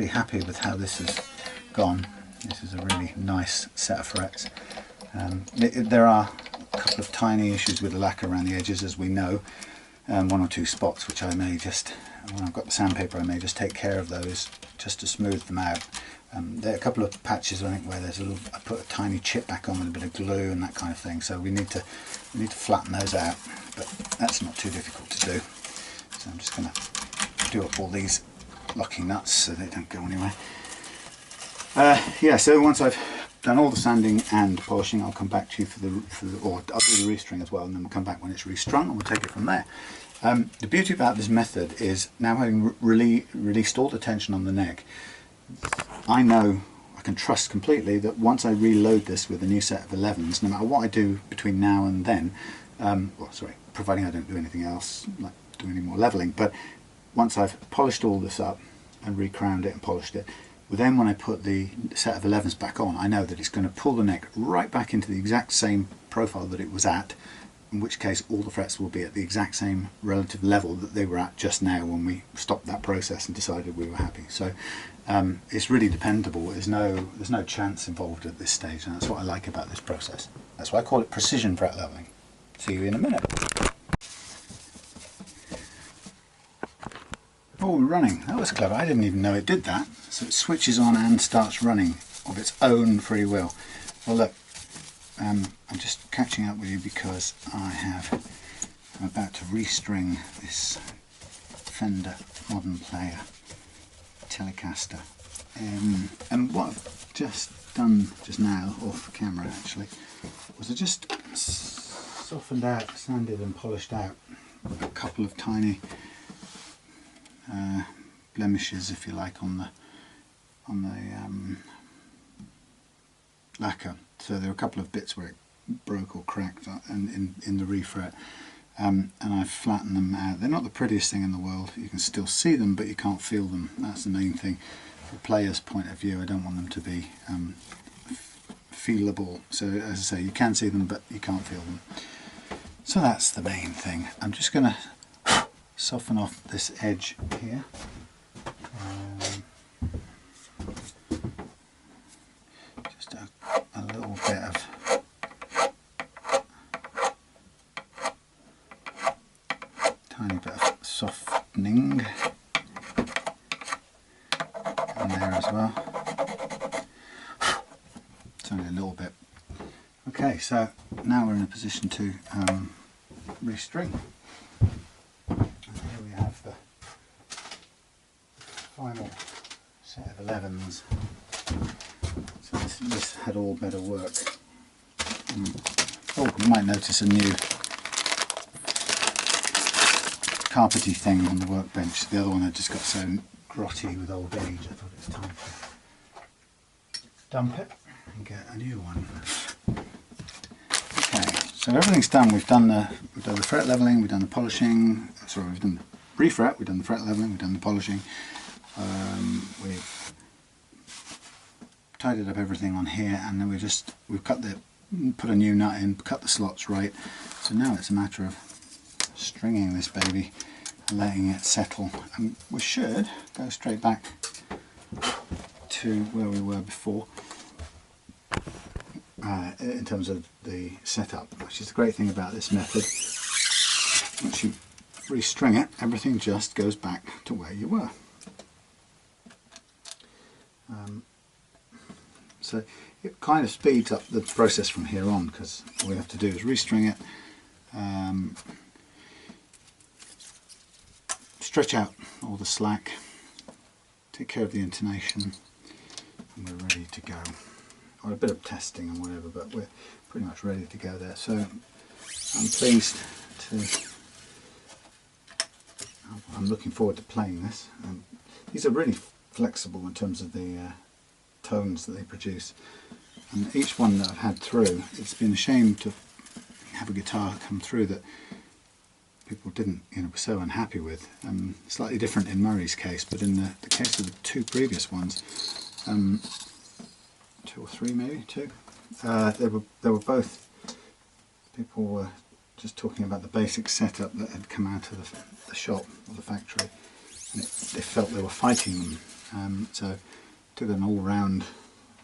happy with how this has gone. This is a really nice set of frets. There are a couple of tiny issues with the lacquer around the edges, as we know, 1 or 2 spots which I may just, when I've got the sandpaper, I may just take care of those just to smooth them out. There are a couple of patches I think where there's I put a tiny chip back on with a bit of glue and that kind of thing, so we need to flatten those out, but that's not too difficult to do. So I'm just going to do up all these locking nuts so they don't go anywhere. Yeah, so once I've done all the sanding and polishing, I'll come back to you or I'll do the restring as well, and then we'll come back when it's restrung and we'll take it from there. The beauty about this method is, now having released all the tension on the neck, I know I can trust completely that once I reload this with a new set of 11s, no matter what I do between now and then, well, sorry, providing I don't do anything else, like do any more levelling, but once I've polished all this up and recrowned it and polished it, well, then when I put the set of 11s back on, I know that it's going to pull the neck right back into the exact same profile that it was at, in which case all the frets will be at the exact same relative level that they were at just now when we stopped that process and decided we were happy. So it's really dependable. There's no chance involved at this stage, and that's what I like about this process. That's why I call it precision fret leveling. See you in a minute. Oh, we're running. That was clever. I didn't even know it did that. So it switches on and starts running of its own free will. Well, look, I'm just catching up with you because I'm about to restring this Fender Modern Player Telecaster. And what I've just done just now, off camera actually, was I just softened out, sanded and polished out a couple of tiny blemishes, if you like, on the lacquer. So there were a couple of bits where it broke or cracked in the refret, and I've flattened them out. They're not the prettiest thing in the world. You can still see them, but you can't feel them. That's the main thing. From a player's point of view, I don't want them to be feelable. So as I say, you can see them, but you can't feel them. So that's the main thing. I'm just going to soften off this edge here. Just a little bit of tiny bit of softening in there as well. It's only a little bit. Okay, so now we're in a position to restring. Here we have the final set of 11s. So this had all better work. Oh, you might notice a new carpety thing on the workbench. The other one had just got so grotty with old age, I thought it was time to dump it and get a new one. Okay, so everything's done. We've done the fret leveling, we've done the polishing. Sorry, we've done the refret, we've done the fret leveling, we've done the polishing. We've tidied up everything on here, and then we've put a new nut in, cut the slots right. So now it's a matter of stringing this baby and letting it settle, and we should go straight back to where we were before in terms of the setup, which is the great thing about this method. Once you restring it, everything just goes back to where you were. So it kind of speeds up the process from here on, because all we have to do is restring it, stretch out all the slack, take care of the intonation, and we're ready to go. Or a bit of testing and whatever, but we're pretty much ready to go there. So I'm pleased to, I'm looking forward to playing this. These are really flexible in terms of the tones that they produce, and each one that I've had through, it's been a shame to have a guitar come through that people didn't, were so unhappy with. Slightly different in Murray's case, but in the case of the two previous ones, 2 or 3 maybe, 2, they were both, people were just talking about the basic setup that had come out of the shop or the factory, and they felt they were fighting them. So took an all-round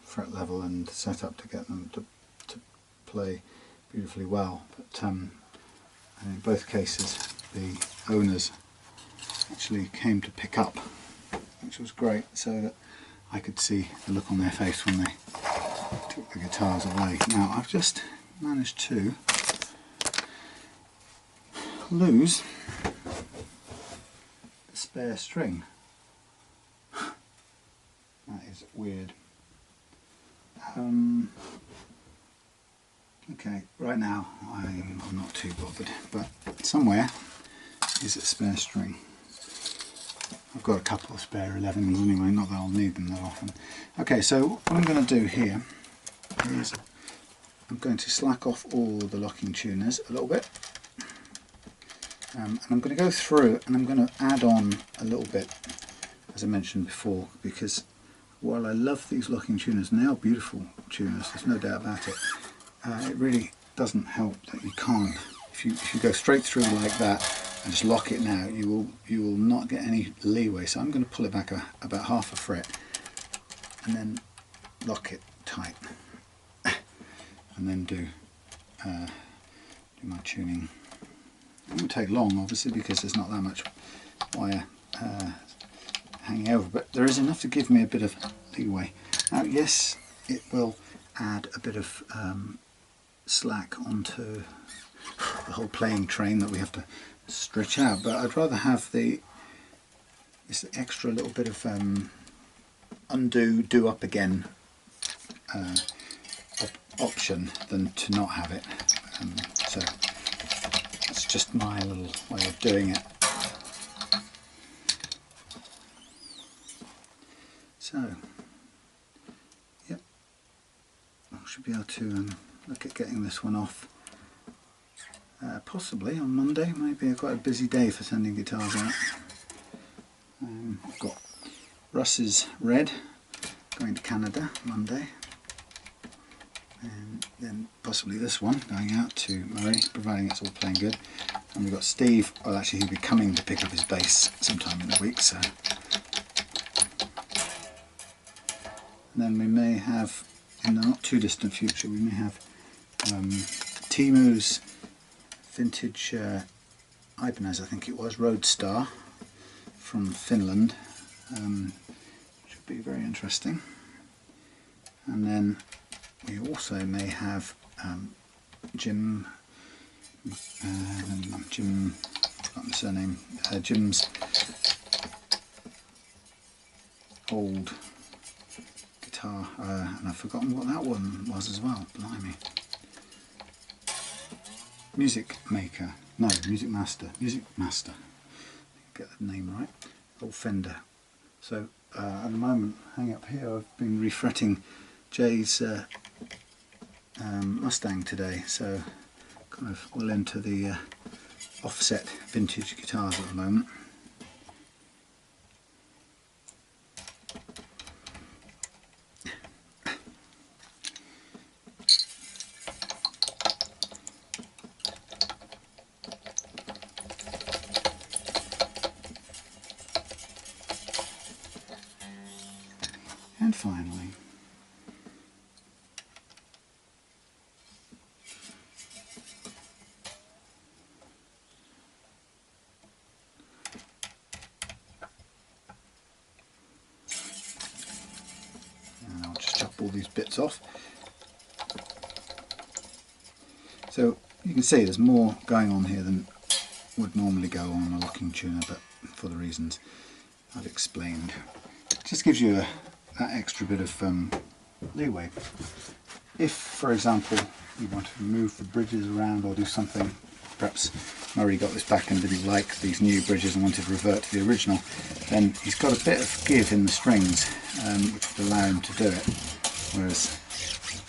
fret level and setup to get them to play beautifully well. But and in both cases the owners actually came to pick up, which was great, so that I could see the look on their face when they took the guitars away. Now I've just managed to lose the spare string. That is weird. Okay, right now I'm not too bothered, but somewhere is a spare string. I've got a couple of spare 11s anyway, not that I'll need them that often. Okay, so what I'm going to do here is I'm going to slack off all the locking tuners a little bit. And I'm going to go through and I'm going to add on a little bit, as I mentioned before, because while I love these locking tuners, and they are beautiful tuners, there's no doubt about it, it really doesn't help that you can't, if you go straight through like that and just lock it now, you will not get any leeway. So I'm going to pull it back about half a fret and then lock it tight, and then do my tuning. It won't take long, obviously, because there's not that much wire hanging over, but there is enough to give me a bit of leeway. Now, yes, it will add a bit of slack onto the whole playing train that we have to stretch out, but I'd rather have this extra little bit of undo, do up again option than to not have it. So that's just my little way of doing it. So, yep, I should be able to look at getting this one off possibly on Monday. Might be quite a busy day for sending guitars out. I've got Russ's Red going to Canada Monday, and then possibly this one going out to Murray, providing it's all playing good. And we've got Steve, well actually he'll be coming to pick up his bass sometime in the week, so. And then we may have, in the not too distant future, we may have Timu's vintage Ibanez, I think it was, Roadstar from Finland. Should be very interesting. And then we also may have Jim, I've forgotten the surname, Jim's old guitar, and I've forgotten what that one was as well, blimey. Music Maker, no, Music Master, get that name right, old Fender. So at the moment, hang up here, I've been refretting Jay's Mustang today, so kind of well into the offset vintage guitars at the moment. And finally, and I'll just chop all these bits off. So you can see there's more going on here than would normally go on a locking tuner, but for the reasons I've explained. It just gives you that extra bit of leeway. If, for example, you want to move the bridges around or do something, perhaps Murray got this back and didn't like these new bridges and wanted to revert to the original, then he's got a bit of give in the strings which would allow him to do it. Whereas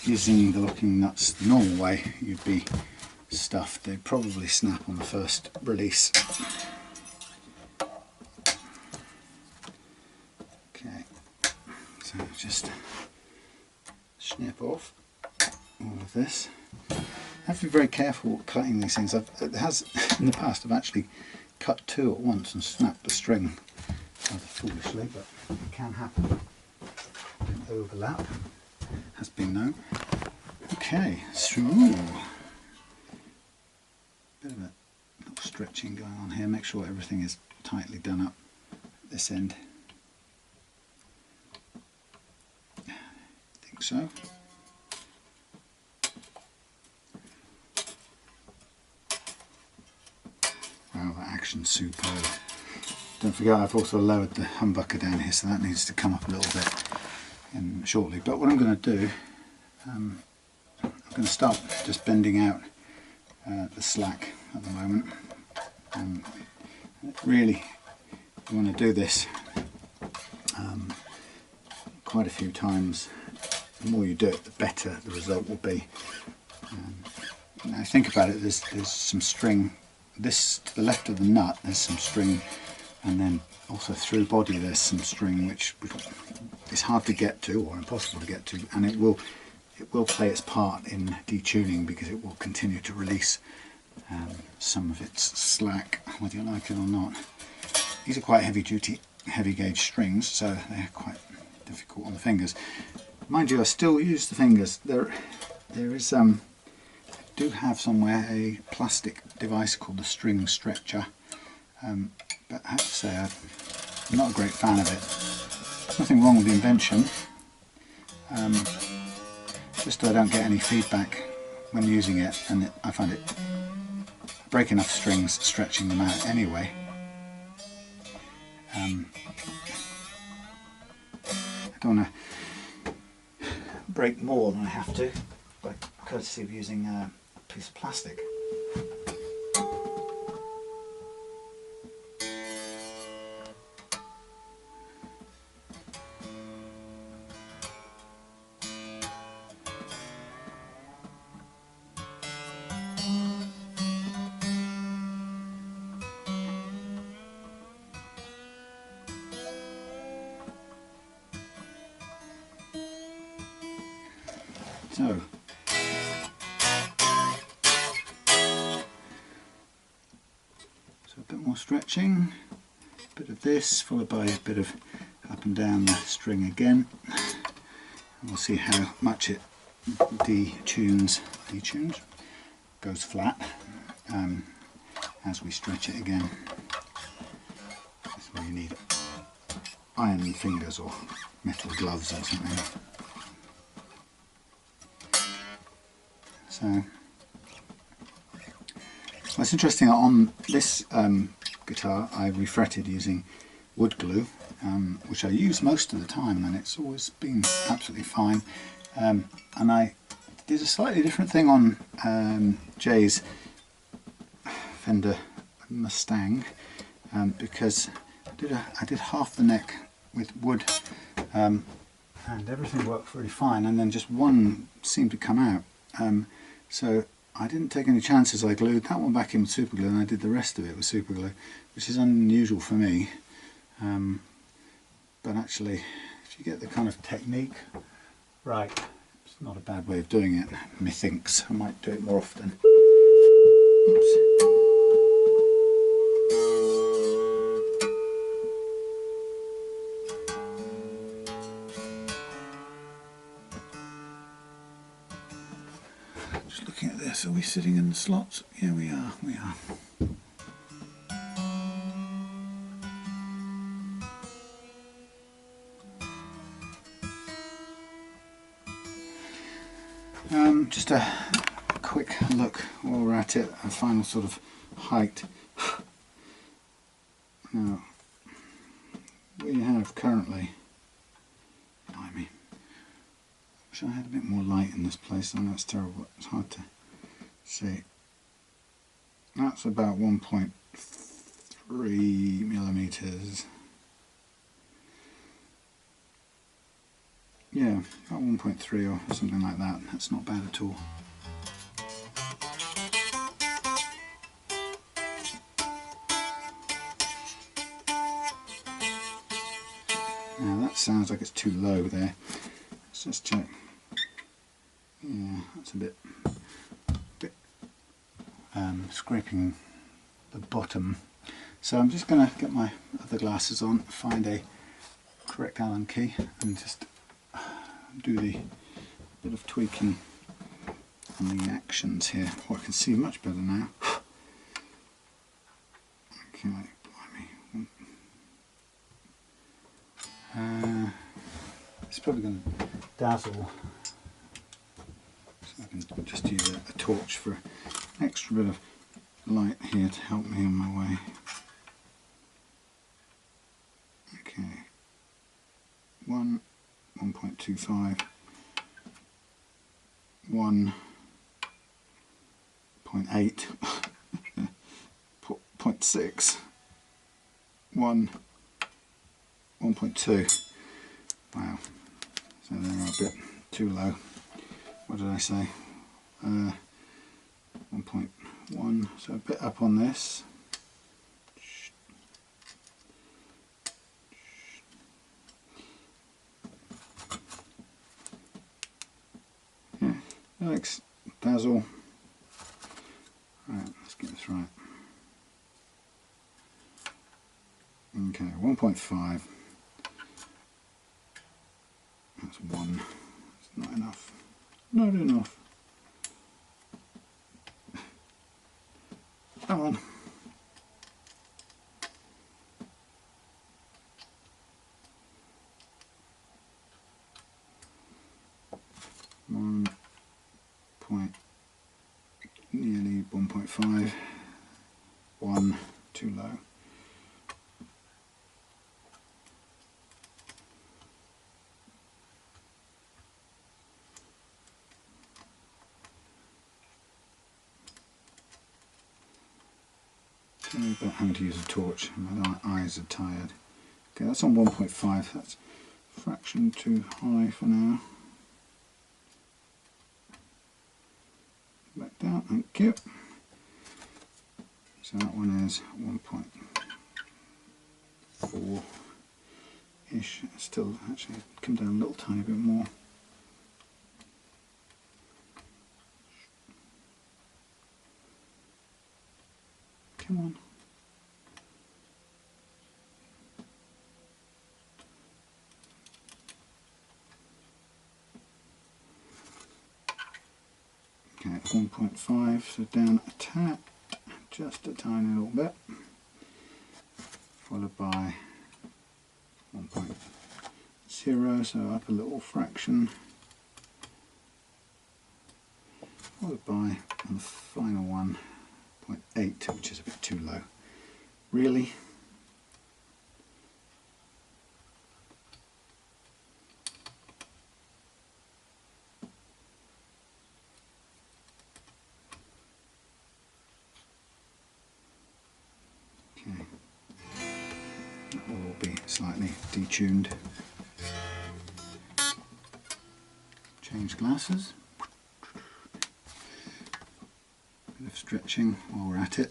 using the locking nuts the normal way, you'd be stuffed. They'd probably snap on the first release. Okay, so just snip off all of this. I have to be very careful cutting these things. In the past I've actually cut two at once and snapped the string rather foolishly, but it can happen. Don't overlap, has been known. Okay, so bit of a little stretching going on here. Make sure everything is tightly done up at this end. I think so. Wow, that action's superb. Don't forget I've also lowered the humbucker down here, so that needs to come up a little bit shortly. But what I'm going to do, I'm going to start just bending out the slack at the moment. Really you want to do this quite a few times. The more you do it, the better the result will be. Now think about it, there's some string, this to the left of the nut there's some string, and then also through body there's some string which is hard to get to or impossible to get to, and it will play its part in detuning because it will continue to release some of its slack, whether you like it or not. These are quite heavy duty, heavy gauge strings, so they're quite difficult on the fingers. Mind you, I still use the fingers. There is I do have somewhere a plastic device called the string stretcher, but I have to say I'm not a great fan of it. There's nothing wrong with the invention, just that I don't get any feedback when using it, and I find it break enough strings stretching them out anyway. I don't want to break more than I have to, by courtesy of using a piece of plastic. So, a bit more stretching, a bit of this, followed by a bit of up and down the string again, and we'll see how much it detunes, goes flat as we stretch it again. That's where you need iron fingers or metal gloves or something. So, well, it's interesting that on this guitar I refretted using wood glue, which I use most of the time, and it's always been absolutely fine. And I did a slightly different thing on Jay's Fender Mustang, because I did half the neck with wood, and everything worked really fine, and then just one seemed to come out. So I didn't take any chances. I glued that one back in with super glue, and I did the rest of it with super glue, which is unusual for me. But actually, if you get the kind of technique right, it's not a bad way of doing it, methinks. I might do it more often. Oops. Just looking at this, are we sitting in the slots? Yeah, we are, just a quick look while we're at it, a final sort of height. Now, we have currently, blimey, wish I had a bit more light in this place. I know it's terrible, it's hard to see. That's about 1.3 millimeters. Yeah, about 1.3 or something like that. That's not bad at all. Now that sounds like it's too low there. Let's just check. Yeah, that's a bit scraping the bottom. So I'm just going to get my other glasses on, find a correct Allen key, and just do the bit of tweaking on the actions here. Oh, I can see much better now. Okay, blimey. It's probably going to dazzle, so I can just use a torch for an extra bit of light here to help me on my way. Okay, 1.25, 1.8, 0.6, 1, 1.2. Wow, so they're a bit too low. What did I say? 1.1, so a bit up on this. Yeah, Alex, dazzle. Right, let's get this right. Okay, 1.5. That's 1. It's not enough. Not enough. Come on. Nearly 1.5. 1, too low. But having to use a torch, my eyes are tired. Okay, that's on 1.5, that's a fraction too high for now. Back down, thank you. So that one is 1.4-ish. Still actually come down a little tiny bit more. Come on. Okay, 1.5, so down a tad, just a tiny little bit, followed by 1.0, so up a little fraction, followed by the final 1.8, which is a bit too low. Really? Okay, that will all be slightly detuned. Change glasses. Bit of stretching while we're at it.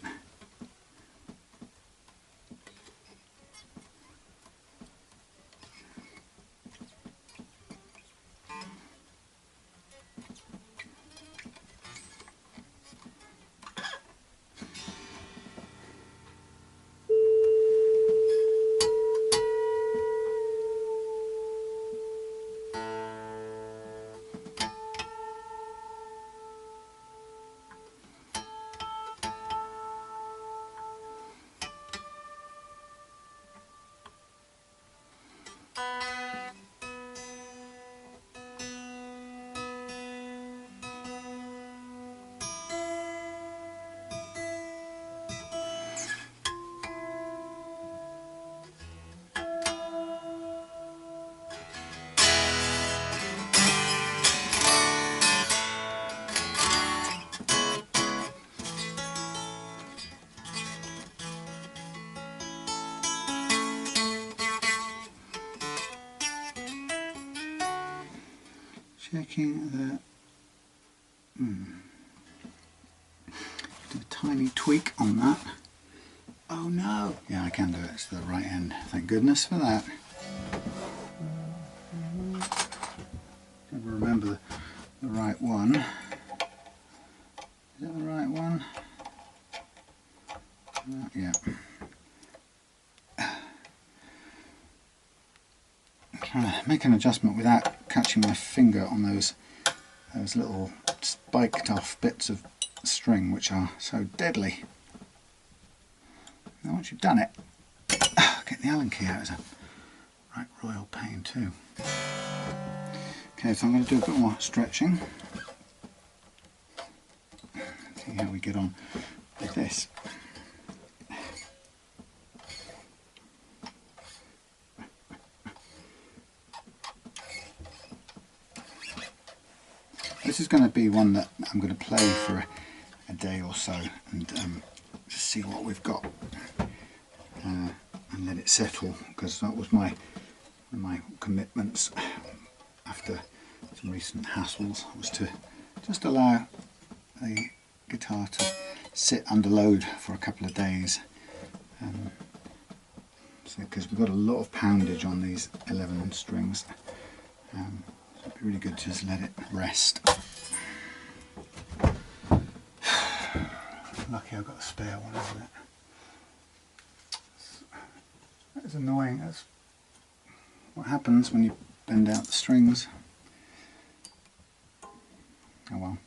Checking that. Do a tiny tweak on that. Oh no! Yeah, I can do it. It's the right end. Thank goodness for that. Never remember the right one. Is that the right one? Yeah. I'm trying to make an adjustment without catching my finger on those little spiked off bits of string which are so deadly. Now once you've done it, get the Allen key out. It's a right royal pain too. Okay, so I'm going to do a bit more stretching. See how we get on with this. This is going to be one that I'm going to play for a day or so and just see what we've got and let it settle, because that was my of my commitments after some recent hassles was to just allow the guitar to sit under load for a couple of days, because we've got a lot of poundage on these 11 strings, so it'd be really good to just let it rest. Lucky I've got a spare one, isn't it? That is annoying. That's what happens when you bend out the strings. Oh well.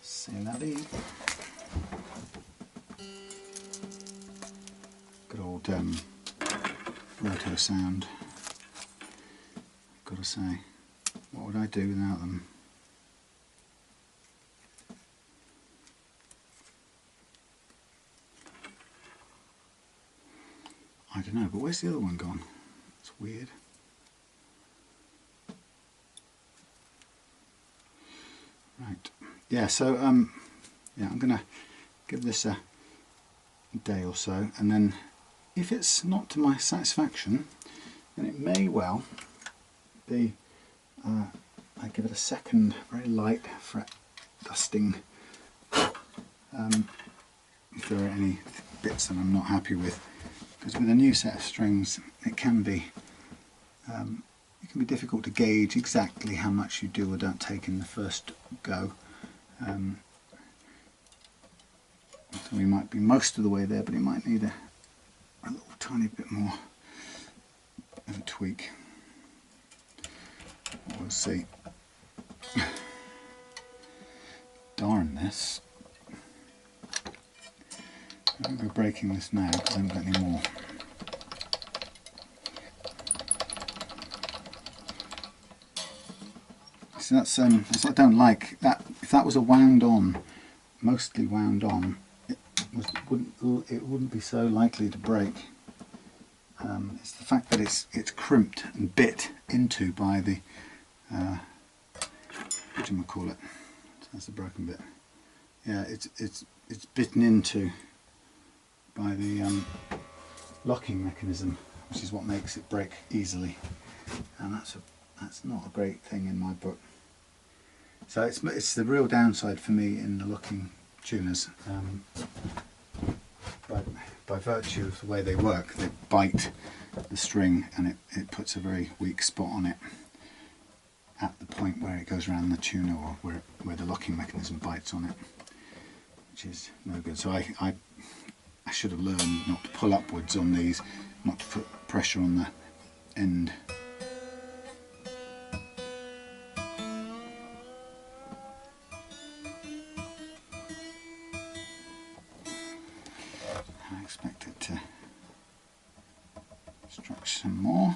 C'est la vie. Good old roto sound. Gotta say, what would I do without them? I don't know, but where's the other one gone? It's weird. Right. Yeah, so yeah, I'm gonna give this a day or so, and then if it's not to my satisfaction, then it may well be I give it a second very light fret dusting if there are any bits that I'm not happy with, because with a new set of strings it can be difficult to gauge exactly how much you do or don't take in the first go. So we might be most of the way there, but it might need a little tiny bit more of a tweak. We'll see. Darn this. I won't go breaking this now because I haven't got any more. So that's what I don't like. That if that was a wound on, mostly wound on, it wouldn't be so likely to break. It's the fact that it's crimped and bit into by the what do you call it? That's the broken bit. Yeah, it's bitten into by the locking mechanism, which is what makes it break easily, and that's not a great thing in my book. So it's the real downside for me in the locking tuners. By virtue of the way they work, they bite the string and it puts a very weak spot on it at the point where it goes around the tuner, or where the locking mechanism bites on it, which is no good. So I should have learned not to pull upwards on these, not to put pressure on the end. I expect it to stretch some more.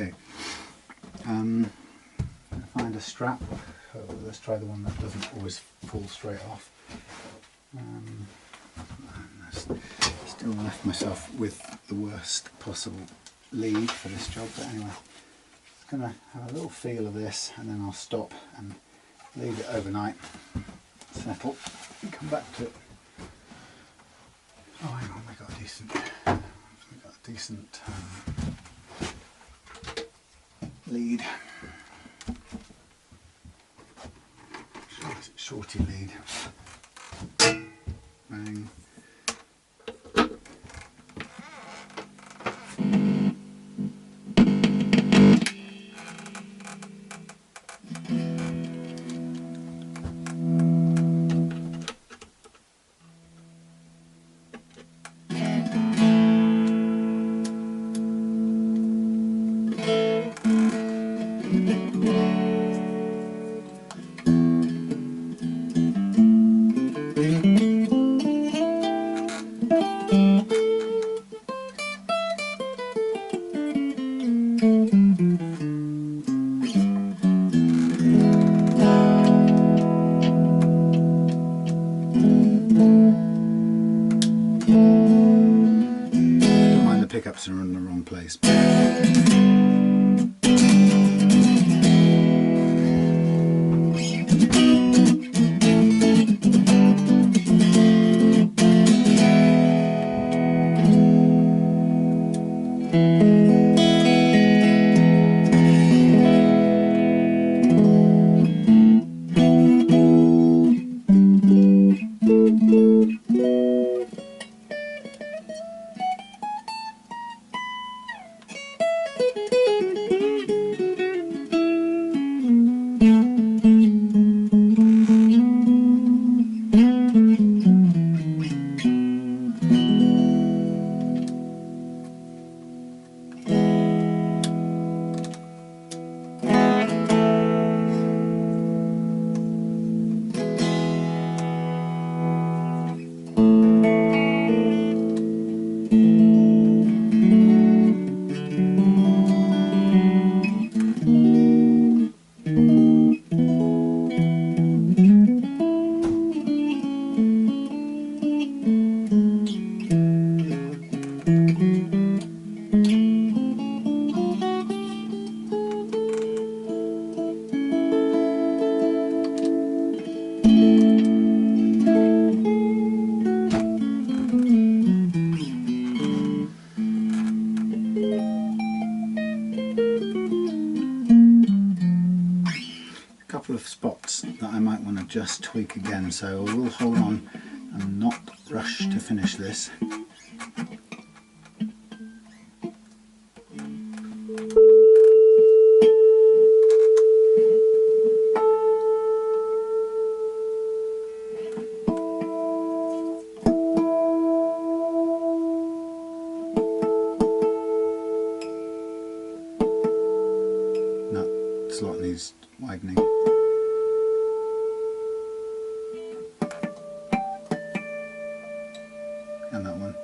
Okay, find a strap. Let's try the one that doesn't always fall straight off. Still left myself with the worst possible lead for this job, but anyway, I'm going to have a little feel of this and then I'll stop and leave it overnight, settle, and come back to it. Oh, hang on, we got a decent lead, shorty lead. Bang. pickups are in the wrong place. Couple of spots that I might want to just tweak again, so I will hold on and not rush to finish this. That slot needs widening. And that one.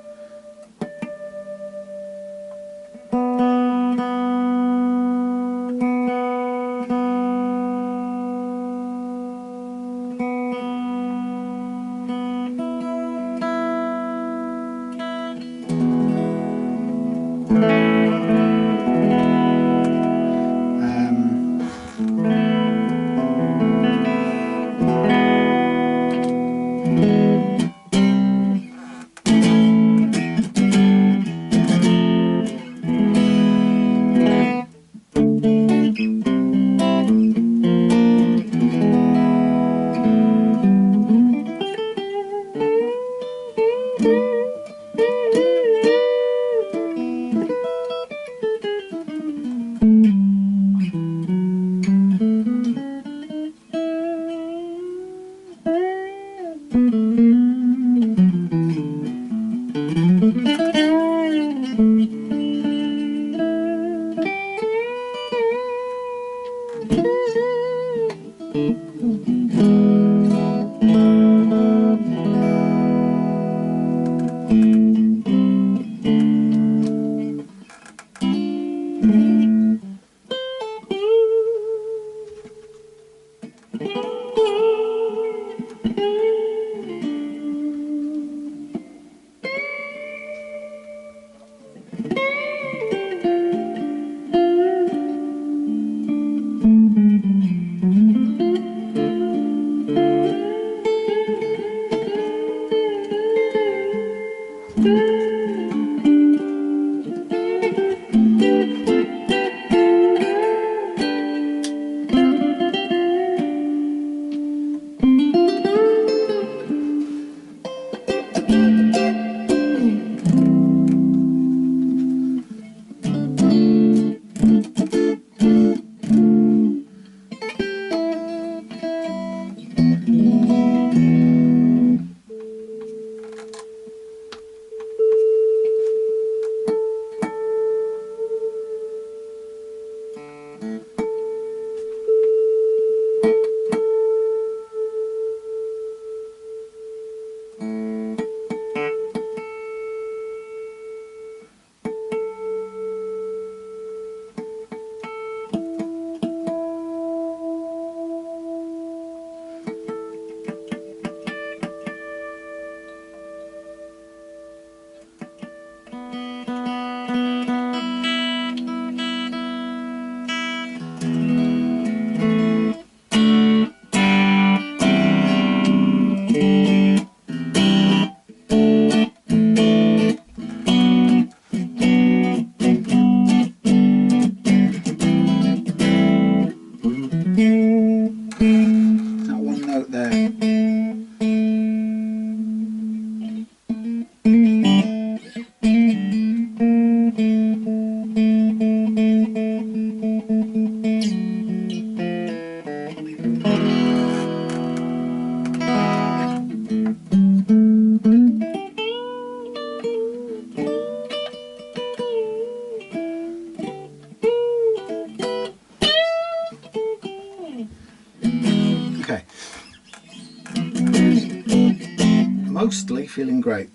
mostly feeling great.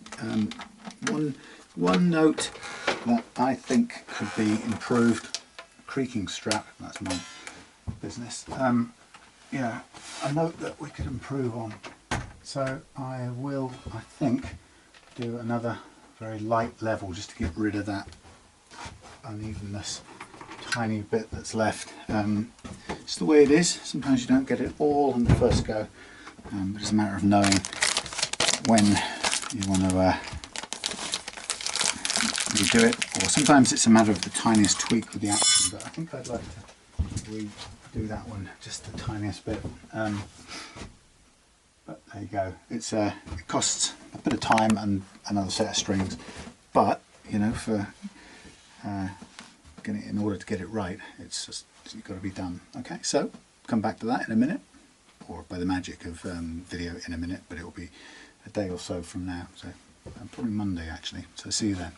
One note that I think could be improved, creaking strap, that's my business. Yeah, a note that we could improve on. So I will, I think, do another very light level just to get rid of that unevenness, tiny bit that's left. It's the way it is. Sometimes you don't get it all on the first go, but it's a matter of knowing when you want to redo it, or sometimes it's a matter of the tiniest tweak with the action, but I think I'd like to redo that one just the tiniest bit. But there you go. It costs a bit of time and another set of strings, but you know, for in order to get it right, it's just got to be done. Okay, so come back to that in a minute, or by the magic of video in a minute, but it will be a day or so from now, so probably Monday actually. So see you then.